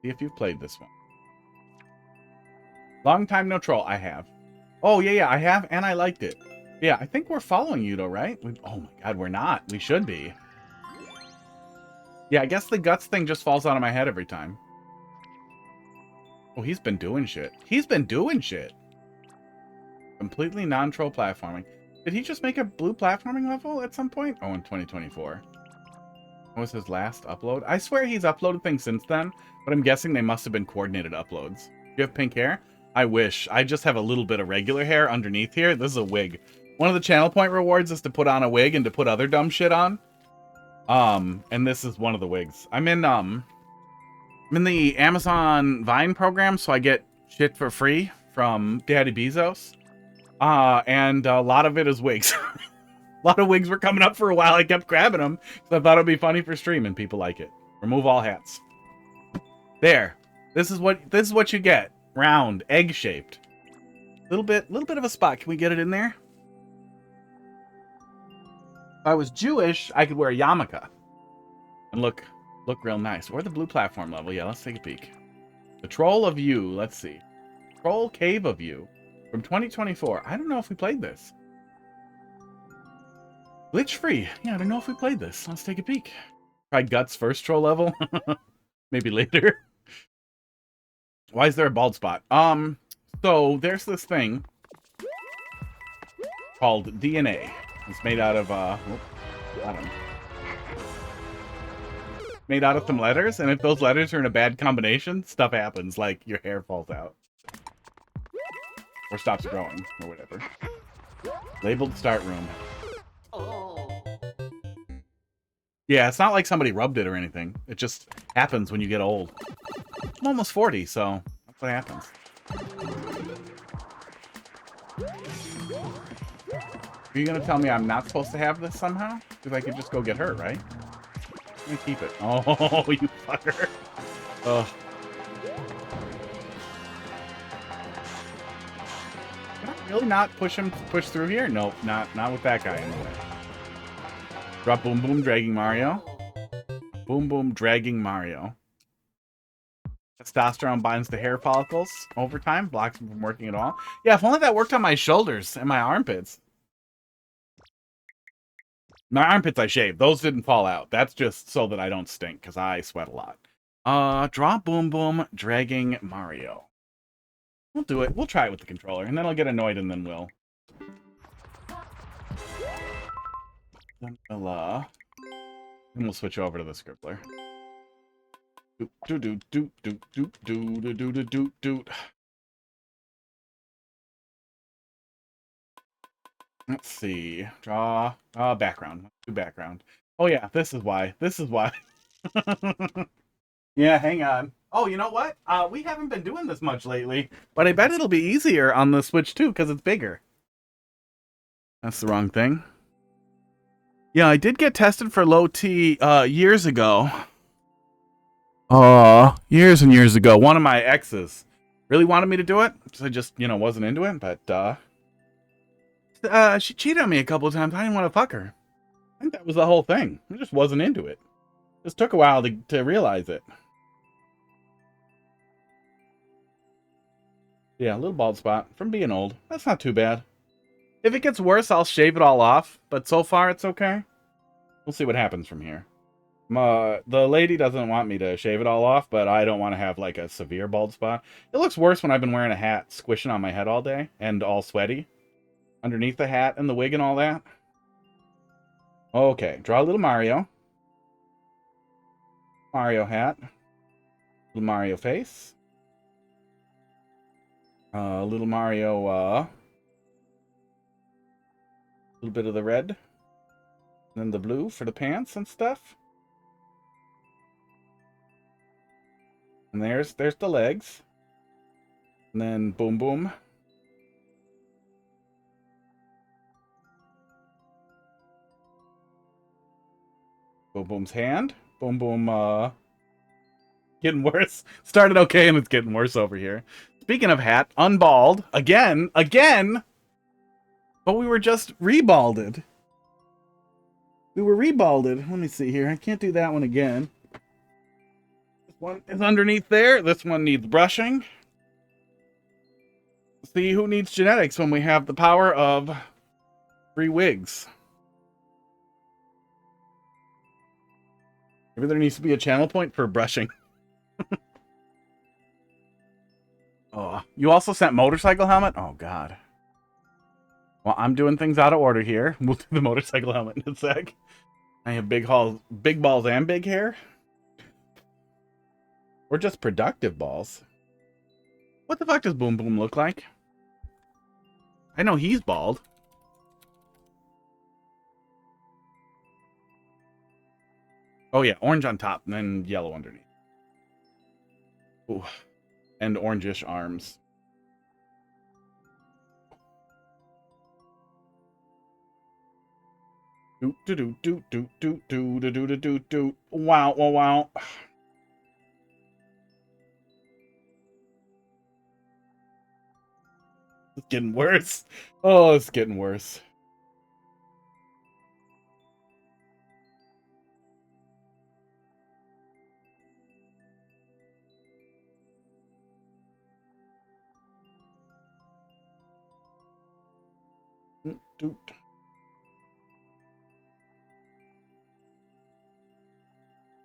See if you've played this one. Long time no troll. I have. Oh, yeah, I have, and I liked it. Yeah, I think we're following you, though, right? Oh, my God, we're not. We should be. Yeah, I guess the guts thing just falls out of my head every time. Oh, he's been doing shit. He's been doing shit. Completely non-troll platforming. Did he just make a blue platforming level at some point? Oh, in 2024. What was his last upload? I swear he's uploaded things since then, but I'm guessing they must have been coordinated uploads. Do you have pink hair? I wish. I just have a little bit of regular hair underneath here. This is a wig. One of the channel point rewards is to put on a wig and to put other dumb shit on. And this is one of the wigs. I'm in the Amazon Vine program, so I get shit for free from Daddy Bezos. And a lot of it is wigs. A lot of wigs were coming up for a while. I kept grabbing them because I thought it'd be funny for streaming. People like it. Remove all hats. There. This is what you get. Round, egg-shaped. Little bit of a spot. Can we get it in there? If I was Jewish, I could wear a yarmulke and look real nice. Or the blue platform level. Yeah, let's take a peek. The Troll of You. Let's see. Troll Cave of You from 2024. I don't know if we played this. Glitch free. Yeah, I don't know if we played this. Let's take a peek. Try Guts first troll level. Maybe later. Why is there a bald spot? So there's this thing called DNA. It's made out of made out of some letters, and if those letters are in a bad combination, stuff happens, like your hair falls out. Or stops growing, or whatever. Labeled start room. Yeah, it's not like somebody rubbed it or anything. It just happens when you get old. I'm almost 40, so that's what happens. Are you gonna tell me I'm not supposed to have this somehow? Because I could just go get her, right? Let me keep it. Oh, you fucker. Ugh. Can I really not push through here? Nope, not with that guy in the way. Drop Boom Boom dragging Mario. Boom Boom dragging Mario. Testosterone binds the hair follicles over time, blocks them from working at all. Yeah, if only that worked on my shoulders and my armpits. My armpits I shaved. Those didn't fall out. That's just so that I don't stink, because I sweat a lot. Draw Boom Boom dragging Mario. We'll do it. We'll try it with the controller, and then I'll get annoyed, and then we'll... And we'll switch over to the scribbler. Let's see. Draw background. Do background. Oh yeah, this is why. Yeah, hang on. Oh, you know what? We haven't been doing this much lately, but I bet it'll be easier on the Switch too, because it's bigger. That's the wrong thing. Yeah, I did get tested for low T years ago. Years and years ago. One of my exes really wanted me to do it. So I just, wasn't into it. But she cheated on me a couple of times. I didn't want to fuck her. I think that was the whole thing. I just wasn't into it. Just took a while to realize it. Yeah, a little bald spot from being old. That's not too bad. If it gets worse, I'll shave it all off. But so far, it's okay. We'll see what happens from here. The lady doesn't want me to shave it all off, but I don't want to have, like, a severe bald spot. It looks worse when I've been wearing a hat squishing on my head all day and all sweaty. Underneath the hat and the wig and all that. Okay, draw a little Mario. Mario hat. Little Mario face. Little Mario, a little bit of the red. And then the blue for the pants and stuff. And there's the legs. And then boom boom. Boom boom's hand. Boom boom getting worse. Started okay and it's getting worse over here. Speaking of hat, unballed. Again. But we were just rebalded. We were rebalded. Let me see here. I can't do that one again. This one is underneath there. This one needs brushing. See who needs genetics when we have the power of 3 wigs. Maybe there needs to be a channel point for brushing. Oh, you also sent motorcycle helmet? Oh, God. Well, I'm doing things out of order here. We'll do the motorcycle helmet in a sec. I have big balls and big hair. Or just productive balls. What the fuck does Boom Boom look like? I know he's bald. Oh yeah, orange on top and then yellow underneath. Ooh. And orangish arms. Do do do do do do do do do do do. Wow wow wow. It's getting worse. Oh, it's getting worse.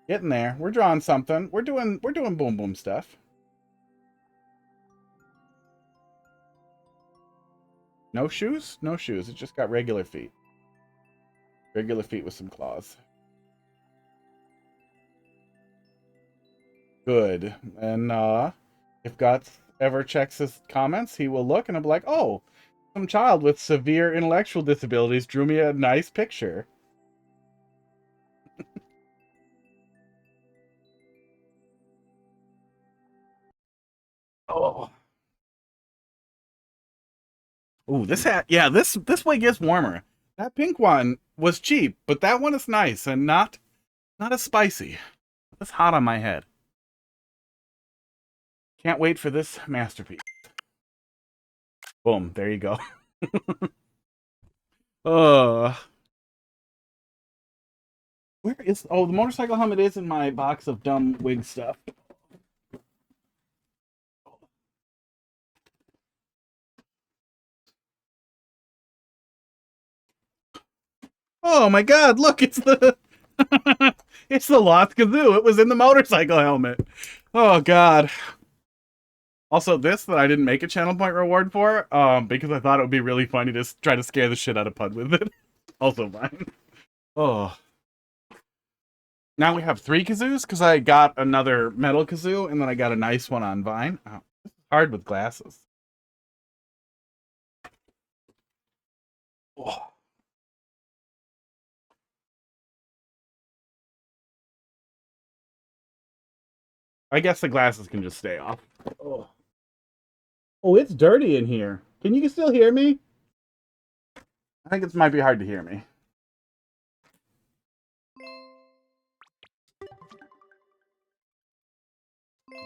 Getting there. We're drawing something. We're doing boom boom stuff. No shoes? No shoes. It just got regular feet. Regular feet with some claws. Good. And if Guts ever checks his comments, he will look and he'll be like, oh, some child with severe intellectual disabilities drew me a nice picture. Oh. Ooh, this hat, yeah, this wig is warmer. That pink one was cheap, but that one is nice and not as spicy. It's hot on my head. Can't wait for this masterpiece. Boom, there you go. Where is, oh, the motorcycle helmet is in my box of dumb wig stuff. Oh my god, look, it's the it's the Lost Kazoo. It was in the motorcycle helmet. Oh god. Also, this that I didn't make a channel point reward for, because I thought it would be really funny to try to scare the shit out of Pud with it. Also fine. Oh. Now we have 3 kazoos, because I got another metal kazoo, and then I got a nice one on Vine. Oh, this is hard with glasses. Oh. I guess the glasses can just stay off. Oh. Oh, it's dirty in here. Can you still hear me? I think it might be hard to hear me.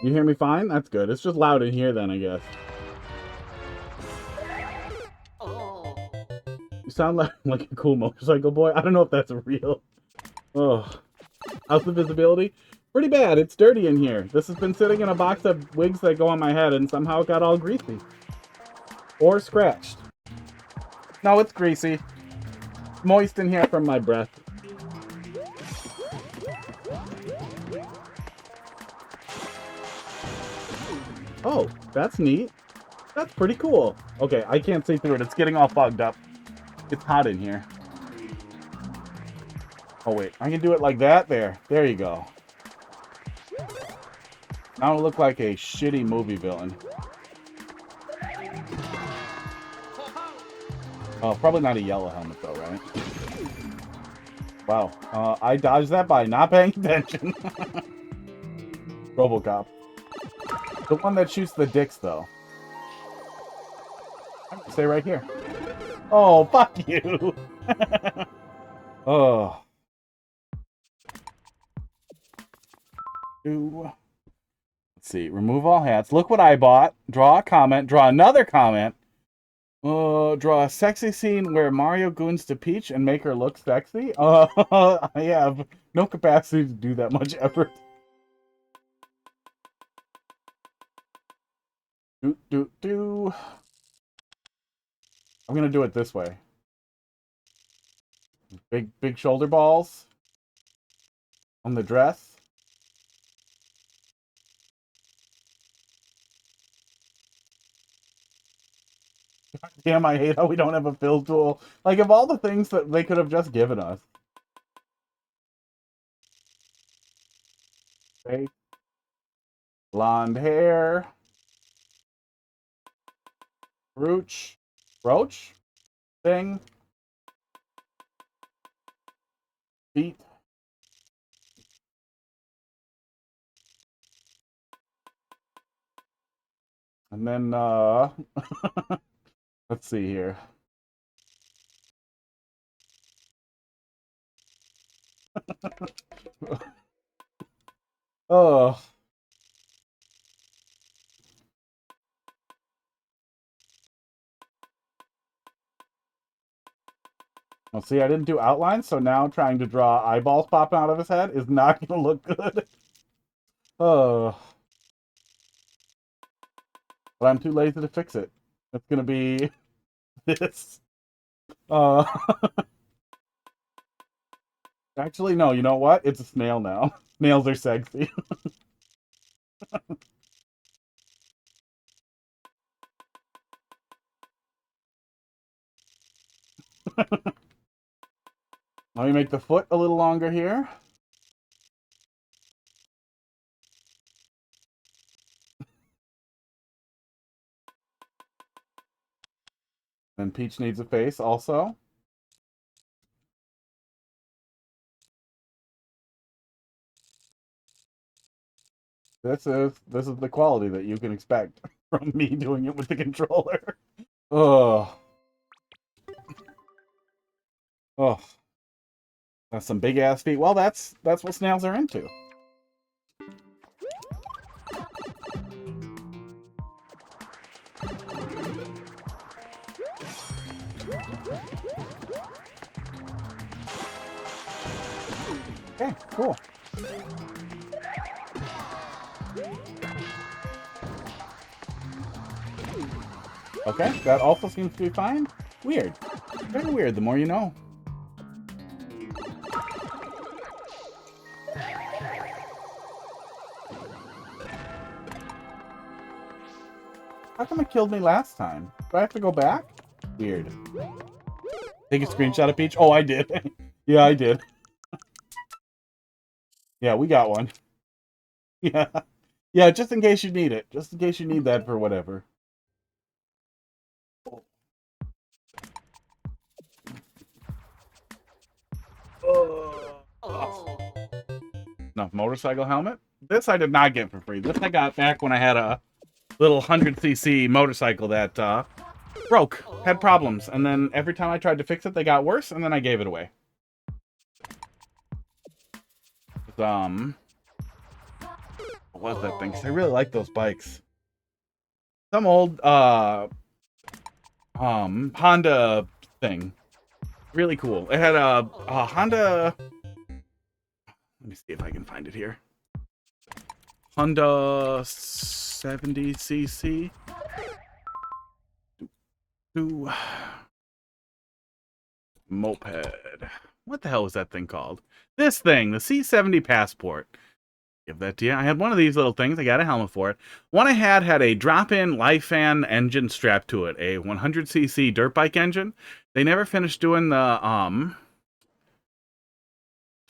You hear me fine? That's good. It's just loud in here then, I guess. You sound like a cool motorcycle boy. I don't know if that's real. Oh. How's the visibility? Pretty bad. It's dirty in here. This has been sitting in a box of wigs that go on my head and somehow it got all greasy. Or scratched. No, it's greasy. Moist in here from my breath. Oh, that's neat. That's pretty cool. Okay, I can't see through it. It's getting all fogged up. It's hot in here. Oh, wait. I can do it like that. There you go. Now I look like a shitty movie villain. Oh, probably not a yellow helmet though, right? Wow. I dodged that by not paying attention. RoboCop. The one that shoots the dicks, though. I'm gonna stay right here. Oh, fuck you! Oh. Let's see. Remove all hats. Look what I bought. Draw a comment. Draw another comment. Draw a sexy scene where Mario goons to Peach and make her look sexy. I have no capacity to do that much effort. I'm gonna do it this way. Big shoulder balls on the dress. God damn, I hate how we don't have a fill tool. Like, of all the things that they could have just given us. Okay. Blonde hair. Brooch. Thing. Feet. And then, let's see here. Oh. Well, see, I didn't do outlines, so now trying to draw eyeballs popping out of his head is not going to look good. Oh. But I'm too lazy to fix it. It's going to be this. Actually, no, you know what? It's a snail now. Snails are sexy. Let me make the foot a little longer here. And Peach needs a face also. This is the quality that you can expect from me doing it with the controller. Oh. Oh. That's some big ass feet. Well, that's what snails are into. Okay, cool. Okay, that also seems to be fine. Weird. Very weird, the more you know. How come it killed me last time? Do I have to go back? Weird. Take a screenshot of Peach? Oh, I did. Yeah, I did. Yeah, we got one. Yeah. Yeah, just in case you need it. Just in case you need that for whatever. Enough motorcycle helmet. This I did not get for free. This I got back when I had a little 100cc motorcycle that broke, had problems, and then every time I tried to fix it, they got worse, and then I gave it away. What was that thing? 'Cause I really like those bikes. Some old Honda thing. Really cool. It had a Honda. Let me see if I can find it here. Honda 70cc. Moped. What the hell was that thing called? This thing, the C70 Passport. Give that to you. I had one of these little things. I got a helmet for it. One I had a drop-in live fan engine strapped to it, a 100cc dirt bike engine. They never finished doing the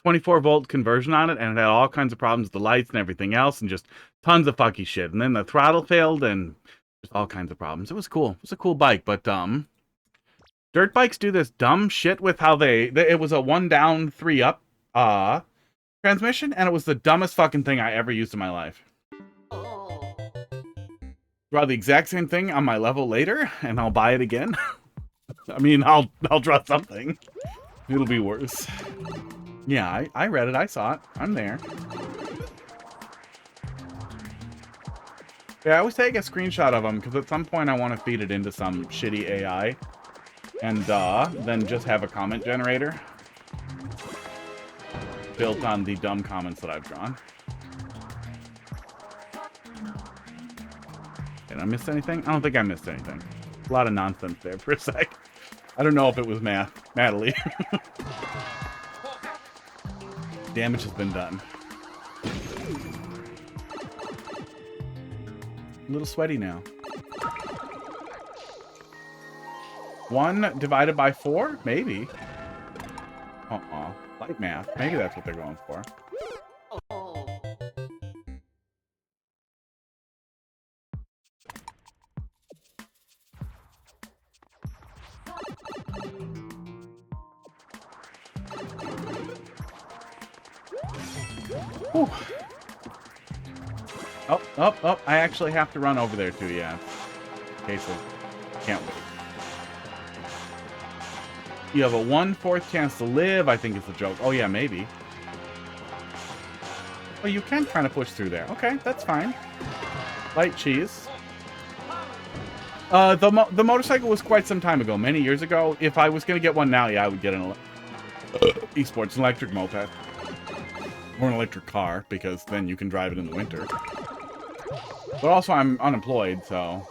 24-volt conversion on it, and it had all kinds of problems with the lights and everything else, and just tons of fucky shit. And then the throttle failed, and just all kinds of problems. It was cool. It was a cool bike, but dirt bikes do this dumb shit with how it was a 1 down, 3 up transmission, and it was the dumbest fucking thing I ever used in my life. Draw the exact same thing on my level later, and I'll buy it again. I mean, I'll draw something. It'll be worse. Yeah, I read it. I saw it. I'm there. Yeah, I always take a screenshot of them, because at some point I want to feed it into some shitty AI. And then just have a comment generator built on the dumb comments that I've drawn. Did I miss anything? I don't think I missed anything. A lot of nonsense there for a sec. I don't know if it was Natalie. Damage has been done. A little sweaty now. 1 divided by 4? Maybe. Light math. Maybe that's what they're going for. Whew. Oh, I actually have to run over there too, yeah. Okay, so can't wait. You have a 1/4 chance to live, I think is the joke. Oh yeah, maybe. Oh, you can kind of push through there. Okay, that's fine. Light cheese. The motorcycle was quite some time ago, many years ago. If I was going to get one now, yeah, I would get an esports, an electric moped. Or an electric car, because then you can drive it in the winter. But also, I'm unemployed, so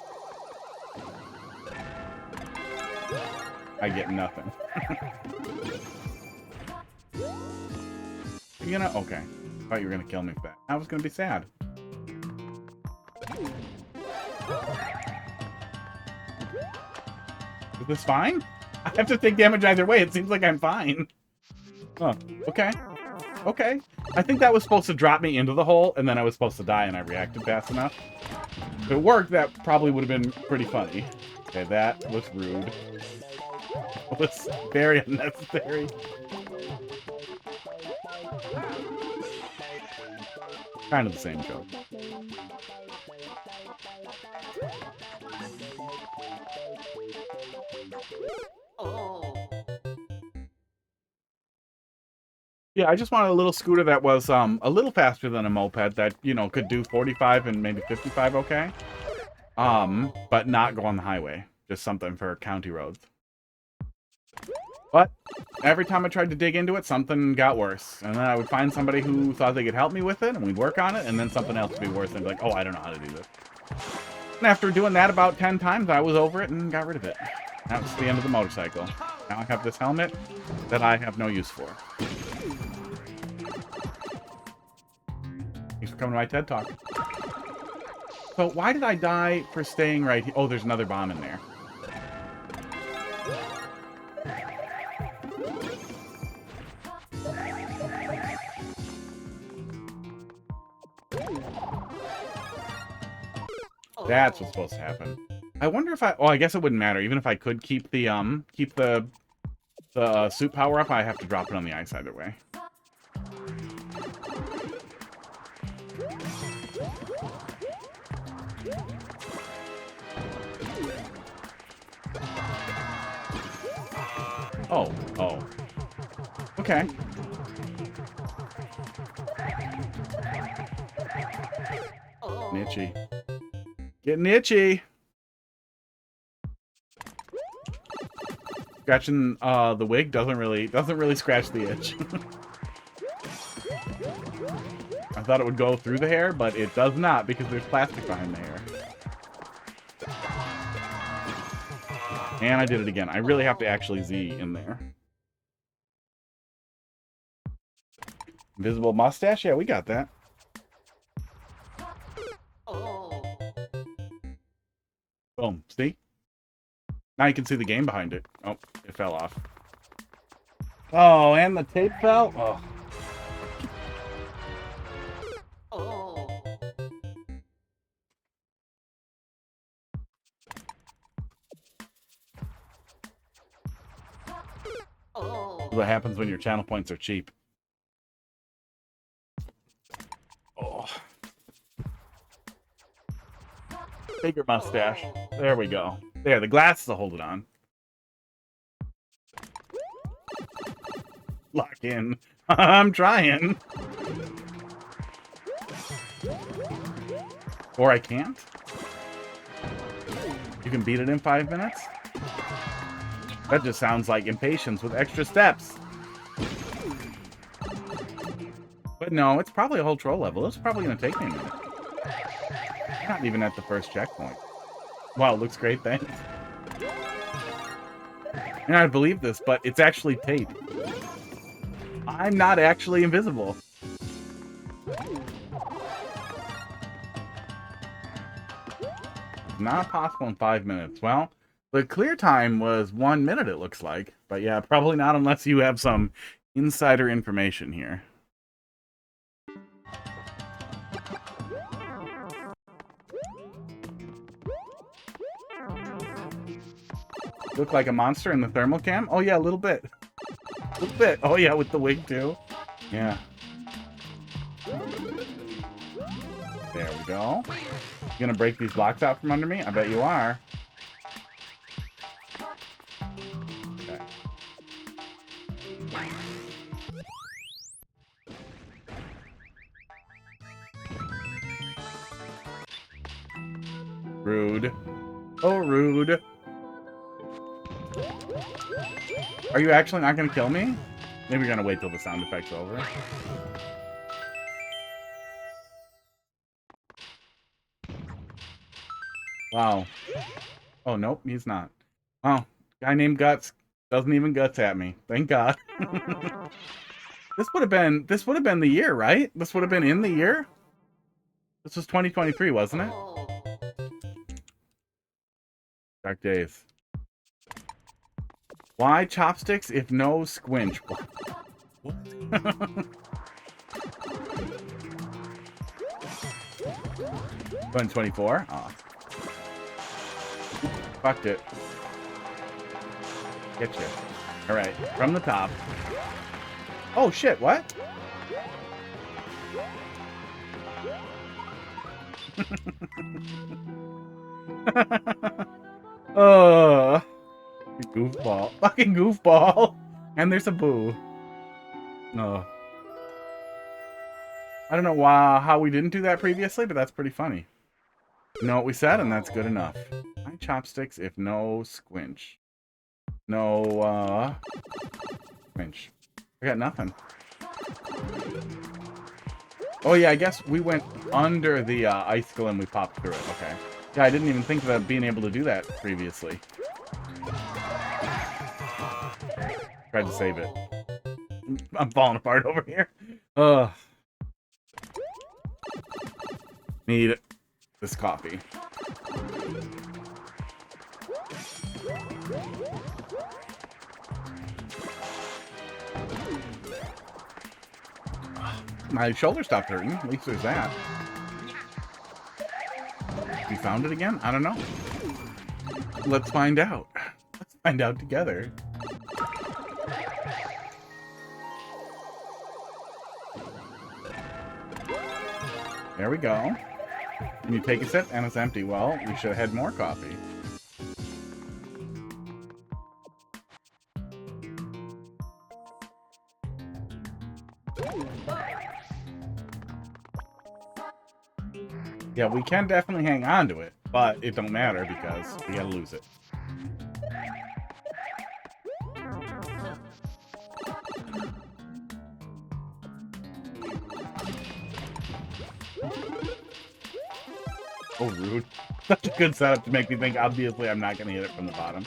I get nothing. You gonna? Okay. I thought you were gonna kill me for that. I was gonna be sad. Is this fine? I have to take damage either way. It seems like I'm fine. Oh, okay. Okay. I think that was supposed to drop me into the hole, and then I was supposed to die, and I reacted fast enough. If it worked, that probably would have been pretty funny. Okay, that was rude. It was very unnecessary. Kind of the same joke. Yeah, I just wanted a little scooter that was a little faster than a moped that, you know, could do 45 and maybe 55 okay. But not go on the highway. Just something for county roads. But every time I tried to dig into it, something got worse. And then I would find somebody who thought they could help me with it, and we'd work on it, and then something else would be worse, and I'd be like, oh, I don't know how to do this. And after doing that about 10 times, I was over it and got rid of it. That was the end of the motorcycle. Now I have this helmet that I have no use for. Thanks for coming to my TED Talk. So why did I die for staying right here? Oh, there's another bomb in there. That's what's supposed to happen. I wonder if oh, I guess it wouldn't matter. Even if I could keep the suit power up, I have to drop it on the ice either way. Oh. Okay. Itchy. Getting itchy. Scratching the wig doesn't really scratch the itch. I thought it would go through the hair, but it does not because there's plastic behind the hair. And I did it again. I really have to actually Z in there. Invisible mustache? Yeah, we got that. Boom. See? Now you can see the game behind it. Oh, it fell off. Oh, and the tape fell? Oh. What happens when your channel points are cheap. Oh. Bigger mustache. There we go. There, the glasses will hold it on. Lock in. I'm trying. Or I can't. You can beat it in 5 minutes? That just sounds like impatience with extra steps. But no, it's probably a whole troll level. It's probably going to take me a minute. Not even at the first checkpoint. Wow, it looks great, thanks. And I believe this, but it's actually tape. I'm not actually invisible. Not possible in 5 minutes. Well, the clear time was 1 minute, it looks like. But yeah, probably not unless you have some insider information here. Look like a monster in the thermal cam? Oh yeah, a little bit. A little bit. Oh yeah, with the wig too. Yeah. There we go. You gonna break these blocks out from under me? I bet you are. Okay. Rude. Oh, rude. Are you actually not gonna kill me? Maybe you're gonna wait till the sound effect's over. Wow. Oh, nope, he's not. Oh, guy named Guts doesn't even guts at me. Thank God. This would have been the year, right? This would have been in the year? This was 2023, wasn't it? Dark days. Why chopsticks if no squinch? What? 124? Aw. Fucked it. Get you. Alright, from the top. Oh shit, what? Oh. Goofball. Fucking goofball. And there's a boo. No. I don't know how we didn't do that previously, but that's pretty funny. You know what we said, and that's good enough. My chopsticks if no squinch. No, squinch. I got nothing. Oh yeah, I guess we went under the icicle and we popped through it. Okay. Yeah, I didn't even think about being able to do that previously. Tried to save it. I'm falling apart over here. Ugh. Need this coffee. My shoulder stopped hurting. At least there's that. We found it again? I don't know. Let's find out. Let's find out together. There we go. And you take a sip and it's empty. Well, we should have had more coffee. Yeah, we can definitely hang on to it, but it don't matter because we gotta lose it. Oh, rude. Such a good setup to make me think, obviously, I'm not going to hit it from the bottom.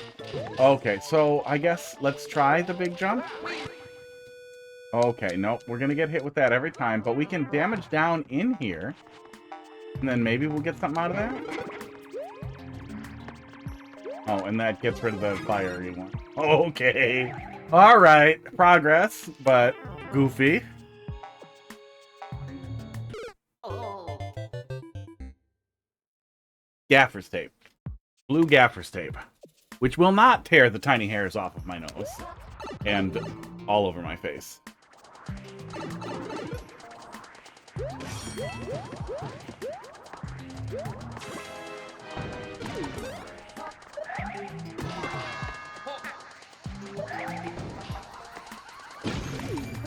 Okay, so I guess let's try the big jump. Okay, nope. We're going to get hit with that every time, but we can damage down in here. And then maybe we'll get something out of that. Oh, and that gets rid of the fire you want. Okay. All right. Progress, but goofy. Gaffer's tape. Blue gaffer's tape. Which will not tear the tiny hairs off of my nose. And all over my face.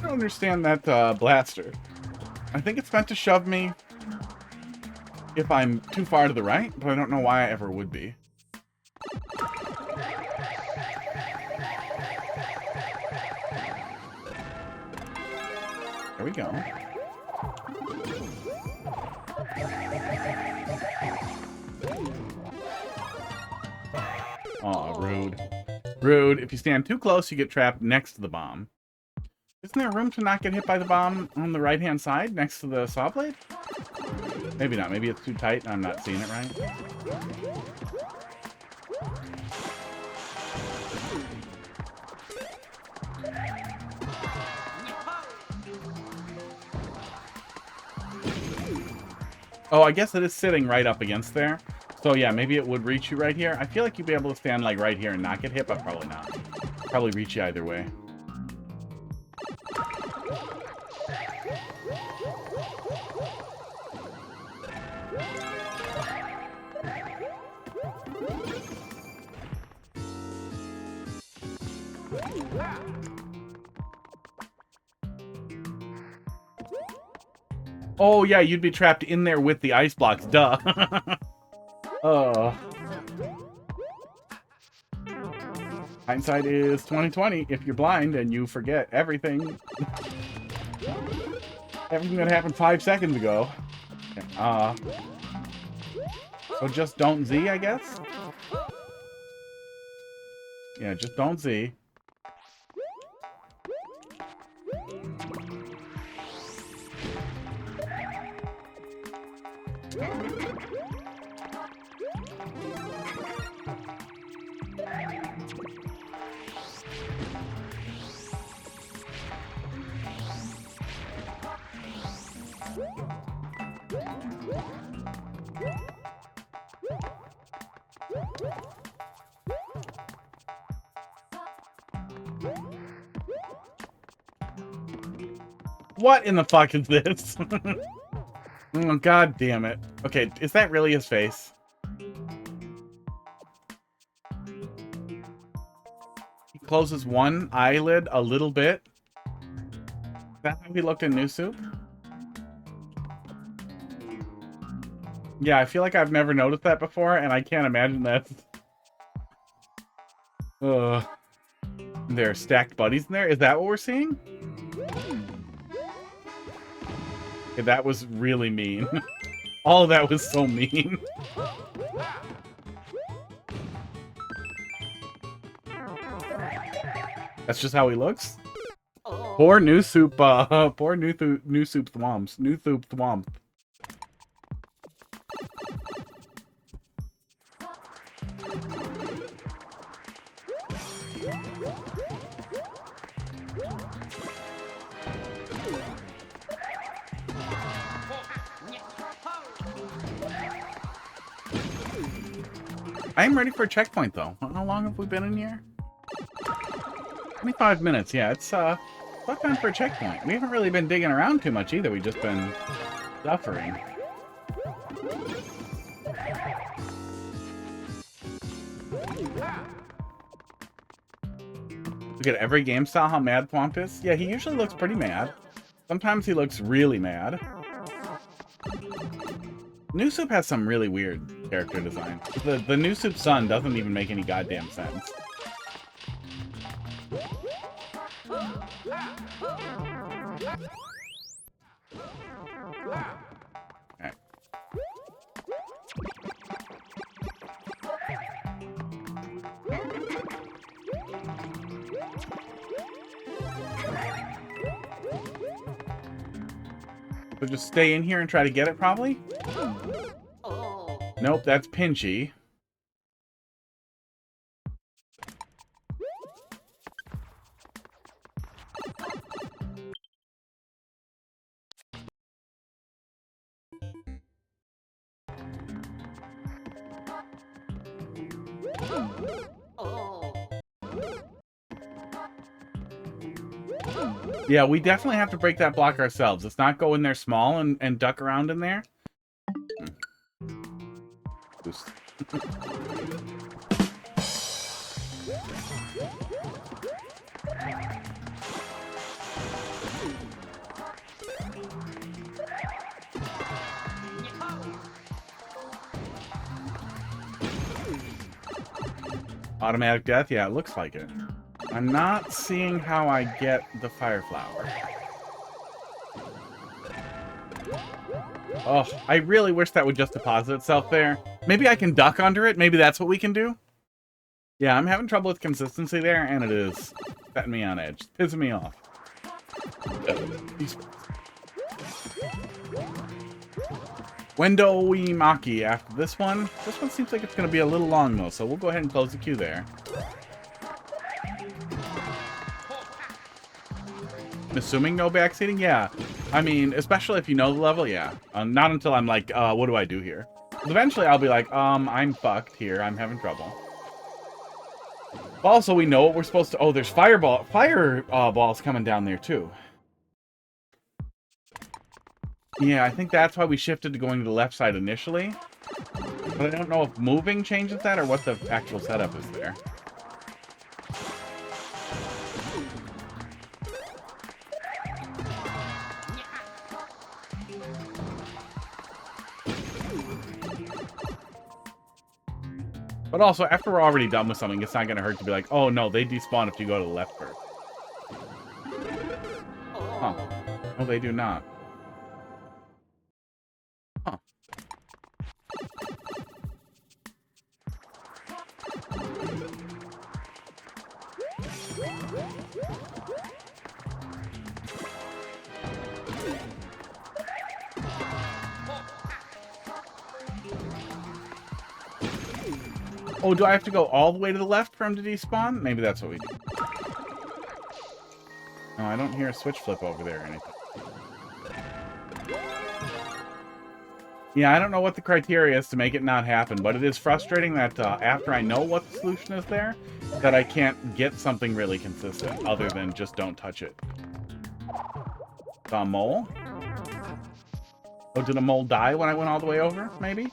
don't understand that blaster. I think it's meant to shove me if I'm too far to the right, but I don't know why I ever would be. There we go. Aw, rude. Rude. If you stand too close, you get trapped next to the bomb. Isn't there room to not get hit by the bomb on the right-hand side next to the saw blade? Maybe not. Maybe it's too tight and I'm not seeing it right. Oh, I guess it is sitting right up against there. So yeah, maybe it would reach you right here. I feel like you'd be able to stand like right here and not get hit, but probably not. Probably reach you either way. Oh yeah, you'd be trapped in there with the ice blocks, duh. Oh. Hindsight is 20/20 if you're blind and you forget everything. Everything that happened 5 seconds ago. Okay, so just don't Z, I guess? Yeah, just don't Z. What in the fuck is this? Oh, god damn it. Okay, is that really his face? He closes one eyelid a little bit. Is that how he looked in New Soup? Yeah, I feel like I've never noticed that before, and I can't imagine that. There are stacked buddies in there? Is that what we're seeing? Okay, that was really mean. All of that was so mean. That's just how he looks? Poor New Soup, poor New Soup Thwomps. New Soup Thwomp. I am ready for a checkpoint, though. How long have we been in here? 25 minutes, yeah. It's about time for a checkpoint. We haven't really been digging around too much, either. We've just been suffering. Look at every game style, how mad Thwomp is. Yeah, he usually looks pretty mad. Sometimes he looks really mad. New Soup has some really weird character design. The New Soup son doesn't even make any goddamn sense. Okay. So just stay in here and try to get it, probably? Nope, that's Pinchy. Yeah, we definitely have to break that block ourselves. Let's not go in there small and duck around in there. Boost. Automatic death? Yeah, it looks like it. I'm not seeing how I get the fire flower. Oh, I really wish that would just deposit itself there. Maybe I can duck under it. Maybe that's what we can do. Yeah, I'm having trouble with consistency there, and it is setting me on edge. It's pissing me off. Wndowimaki after this one. This one seems like it's going to be a little long, though, so we'll go ahead and close the queue there. I'm assuming no backseating? Yeah. I mean, especially if you know the level, yeah. Not until I'm like, what do I do here? Eventually, I'll be like, I'm fucked here. I'm having trouble. Also, we know what we're supposed to... Oh, there's fireballs coming down there, too. Yeah, I think that's why we shifted to going to the left side initially. But I don't know if moving changes that or what the actual setup is there. But also, after we're already done with something, it's not going to hurt to be like, oh no, they despawn if you go to the left first. Huh. No, they do not. Huh. Oh, do I have to go all the way to the left for him to despawn? Maybe that's what we do. No, I don't hear a switch flip over there or anything. Yeah, I don't know what the criteria is to make it not happen, but it is frustrating that after I know what the solution is there, that I can't get something really consistent other than just don't touch it. A mole? Oh, did a mole die when I went all the way over, maybe?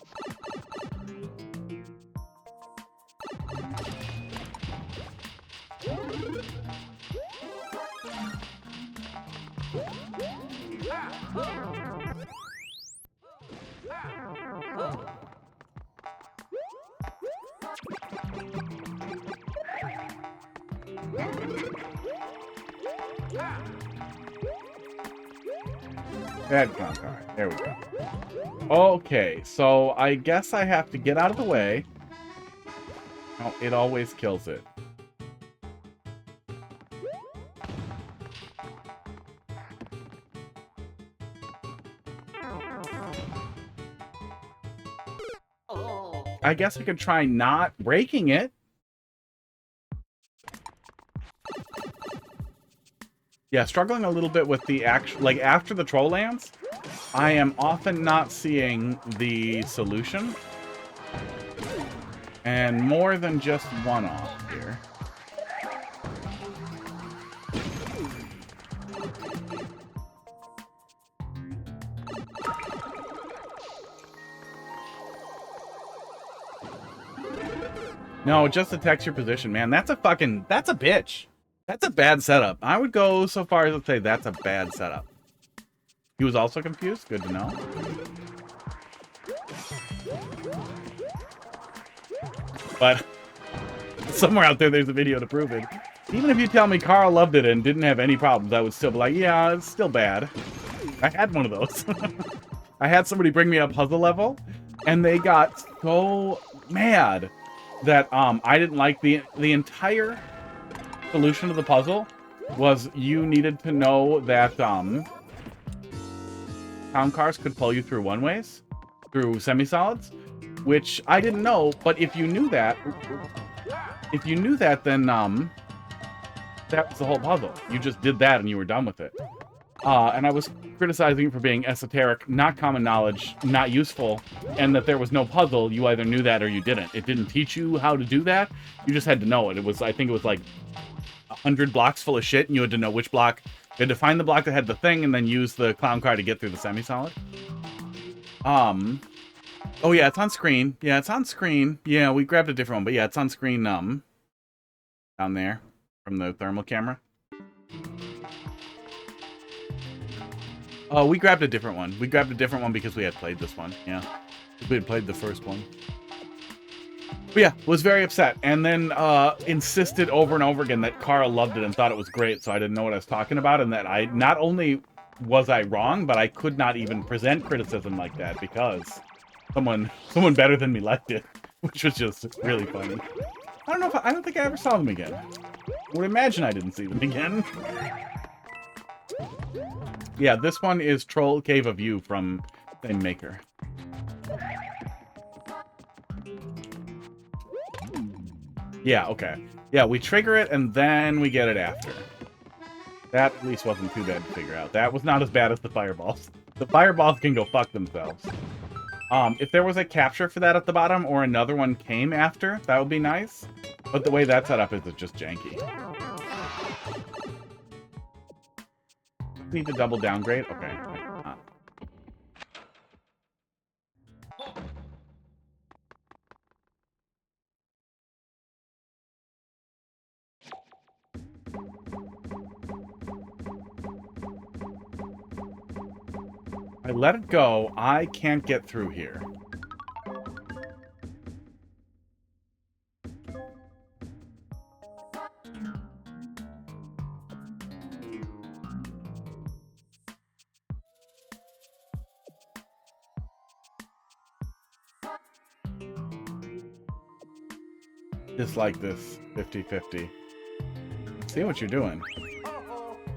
Bad contact. Alright, there we go. Okay, so I guess I have to get out of the way. Oh, it always kills it. I guess I could try not breaking it. Yeah, struggling a little bit with the actual, like after the troll lands, I am often not seeing the solution. And more than just one off here. No, just detects your position, man. That's a bitch. That's a bad setup. I would go so far as to say that's a bad setup. He was also confused? Good to know. But somewhere out there's a video to prove it. Even if you tell me Carl loved it and didn't have any problems, I would still be like, yeah, it's still bad. I had one of those. I had somebody bring me a puzzle level, and they got so mad that I didn't like the entire solution of the puzzle was you needed to know that town cars could pull you through one-ways, through semi-solids, which I didn't know, but if you knew that, then that was the whole puzzle. You just did that and you were done with it. And I was criticizing it for being esoteric, not common knowledge, not useful, and that there was no puzzle. You either knew that or you didn't. It didn't teach you how to do that. You just had to know it. It was, I think it was like 100 blocks full of shit, and you had to know which block. You had to find the block that had the thing, and then use the clown car to get through the semi-solid. Oh yeah, it's on screen. Yeah, it's on screen. Yeah, we grabbed a different one, but yeah, it's on screen, down there, from the thermal camera. Oh, we grabbed a different one. We grabbed a different one because we had played this one, yeah. We had played the first one. But yeah, was very upset, and then insisted over and over again that Carl loved it and thought it was great, so I didn't know what I was talking about, and that I not only was I wrong, but I could not even present criticism like that because someone better than me liked it, which was just really funny. I don't know if I don't think I ever saw them again. I would imagine I didn't see them again. Yeah, this one is Troll Cave of You from same maker. Yeah, okay. Yeah, we trigger it and then we get it after. That at least wasn't too bad to figure out. That was not as bad as the fireballs. The fireballs can go fuck themselves. If there was a capture for that at the bottom or another one came after, that would be nice. But the way that's set up is it's just janky. Need to double downgrade? Okay. I let it go. I can't get through here. Just like this 50-50. See what you're doing.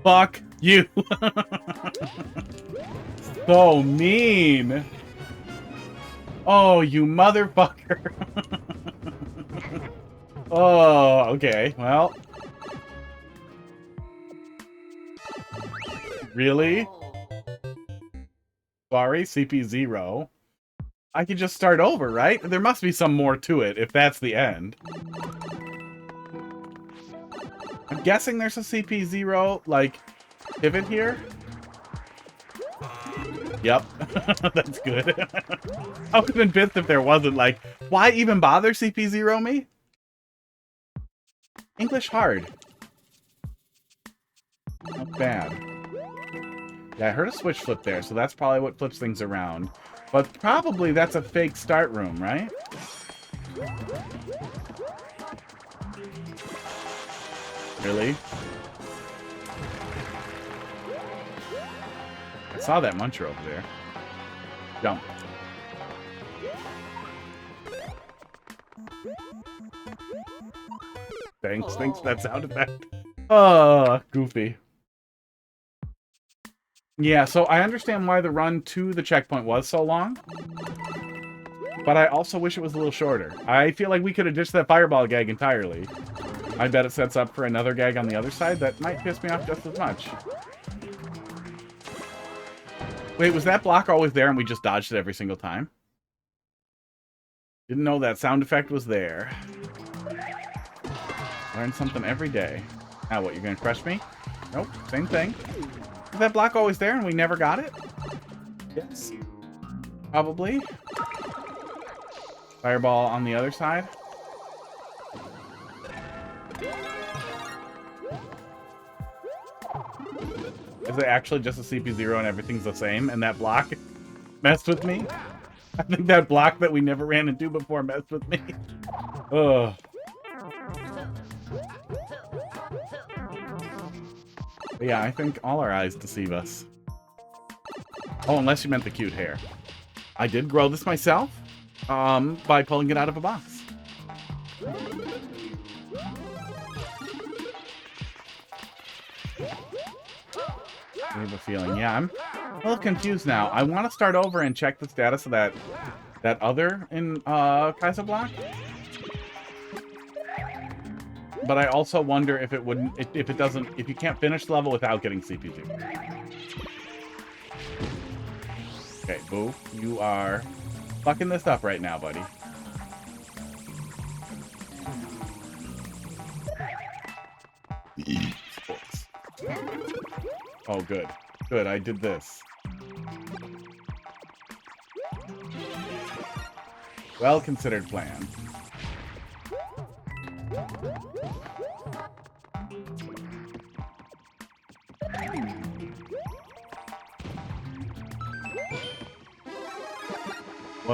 Fuck you. So mean. Oh, you motherfucker. Oh, okay. Well. Really? Sorry, CP0. I could just start over, right? There must be some more to it if that's the end. I'm guessing there's a CP0, like, pivot here? Yep. That's good. I would have been pissed if there wasn't, like, why even bother CP0 me? English hard. Not bad. Yeah, I heard a switch flip there, so that's probably what flips things around. But probably that's a fake start room, right? Really? I saw that muncher over there. Jump. Thanks for that sound effect. Oh, goofy. Yeah, so I understand why the run to the checkpoint was so long. But I also wish it was a little shorter. I feel like we could have ditched that fireball gag entirely. I bet it sets up for another gag on the other side that might piss me off just as much. Wait, was that block always there and we just dodged it every single time? Didn't know that sound effect was there. Learn something every day. Now what, you're gonna crush me? Nope, same thing. Was that block always there and we never got it? Yes. Probably. Fireball on the other side. Is it actually just a CP0 and everything's the same and that block messed with me? I think that block that we never ran into before messed with me. Ugh. But yeah, I think all our eyes deceive us. Oh, unless you meant the cute hair. I did grow this myself by pulling it out of a box. I have a feeling. Yeah, I'm a little confused now. I want to start over and check the status of that other in Kaiser block. But I also wonder if it wouldn't, if it doesn't, if you can't finish the level without getting CP0. Okay, Boo, you are fucking this up right now, buddy. Sports. Oh, good. Good, I did this. Well-considered plan.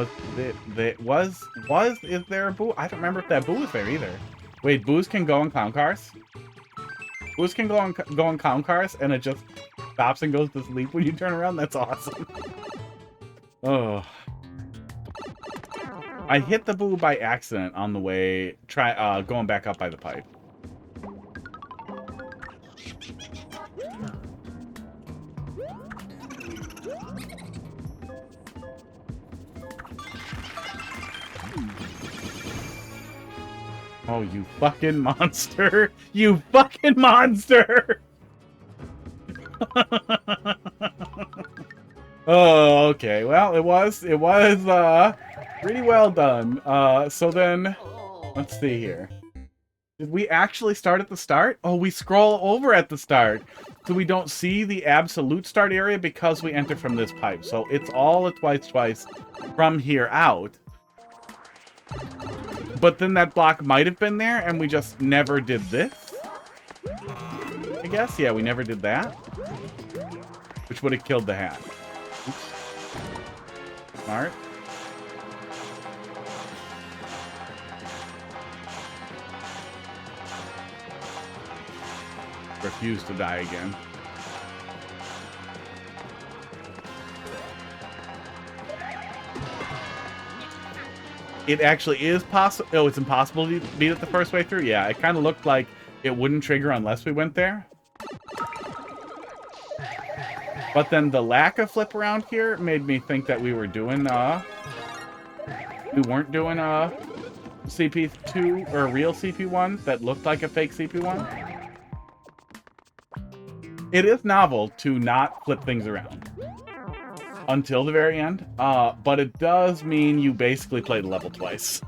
Is there a boo? I don't remember if that boo was there either. Wait, boos can go in clown cars? Boos can go in clown cars and it just stops and goes to sleep when you turn around? That's awesome. Oh. I hit the boo by accident on the way going back up by the pipe. Oh, you fucking monster! You fucking monster! Oh, okay. Well, it was pretty well done. So then, let's see here. Did we actually start at the start? Oh, we scroll over at the start. So we don't see the absolute start area because we enter from this pipe. So it's all a twice from here out. But then that block might have been there, and we just never did this. I guess, yeah, we never did that. Which would have killed the hat. Oops. Smart. Refuse to die again. It actually is possible. Oh, it's impossible to beat it the first way through? Yeah, it kind of looked like it wouldn't trigger unless we went there. But then the lack of flip around here made me think that we were doing, we weren't doing a CP2 or a real CP1 that looked like a fake CP1. It is novel to not flip things around until the very end, but it does mean you basically played the level twice.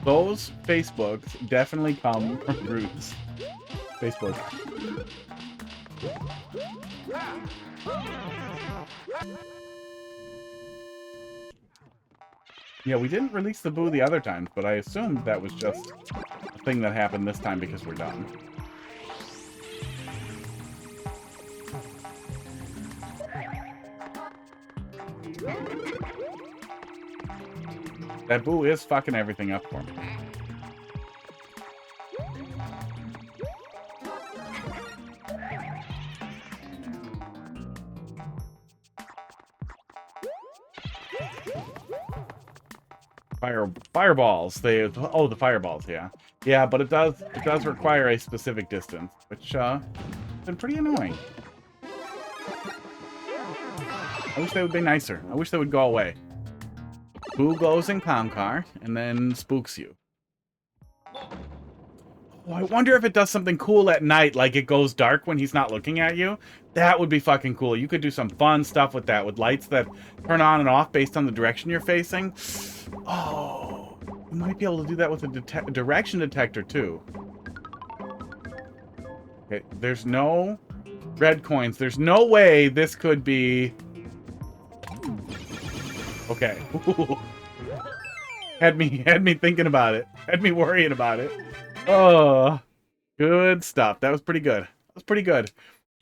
Those Facebooks definitely come from roots. Facebook. Yeah, we didn't release the boo the other times, but I assumed that was just a thing that happened this time because we're done. That boo is fucking everything up for me. Fireballs. The fireballs, yeah. Yeah, but it does require a specific distance, which has been pretty annoying. I wish they would be nicer. I wish they would go away. Boo goes in clown car and then spooks you. Oh, I wonder if it does something cool at night, like it goes dark when he's not looking at you. That would be fucking cool. You could do some fun stuff with that, with lights that turn on and off based on the direction you're facing. Oh, you might be able to do that with a direction detector too. Okay, there's no red coins. There's no way this could be... Okay. Had me thinking about it. Had me worrying about it. Oh, good stuff. That was pretty good. That was pretty good.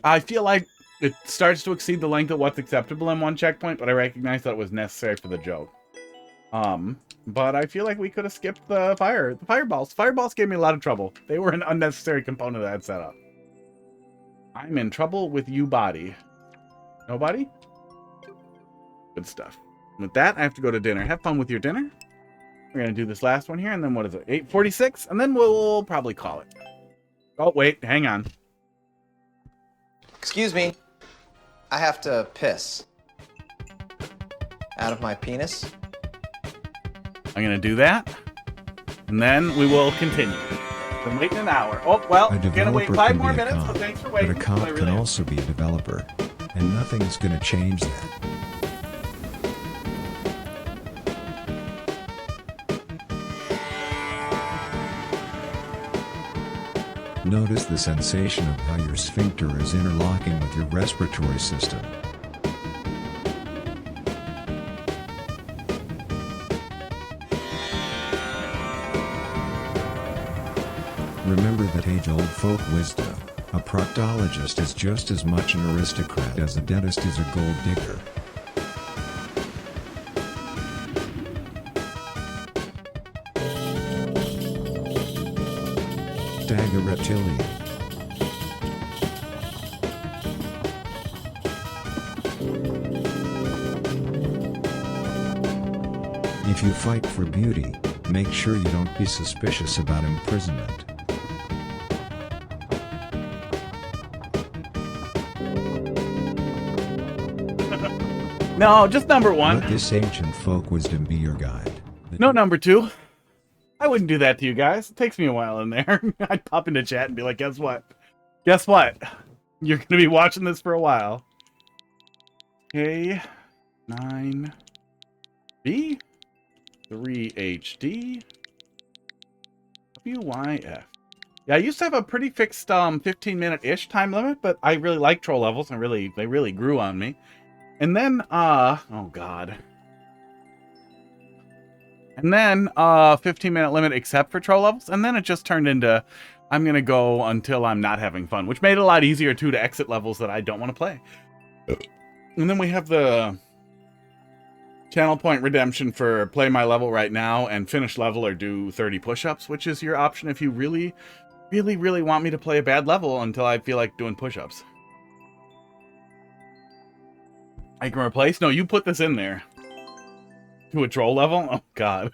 I feel like it starts to exceed the length of what's acceptable in one checkpoint, but I recognize that it was necessary for the joke. But I feel like we could have skipped the fireballs. Fireballs gave me a lot of trouble. They were an unnecessary component of that setup. I'm in trouble with you, body. Nobody? Good stuff. With that, I have to go to dinner. Have fun with your dinner. We're going to do this last one here, and then what is it? 8:46? And then we'll probably call it. Oh, wait. Hang on. Excuse me. I have to piss. Out of my penis. I'm going to do that. And then we will continue. Been waiting an hour. Oh, well, A we're going to wait developer 5 can more be a minutes, cop, but thanks for but waiting. a cop I really can am. also be a developer, and nothing's going to change that. Notice the sensation of how your sphincter is interlocking with your respiratory system. Remember that age-old folk wisdom, a proctologist is just as much an aristocrat as a dentist is a gold digger. Saga Reptilian. If you fight for beauty, make sure you don't be suspicious about imprisonment. No, just number one. Let this ancient folk wisdom be your guide. No, number two. I wouldn't do that to you guys. It takes me a while in there. I'd pop into chat and be like, guess what? Guess what? You're going to be watching this for a while. K9B 3HD WYF. Yeah, I used to have a pretty fixed 15-minute-ish time limit, but I really like troll levels, and they really grew on me. And then, oh god. And then, 15-minute limit except for troll levels, and then it just turned into, I'm gonna go until I'm not having fun, which made it a lot easier, too, to exit levels that I don't want to play. And then we have the channel point redemption for play my level right now and finish level or do 30 push-ups, which is your option if you really want me to play a bad level until I feel like doing push-ups. I can replace? No, you put this in there. To a troll level? Oh, God.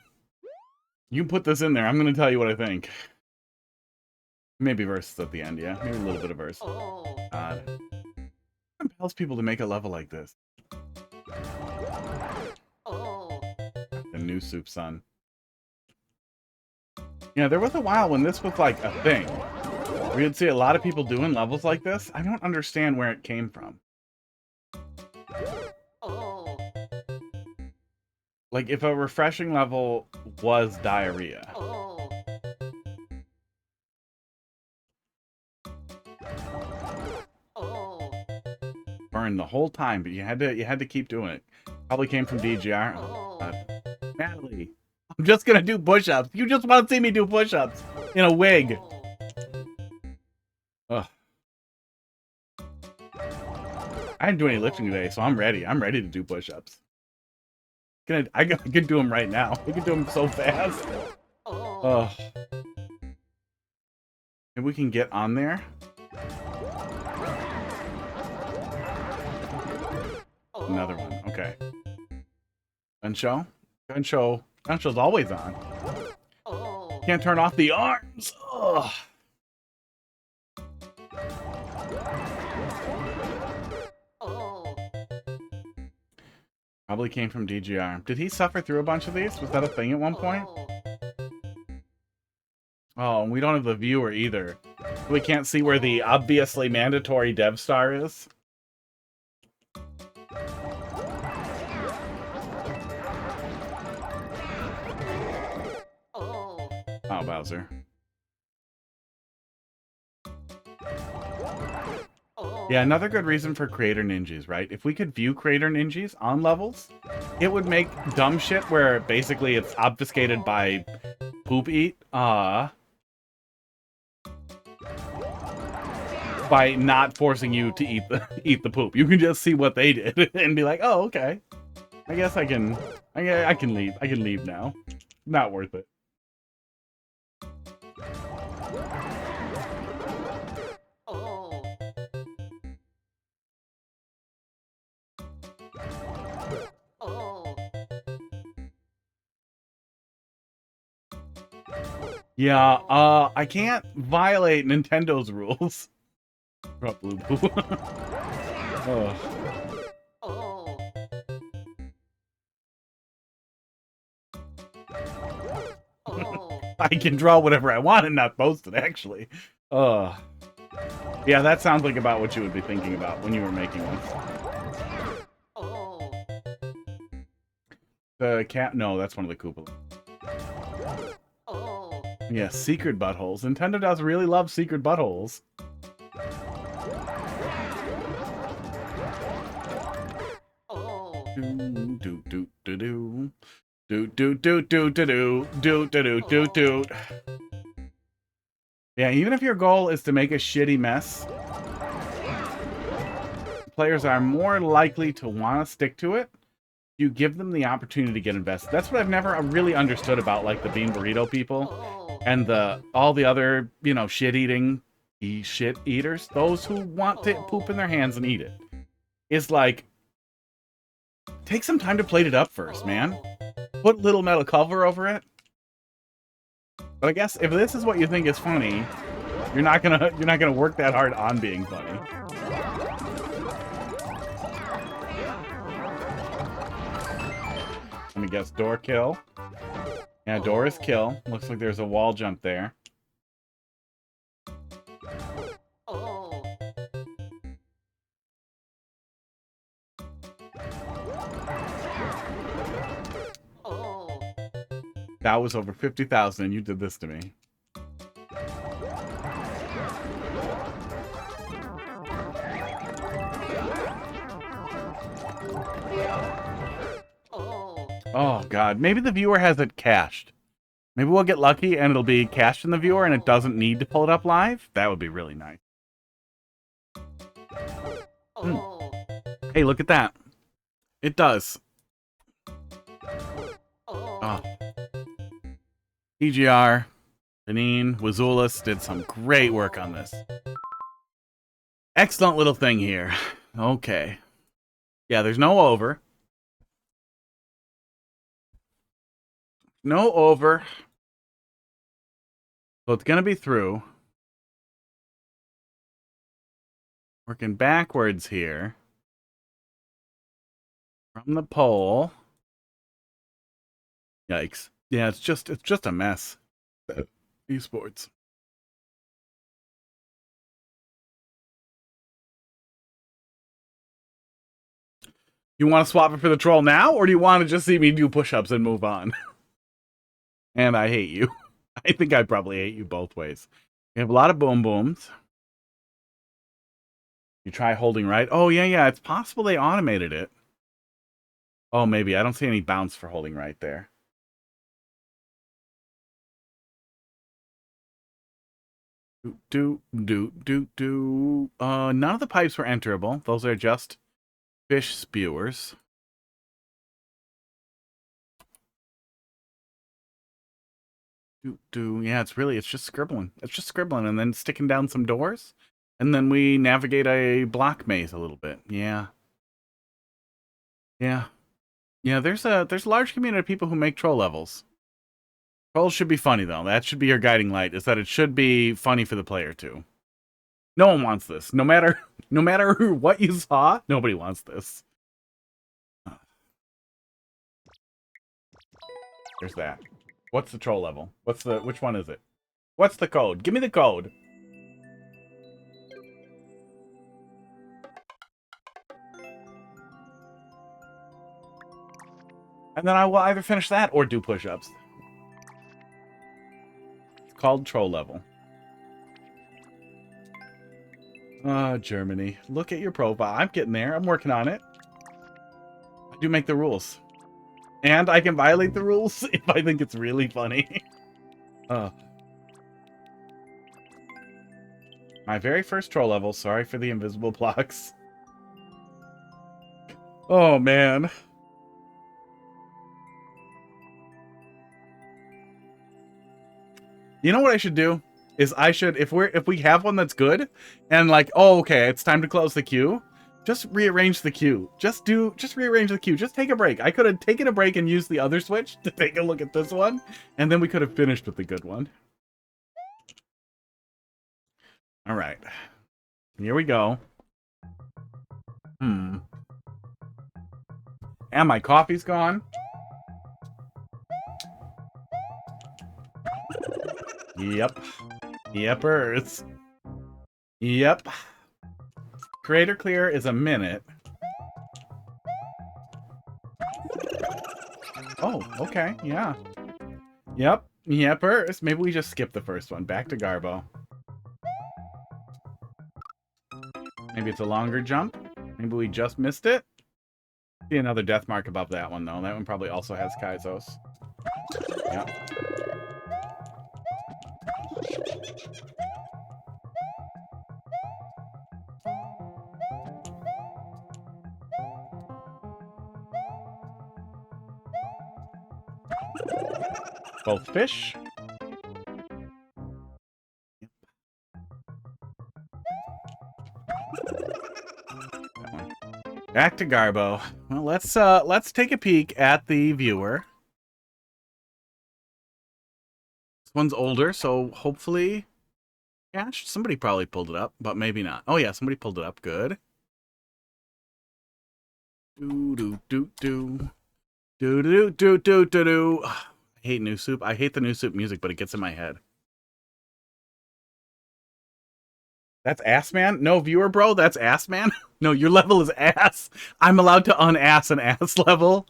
You put this in there. I'm going to tell you what I think. Maybe verses at the end, yeah? Maybe a little bit of verse. God. What compels people to make a level like this? The new soup, son. Yeah, there was a while when this was like a thing. We would see a lot of people doing levels like this. I don't understand where it came from. Like, if a refreshing level was diarrhea. Burned the whole time, but you had to keep doing it. Probably came from DGR. Oh, God. Natalie, I'm just gonna do push-ups. You just want to see me do push-ups in a wig. Ugh. I didn't do any lifting today, so I'm ready. I'm ready to do push-ups. I could do them right now. I could do them so fast. Oh. Maybe we can get on there. Another one. Okay. Gun show? Gun show. Gun show's always on. Can't turn off the arms. Ugh. Probably came from DGR. Did he suffer through a bunch of these? Was that a thing at one point? Oh, and we don't have the viewer either. We can't see where the obviously mandatory dev star is. Oh, Bowser. Yeah, another good reason for creator ninjas, right? If we could view creator ninjas on levels, it would make dumb shit where basically it's obfuscated by poop eat, by not forcing you to eat the poop. You can just see what they did and be like, oh, okay. I guess I can leave. I can leave now. Not worth it. Yeah, I can't violate Nintendo's rules. Drop blue poo. I can draw whatever I want and not post it, actually. Yeah, that sounds like about what you would be thinking about when you were making one. The cat? No, that's one of the Koopa. Yeah, secret buttholes. Nintendo does really love secret buttholes. Yeah, even if your goal is to make a shitty mess, players are more likely to want to stick to it. you give them the opportunity to get invested. That's what I've never really understood about like the bean burrito people and all the other, you know, shit eaters, those who want to poop in their hands and eat it. Is like, take some time to plate it up first, man. Put little metal cover over it. But I guess if this is what you think is funny, you're not gonna work that hard on being funny. Let me guess, door kill. Yeah, door is kill. Looks like there's a wall jump there. That was over 50,000 and you did this to me. Oh, God. Maybe the viewer has it cached. Maybe we'll get lucky and it'll be cached in the viewer and it doesn't need to pull it up live. That would be really nice. Hey, look at that. It does. Oh. PGR, Janine, Wazulis did some great work on this. Excellent little thing here. Okay. Yeah, there's no over. No over. So it's going to be through. Working backwards here. From the pole. Yikes. Yeah, it's just a mess. Esports. You want to swap it for the troll now, or do you want to just see me do push-ups and move on? And I hate you. I think I probably hate you both ways. We have a lot of boom booms. You try holding right. Oh, yeah. It's possible they automated it. Oh, maybe. I don't see any bounce for holding right there. None of the pipes were enterable. Those are just fish spewers. Yeah, it's just scribbling. It's just scribbling and then sticking down some doors. And then we navigate a block maze a little bit. Yeah. Yeah, there's a large community of people who make troll levels. Trolls should be funny, though. That should be your guiding light, is that it should be funny for the player, too. No one wants this. No matter what you saw, nobody wants this. There's that. What's the troll level? Which one is it? What's the code? Give me the code. And then I will either finish that or do push-ups. It's called troll level. Germany. Look at your profile. I'm getting there. I'm working on it. I do make the rules. And I can violate the rules if I think it's really funny. My very first troll level. Sorry for the invisible blocks. Oh, man. You know what I should do? Is I should, if we have one that's good, and like, oh, okay, it's time to close the queue, just rearrange the queue. Just rearrange the queue. Just take a break. I could have taken a break and used the other switch to take a look at this one, and then we could have finished with the good one. All right. Here we go. And my coffee's gone. Yep. Yepers. Yep. Creator clear is a minute. Oh, okay. Yeah. Yep. Yepers. Maybe we just skip the first one. Back to Garbo. Maybe it's a longer jump. Maybe we just missed it. See another death mark above that one, though. That one probably also has Kaizos. Yep. Both fish. Back to Garbo. Well, let's take a peek at the viewer. This one's older, so hopefully cached. Somebody probably pulled it up, but maybe not. Oh yeah, somebody pulled it up. Good. Do do do do do do do do do do. I hate New Soup. I hate the New Soup music, but it gets in my head. That's ass man? No, viewer bro, that's ass man? No, your level is ass. I'm allowed to unass an ass level.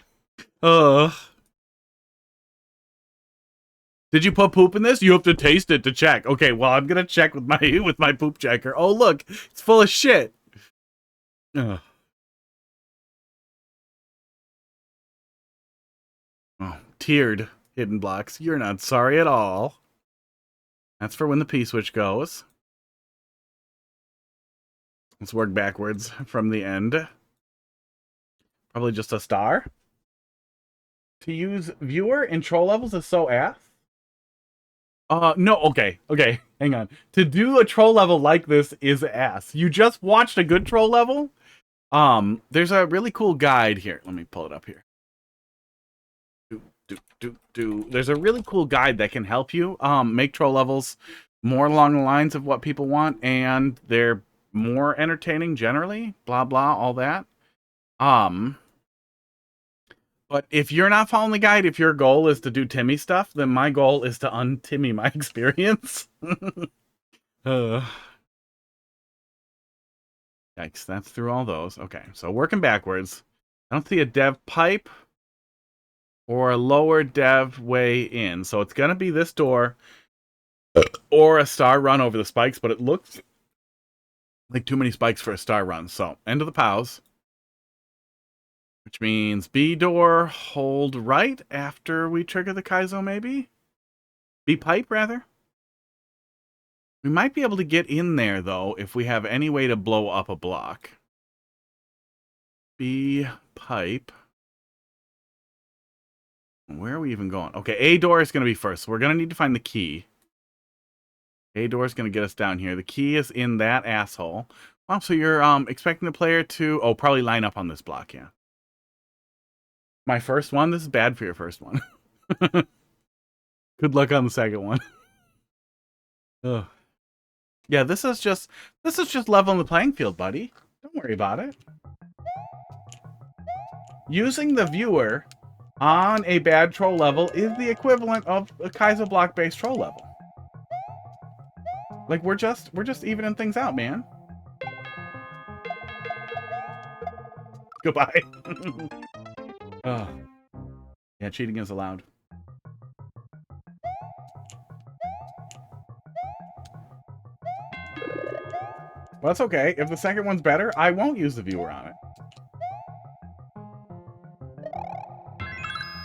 Ugh. Did you put poop in this? You have to taste it to check. Okay, well, I'm gonna check with my poop checker. Oh look, it's full of shit. Ugh. Oh, tiered hidden blocks. You're not sorry at all. That's for when the P-switch goes. Let's work backwards from the end. Probably just a star. To use viewer in troll levels is so ass. No, okay, hang on. To do a troll level like this is ass. You just watched a good troll level? There's a really cool guide here. Let me pull it up here. There's a really cool guide that can help you make troll levels more along the lines of what people want, and they're more entertaining generally, blah blah, all that. But if you're not following the guide, if your goal is to do Timmy stuff, then my goal is to un-Timmy my experience. Yikes, that's through all those. Okay, so working backwards. I don't see a dev pipe or a lower dev way in. So it's going to be this door or a star run over the spikes, but it looks like too many spikes for a star run. So end of the POWs, which means B door, hold right after we trigger the Kaizo, maybe? B pipe, rather? We might be able to get in there, though, if we have any way to blow up a block. B pipe. Where are we even going? Okay, A door is going to be first. So we're going to need to find the key. A door is going to get us down here. The key is in that asshole. Wow, so you're expecting the player to... Oh, probably line up on this block, yeah. My first one? This is bad for your first one. Good luck on the second one. Ugh. Yeah, this is just leveling the playing field, buddy. Don't worry about it. Using the viewer on a bad troll level is the equivalent of a Kaizo block-based troll level. Like, we're just evening things out, man. Goodbye. Oh. Yeah, cheating is allowed. Well, that's okay. If the second one's better, I won't use the viewer on it.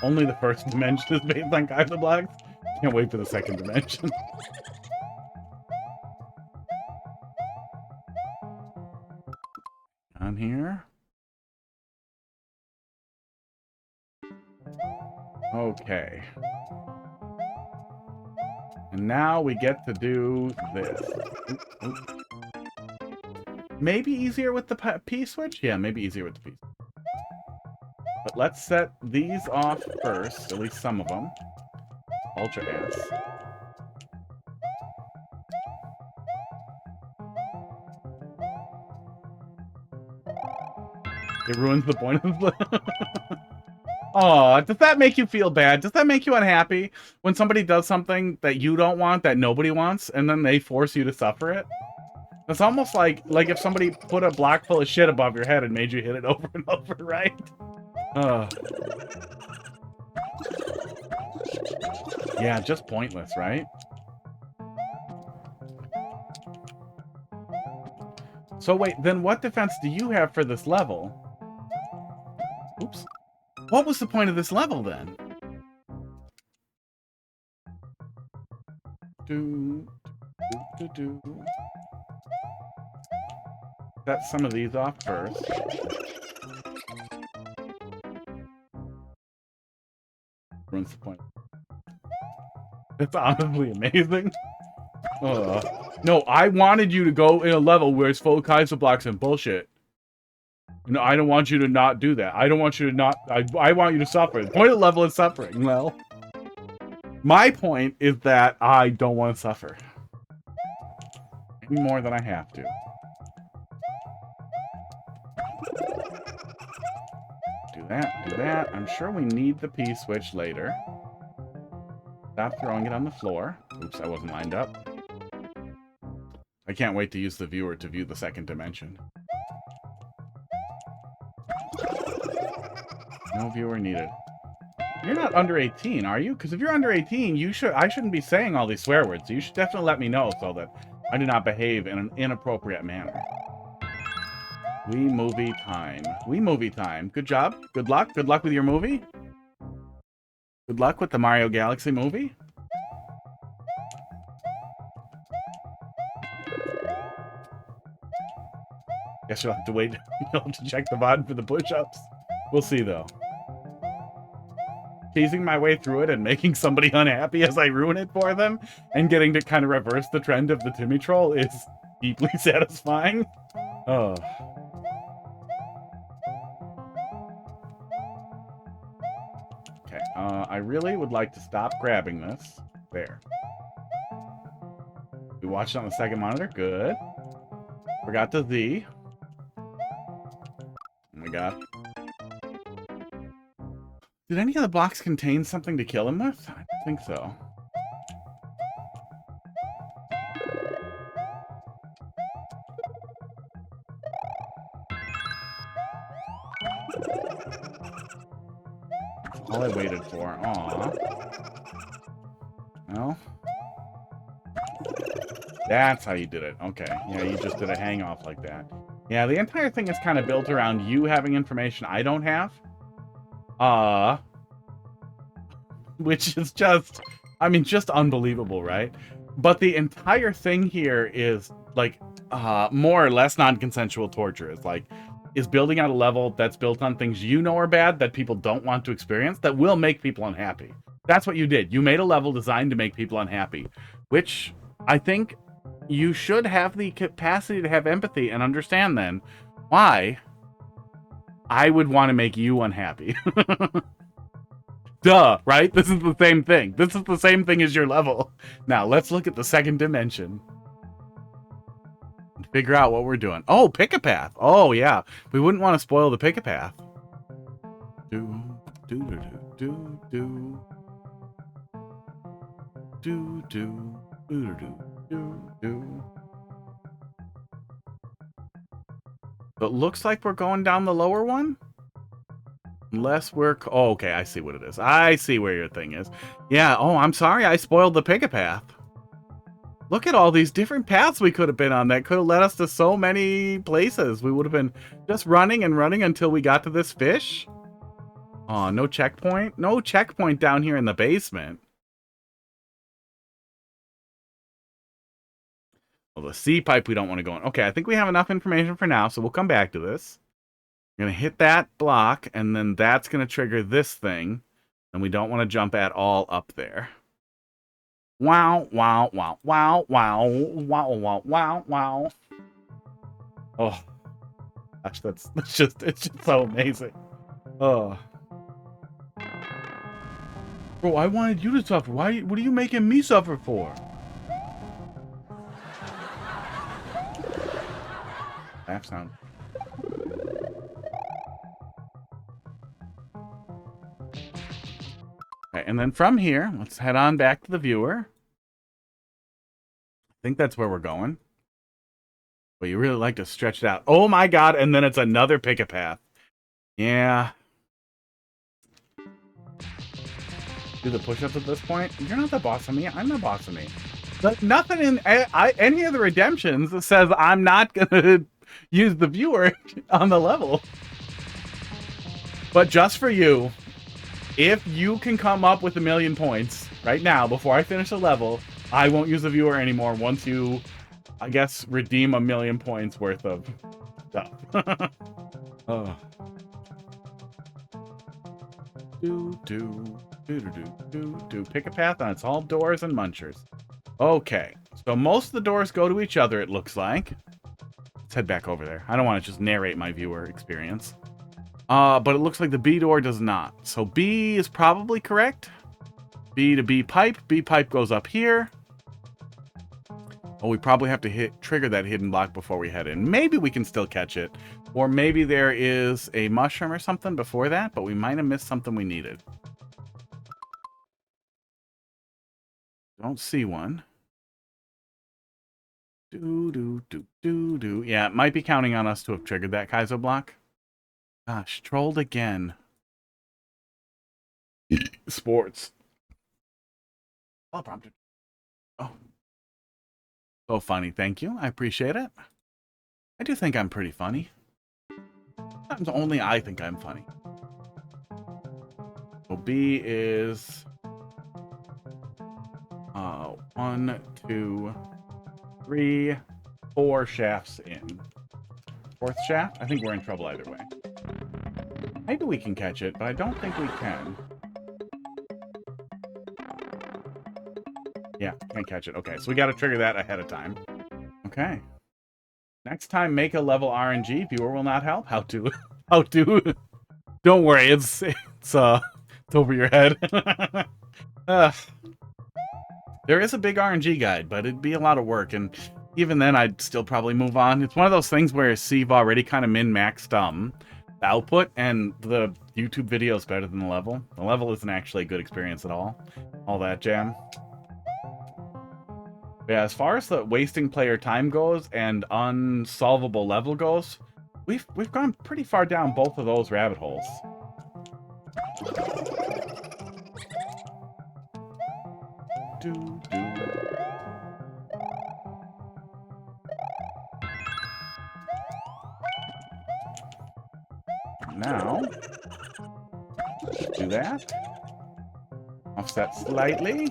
Only the first dimension is based on Kaizo blocks. Can't wait for the second dimension. On here. Okay. And now we get to do this. Oop, oop. Maybe easier with the P-switch? Yeah, maybe easier with the P. But let's set these off first, at least some of them. Ultra ass. It ruins the point of the... Aw, does that make you feel bad? Does that make you unhappy when somebody does something that you don't want, that nobody wants, and then they force you to suffer it? It's almost like if somebody put a block full of shit above your head and made you hit it over and over, right? Yeah, just pointless, right? So wait, then what defense do you have for this level? Oops. What was the point of this level, then? Set some of these off first. Ruins the point. It's honestly amazing. No, I wanted you to go in a level where it's full of Kaiser blocks and bullshit. No, I don't want you to not do that. I don't want you to not... I want you to suffer. The point of the level is suffering. Well, my point is that I don't want to suffer. Any more than I have to. Do that, do that. I'm sure we need the P-switch later. Stop throwing it on the floor. Oops, I wasn't lined up. I can't wait to use the viewer to view the second dimension. No viewer needed. You're not under 18, are you? Because if you're under 18, I shouldn't be saying all these swear words. So you should definitely let me know so that I do not behave in an inappropriate manner. We movie time. We movie time. Good job. Good luck. Good luck with your movie. Good luck with the Mario Galaxy movie. Guess you'll have to wait. You'll have to check the VOD for the push-ups. We'll see, though. Teasing my way through it and making somebody unhappy as I ruin it for them and getting to kind of reverse the trend of the Timmy troll is deeply satisfying. Oh. Okay, I really would like to stop grabbing this. There. We watched it on the second monitor. Good. Forgot the Z. Oh my god. Did any of the blocks contain something to kill him with? I don't think so. That's all I waited for. Aw. Well. That's how you did it. Okay. Yeah, you just did a hang off like that. Yeah, the entire thing is kind of built around you having information I don't have. Which is just, I mean, just unbelievable, right? But the entire thing here is, like, more or less non-consensual torture. It's like, is building out a level that's built on things you know are bad that people don't want to experience that will make people unhappy. That's what you did. You made a level designed to make people unhappy, which I think you should have the capacity to have empathy and understand then why I would want to make you unhappy. Duh, right? This is the same thing. This is the same thing as your level. Now, let's look at the second dimension. And figure out what we're doing. Oh, pick a path. Oh, yeah. We wouldn't want to spoil the pick a path. Do, do, do, do, do, do. Do, do, do, do, do, do. It looks like we're going down the lower one. Unless we're... Oh, okay, I see what it is. I see where your thing is. Yeah, oh, I'm sorry I spoiled the pick-a-path. Look at all these different paths we could have been on that could have led us to so many places. We would have been just running and running until we got to this fish. Oh, no checkpoint? No checkpoint down here in the basement. Well, the C pipe we don't want to go in. Okay, I think we have enough information for now, so we'll come back to this. We're going to hit that block, and then that's going to trigger this thing. And we don't want to jump at all up there. Wow, wow, wow, wow, wow, wow, wow, wow, wow. Oh, gosh, it's just so amazing. Oh. Bro, I wanted you to suffer. What are you making me suffer for? Laugh sound. Okay, and then from here, let's head on back to the viewer. I think that's where we're going. But you really like to stretch it out. Oh my god, and then it's another pick-a-path. Yeah. Do the push-ups at this point? You're not the boss of me. I'm the boss of me. But nothing in any of the redemptions says I'm not going to use the viewer on the level. But just for you... If you can come up with 1,000,000 points right now before I finish the level, I won't use the viewer anymore once you, I guess, redeem 1,000,000 points worth of stuff. Oh. Pick a path and it's all doors and munchers. Okay, so most of the doors go to each other, it looks like. Let's head back over there. I don't want to just narrate my viewer experience. But it looks like the B door does not. So B is probably correct. B to B pipe. B pipe goes up here. Oh, we probably have to trigger that hidden block before we head in. Maybe we can still catch it. Or maybe there is a mushroom or something before that, but we might have missed something we needed. Don't see one. Yeah, it might be counting on us to have triggered that Kaizo block. Gosh, trolled again. Sports. Oh, prompted. Oh. So funny, thank you. I appreciate it. I do think I'm pretty funny. Sometimes only I think I'm funny. So B is 1, 2, 3, 4 shafts in. Fourth shaft? I think we're in trouble either way. Maybe we can catch it, but I don't think we can. Yeah, can't catch it. Okay, so we got to trigger that ahead of time. Okay. Next time, make a level RNG. Viewer will not help. How to? How to? Don't worry, it's over your head. There is a big RNG guide, but it'd be a lot of work, and even then, I'd still probably move on. It's one of those things where Steve already kind of min-maxed the output, and the YouTube video is better than the level. The level isn't actually a good experience at all. All that jam. Yeah, as far as the wasting player time goes and unsolvable level goes, we've gone pretty far down both of those rabbit holes. Now, do that. Offset slightly.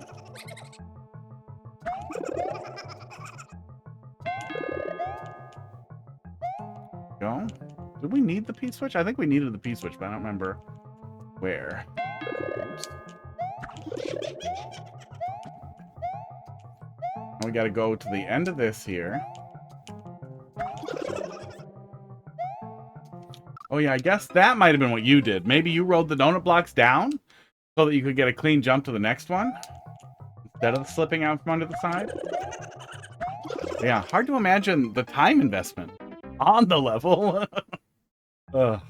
Go. Did we need the P-switch? I think we needed the P-switch, but I don't remember where. Oops. We got to go to the end of this here. Oh yeah, I guess that might have been what you did. Maybe you rolled the donut blocks down so that you could get a clean jump to the next one instead of slipping out from under the side. Yeah, hard to imagine the time investment on the level. Ugh.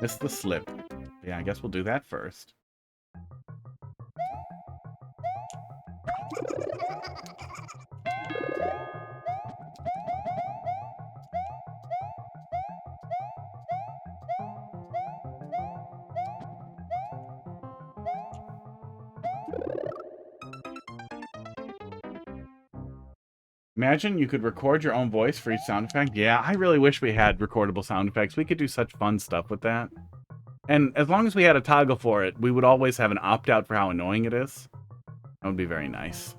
Missed the slip. Yeah, I guess we'll do that first. Imagine you could record your own voice for each sound effect. Yeah, I really wish we had recordable sound effects. We could do such fun stuff with that. And as long as we had a toggle for it, we would always have an opt-out for how annoying it is. That would be very nice.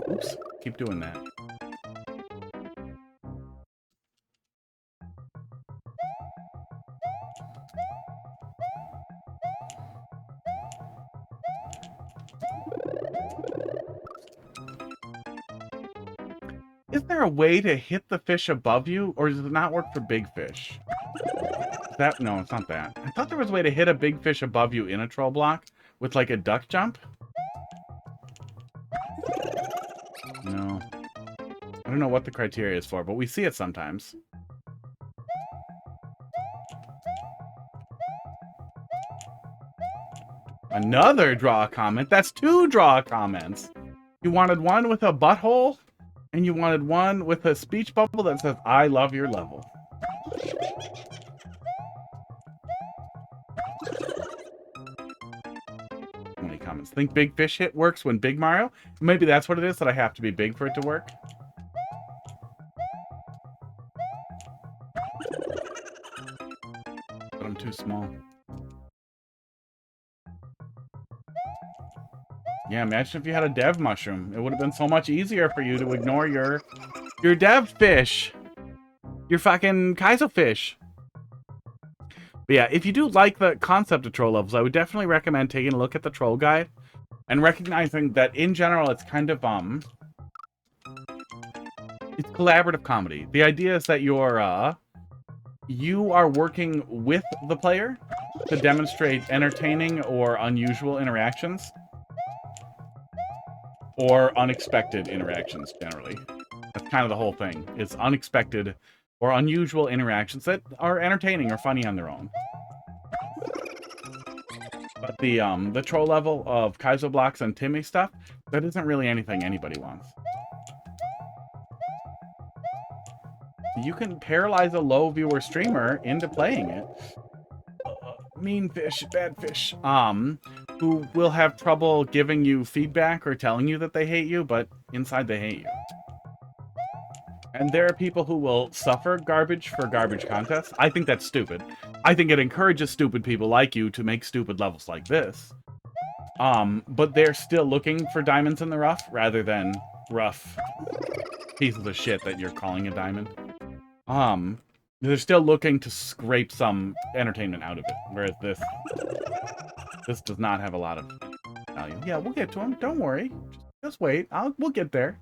Oops, keep doing that. Is there a way to hit the fish above you, or does it not work for big fish? No, it's not that. I thought there was a way to hit a big fish above you in a troll block with like a duck jump. No. I don't know what the criteria is for, but we see it sometimes. Another draw a comment? That's 2 draw comments. You wanted one with a butthole? And you wanted one with a speech bubble that says, I love your level. How many comments? Think big fish hit works when big Mario? Maybe that's what it is, that I have to be big for it to work. too small. Yeah, imagine if you had a dev mushroom. It would have been so much easier for you to ignore your dev fish. Your fucking Kaizo fish. But yeah, if you do like the concept of troll levels, I would definitely recommend taking a look at the troll guide and recognizing that in general it's kind of it's collaborative comedy. The idea is that you are working with the player to demonstrate entertaining or unusual interactions. Or unexpected interactions, generally. That's kind of the whole thing. It's unexpected or unusual interactions that are entertaining or funny on their own. But the troll level of Kaizo blocks and Timmy stuff, that isn't really anything anybody wants. You can paralyze a low viewer streamer into playing it. Mean fish, bad fish. Who will have trouble giving you feedback or telling you that they hate you, but inside they hate you. And there are people who will suffer garbage for garbage contests. I think that's stupid. I think it encourages stupid people like you to make stupid levels like this. But they're still looking for diamonds in the rough rather than rough pieces of shit that you're calling a diamond. They're still looking to scrape some entertainment out of it, whereas this does not have a lot of value. Yeah, we'll get to him. Don't worry. Just wait. We'll get there.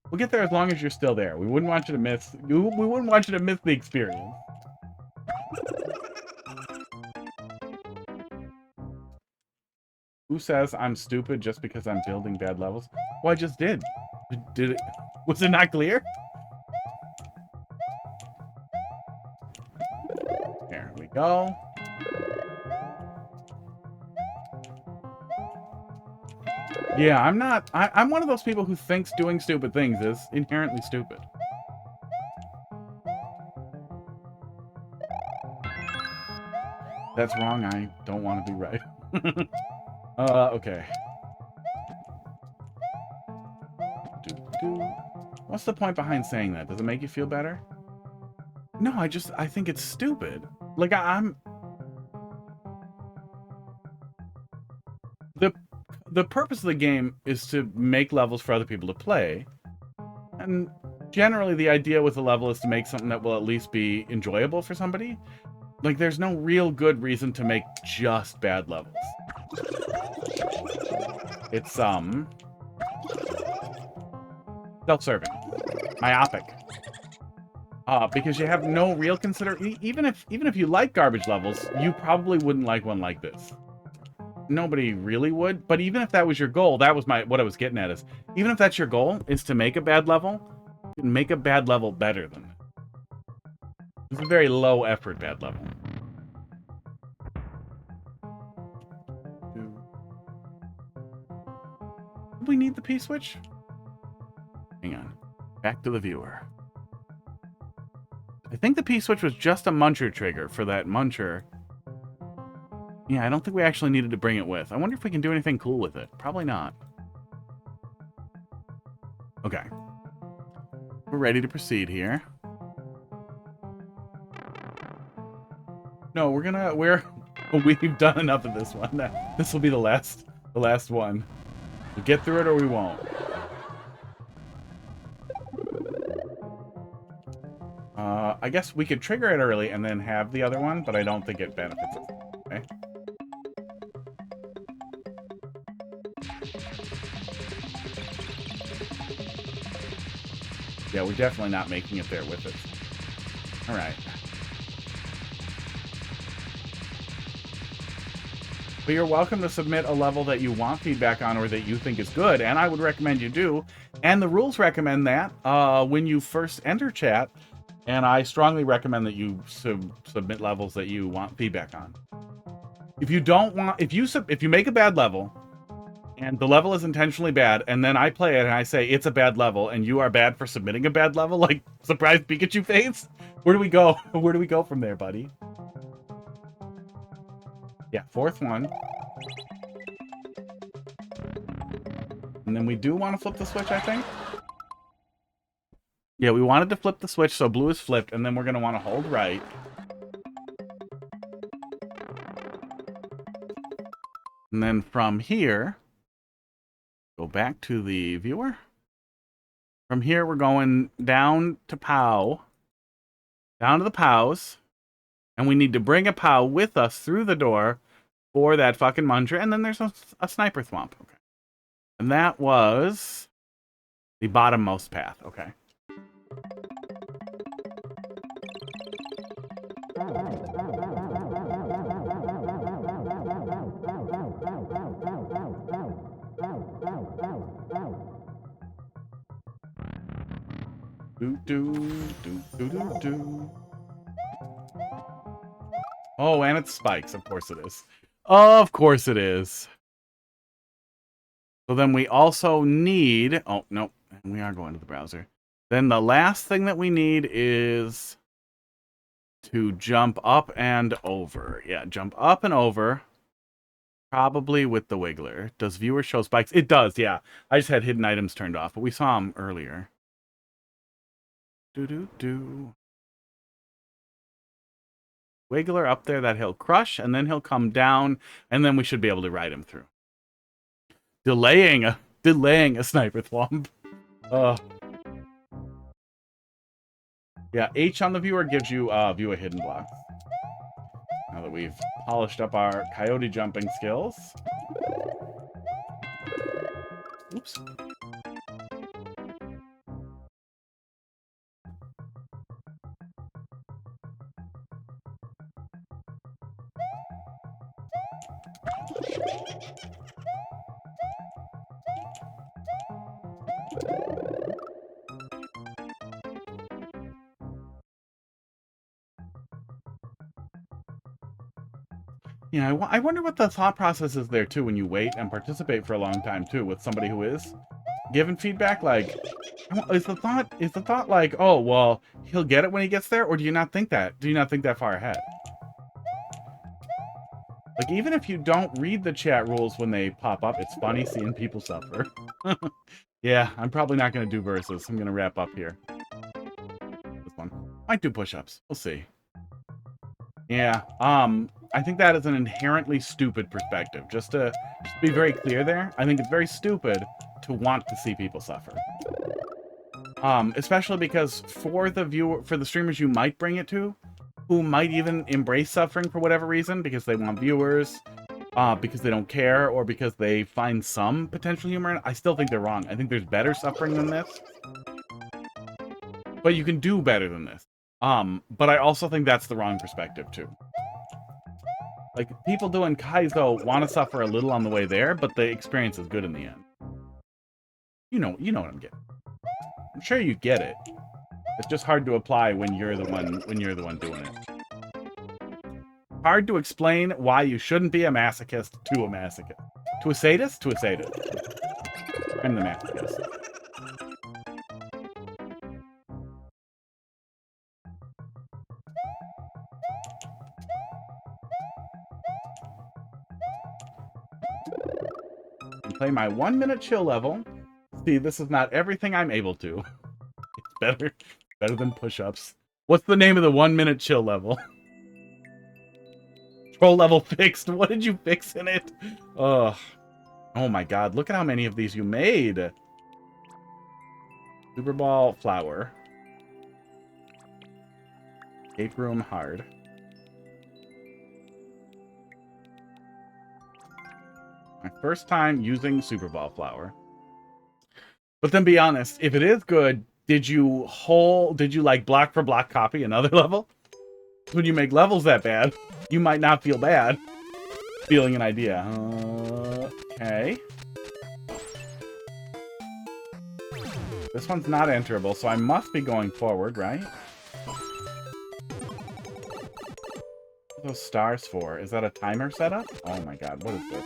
We'll get there as long as you're still there. We wouldn't want you to miss. We wouldn't want you to miss the experience. Who says I'm stupid just because I'm building bad levels? Well, I just did. Did it? Was it not clear? There we go. Yeah, I'm one of those people who thinks doing stupid things is inherently stupid. That's wrong. I don't want to be right. Okay. What's the point behind saying that? Does it make you feel better? No, I think it's stupid. Like, The purpose of the game is to make levels for other people to play. And generally the idea with a level is to make something that will at least be enjoyable for somebody. Like, there's no real good reason to make just bad levels. It's, self-serving. Myopic. Because you have no real even if you like garbage levels, you probably wouldn't like one like this. Nobody really would, but even if that was your goal, that was what I was getting at is, even if that's your goal, is to make a bad level, you can make a bad level better than it. It's a very low effort bad level. Do we need the P-switch? Hang on. Back to the viewer. I think the P-switch was just a muncher trigger for that muncher. Yeah, I don't think we actually needed to bring it with. I wonder if we can do anything cool with it. Probably not. Okay. We're ready to proceed here. No, we've done enough of this one. This will be the last one. We'll get through it or we won't. I guess we could trigger it early and then have the other one, but I don't think it benefits us. Okay. Yeah, we're definitely not making it there with it. All right. But you're welcome to submit a level that you want feedback on or that you think is good, and I would recommend you do. And the rules recommend that when you first enter chat, and I strongly recommend that you submit levels that you want feedback on. If you don't want, if you make a bad level, and the level is intentionally bad, and then I play it and I say it's a bad level, and you are bad for submitting a bad level, like surprise Pikachu face, where do we go? Where do we go from there, buddy? Yeah, fourth one. And then we do want to flip the switch, I think. Yeah, we wanted to flip the switch, so blue is flipped, and then we're going to want to hold right. And then from here, go back to the viewer. From here, we're going down to POW. Down to the POWs. And we need to bring a POW with us through the door for that fucking Muncher. And then there's a sniper swamp. Okay. And that was the bottommost path. Okay. Do. Oh, and it's spikes. Of course it is. Of course it is. So then we also need... Oh, no. We are going to the browser. Then the last thing that we need is to jump up and over. Yeah, jump up and over. Probably with the wiggler. Does viewer show spikes? It does, yeah. I just had hidden items turned off, but we saw them earlier. Do. Wiggler up there that he'll crush, and then he'll come down, and then we should be able to ride him through. Delaying a sniper thwomp. Yeah, H on the viewer gives you view a hidden block. Now that we've polished up our coyote jumping skills. Oops. Yeah, I wonder what the thought process is there, too, when you wait and participate for a long time, too, with somebody who is giving feedback. Like, is the thought like, oh, well, he'll get it when he gets there? Or do you not think that? Do you not think that far ahead? Like, even if you don't read the chat rules when they pop up, it's funny seeing people suffer. Yeah, I'm probably not going to do verses. I'm going to wrap up here. This one. Might do push-ups. We'll see. Yeah, I think that is an inherently stupid perspective. Just to be very clear there, I think it's very stupid to want to see people suffer. Especially because for the streamers you might bring it to, who might even embrace suffering for whatever reason, because they want viewers, because they don't care, or because they find some potential humor in it, I still think they're wrong. I think there's better suffering than this. But you can do better than this. But I also think that's the wrong perspective, too. Like, people doing Kaizo want to suffer a little on the way there, but the experience is good in the end. You know what I'm getting. I'm sure you get it. It's just hard to apply when you're the one doing it. Hard to explain why you shouldn't be a masochist to a masochist. To a sadist? To a sadist. I'm the masochist. Play my 1-minute chill level. See, this is not everything I'm able to. It's better than push-ups. What's the name of the 1-minute chill level? Troll level fixed. What did you fix in it? Ugh. Oh my god, look at how many of these you made. Superball Flower. Escape Room Hard. My first time using Superball Flower. But then be honest, if it is good, did you like block for block copy another level? When you make levels that bad, you might not feel bad feeling an idea. Okay. This one's not enterable, so I must be going forward, right? What are those stars for? Is that a timer setup? Oh my god, what is this?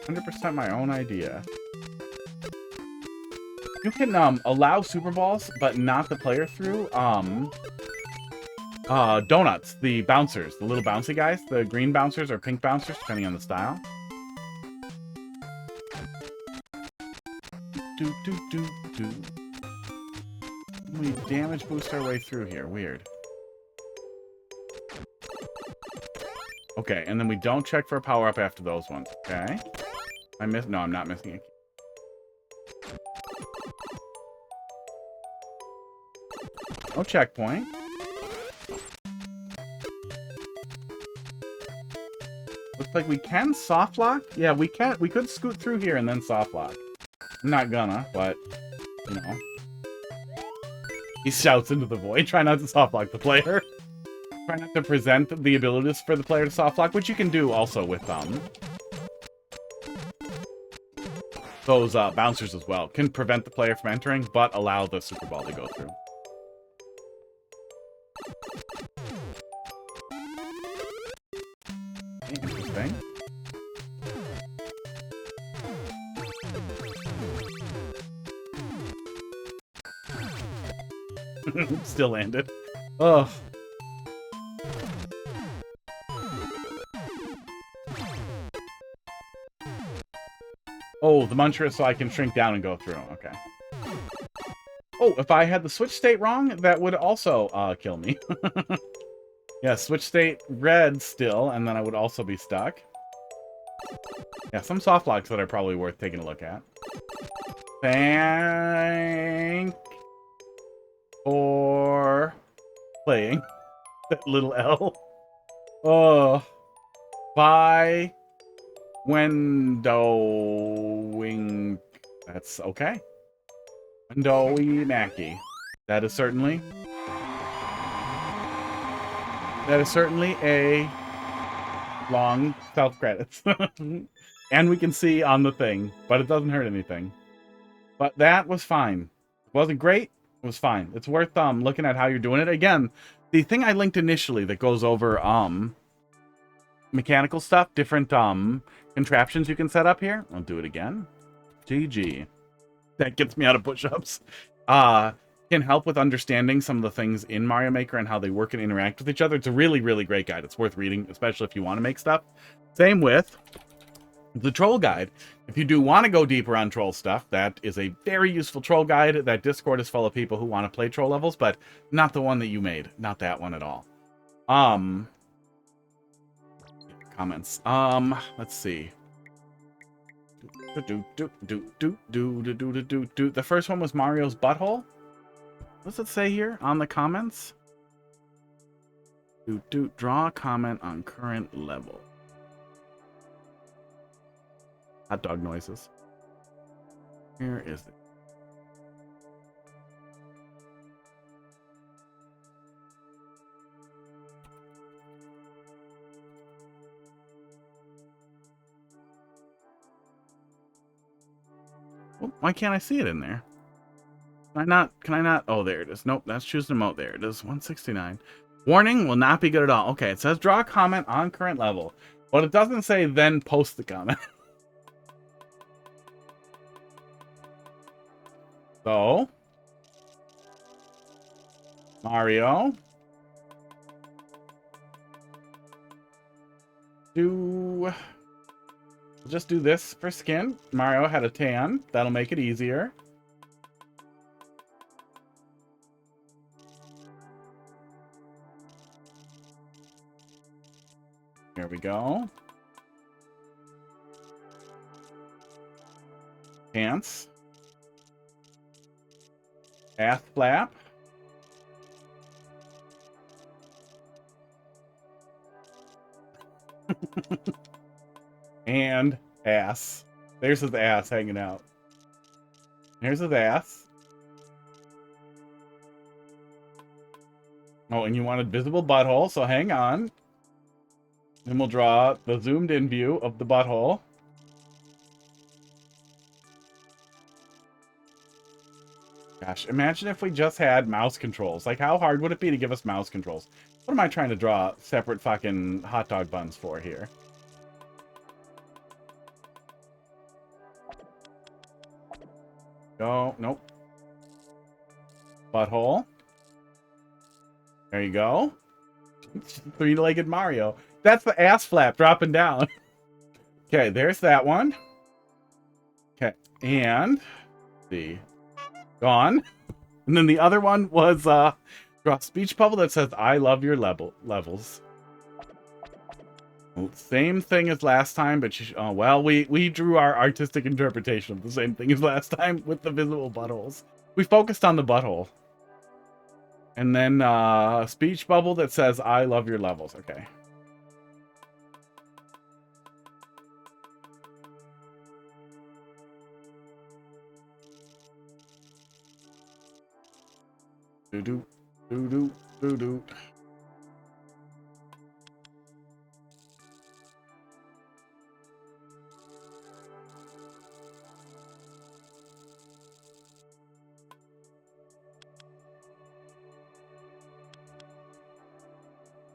100% my own idea. You can allow Super Balls, but not the player through donuts, the bouncers, the little bouncy guys, the green bouncers or pink bouncers, depending on the style. We damage boost our way through here. Weird. Okay, and then we don't check for a power-up after those ones. Okay. No, I'm not missing a key. No checkpoint. Looks like we can soft lock. Yeah, we can. We could scoot through here and then soft lock. I'm not gonna, but you know. He shouts into the void. Try not to soft lock the player. Try not to present the abilities for the player to soft lock, which you can do also with those bouncers as well. Can prevent the player from entering, but allow the super ball to go through. Interesting. Still landed. Ugh. Oh, the muncher so I can shrink down and go through. Okay. Oh, if I had the switch state wrong, that would also kill me. Yeah, switch state red still, and then I would also be stuck. Yeah, some soft locks that are probably worth taking a look at. Thank for playing that little L. Oh, bye. Wndowing. That's okay. Wndowimaki. That is certainly a long self-credits. And we can see on the thing, but it doesn't hurt anything. But that was fine. It wasn't great. It was fine. It's worth looking at how you're doing it. Again, the thing I linked initially that goes over mechanical stuff, different contraptions you can set up here. I'll do it again. GG. That gets me out of push-ups. Can help with understanding some of the things in Mario Maker and how they work and interact with each other. It's a really, really great guide. It's worth reading, especially if you want to make stuff. Same with the troll guide. If you do want to go deeper on troll stuff, that is a very useful troll guide. That Discord is full of people who want to play troll levels, but not the one that you made. Not that one at all. Comments. Let's see. The first one was Mario's butthole. What's it say here on the comments? Draw a comment on current level. Hot dog noises. Here is it. Oh, why can't I see it in there? Can I not? Oh, there it is. Nope, that's choose to emote. There it is. 169. Warning will not be good at all. Okay, it says draw a comment on current level. But it doesn't say then post the comment. So, Mario. Just do this for skin. Mario had a tan. That'll make it easier. Here we go. Pants. Ass flap. And ass. There's his ass hanging out. Here's his ass. Oh, and you wanted visible butthole, so hang on. Then we'll draw the zoomed in view of the butthole. Gosh, imagine if we just had mouse controls. Like, how hard would it be to give us mouse controls? What am I trying to draw separate fucking hot dog buns for here? Go, nope. Butthole. There you go. Three-legged Mario. That's the ass flap dropping down. Okay, there's that one. Okay, and let's see. Gone. And then the other one was draw a speech bubble that says I love your levels. Well, same thing as last time, but oh well, we drew our artistic interpretation of the same thing as last time with the visible buttholes. We focused on the butthole. And then a speech bubble that says, I love your levels. Okay. Do-do, do-do, do-do.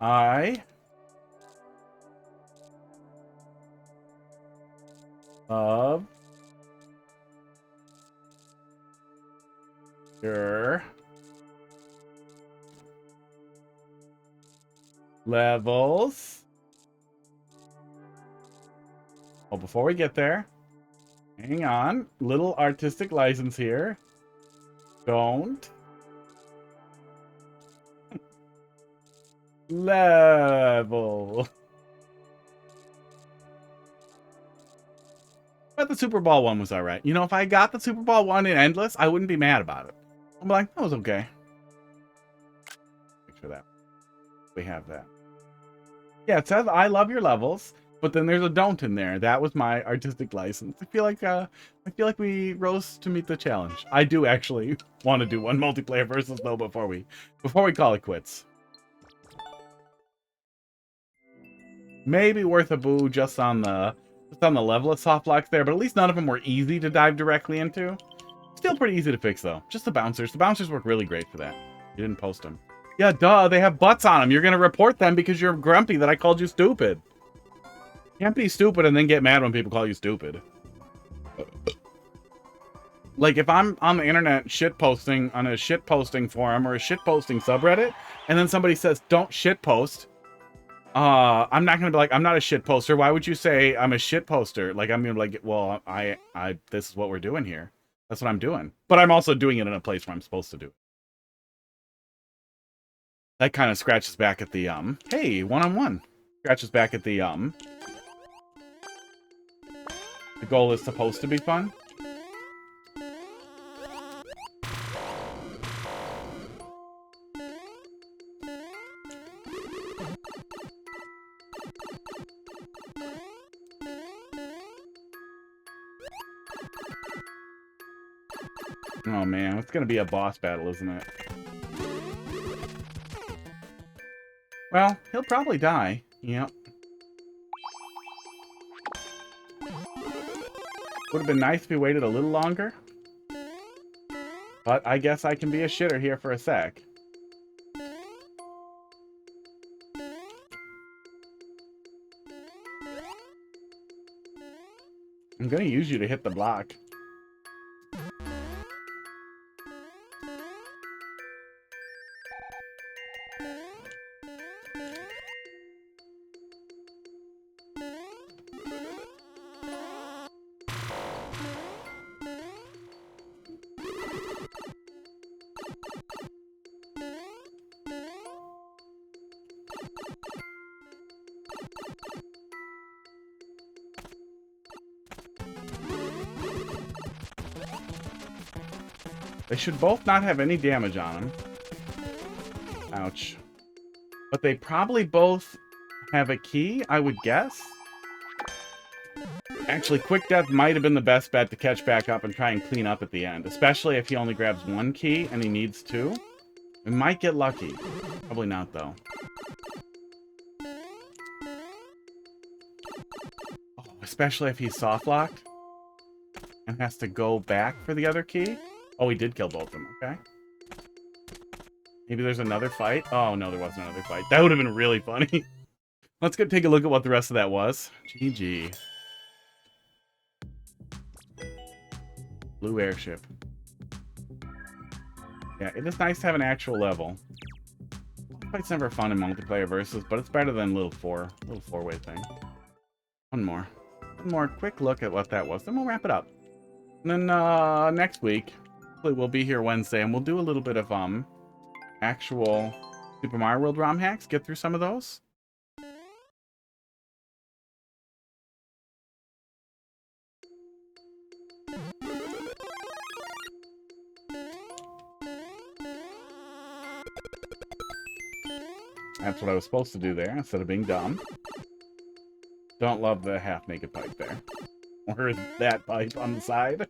I love your levels. Well, before we get there, hang on. Little artistic license here. Don't level. But the Superball one was alright. You know, if I got the Superball one in Endless, I wouldn't be mad about it. I'm like, that was okay. Make sure that we have that. Yeah, it says I love your levels, but then there's a don't in there. That was my artistic license. I feel like we rose to meet the challenge. I do actually want to do one multiplayer versus though before we call it quits. Maybe worth a boo just on the level of soft blocks there, but at least none of them were easy to dive directly into. Still pretty easy to fix though. Just the bouncers. The bouncers work really great for that. You didn't post them. Yeah, duh, they have butts on them. You're gonna report them because you're grumpy that I called you stupid. You can't be stupid and then get mad when people call you stupid. Like, if I'm on the internet shitposting on a shitposting forum or a shitposting subreddit, and then somebody says, don't shitpost, I'm not gonna be like, I'm not a shit poster. Why would you say I'm a shit poster? Like, I'm gonna be like, well, this is what we're doing here. That's what I'm doing. But I'm also doing it in a place where I'm supposed to do it. That kind of scratches back at the, hey, one-on-one. Scratches back at the goal is supposed to be fun. Oh man, it's gonna be a boss battle, isn't it? Well, he'll probably die. Yep. Would have been nice if we waited a little longer. But I guess I can be a shitter here for a sec. I'm gonna use you to hit the block. They should both not have any damage on them. Ouch. But they probably both have a key, I would guess. Actually, Quick Death might have been the best bet to catch back up and try and clean up at the end. Especially if he only grabs one key and he needs two. We might get lucky. Probably not, though. Oh, especially if he's soft-locked. And has to go back for the other key. Oh, he did kill both of them. Okay. Maybe there's another fight. Oh, no, there wasn't another fight. That would have been really funny. Let's go take a look at what the rest of that was. GG. Blue airship. Yeah, it is nice to have an actual level. Fight's never fun in multiplayer versus, but it's better than little four-way thing. One more quick look at what that was, then we'll wrap it up. And then next week, hopefully we'll be here Wednesday, and we'll do a little bit of actual Super Mario World ROM hacks, get through some of those. That's what I was supposed to do there instead of being dumb. Don't love the half-naked pipe there. Or that pipe on the side.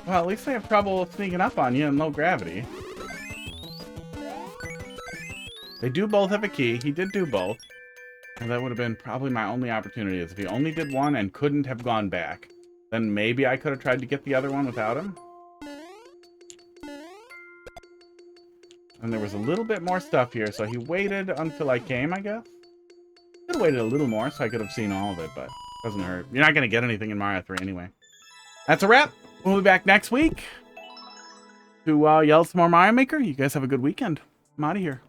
Well, at least I have trouble sneaking up on you in low gravity. They do both have a key. He did do both. And that would have been probably my only opportunity, is if he only did one and couldn't have gone back. Then maybe I could have tried to get the other one without him. And there was a little bit more stuff here, so he waited until I came, I guess. Could have waited a little more so I could have seen all of it, but it doesn't hurt. You're not going to get anything in Mario 3 anyway. That's a wrap. We'll be back next week to yell some more Mario Maker. You guys have a good weekend. I'm out of here.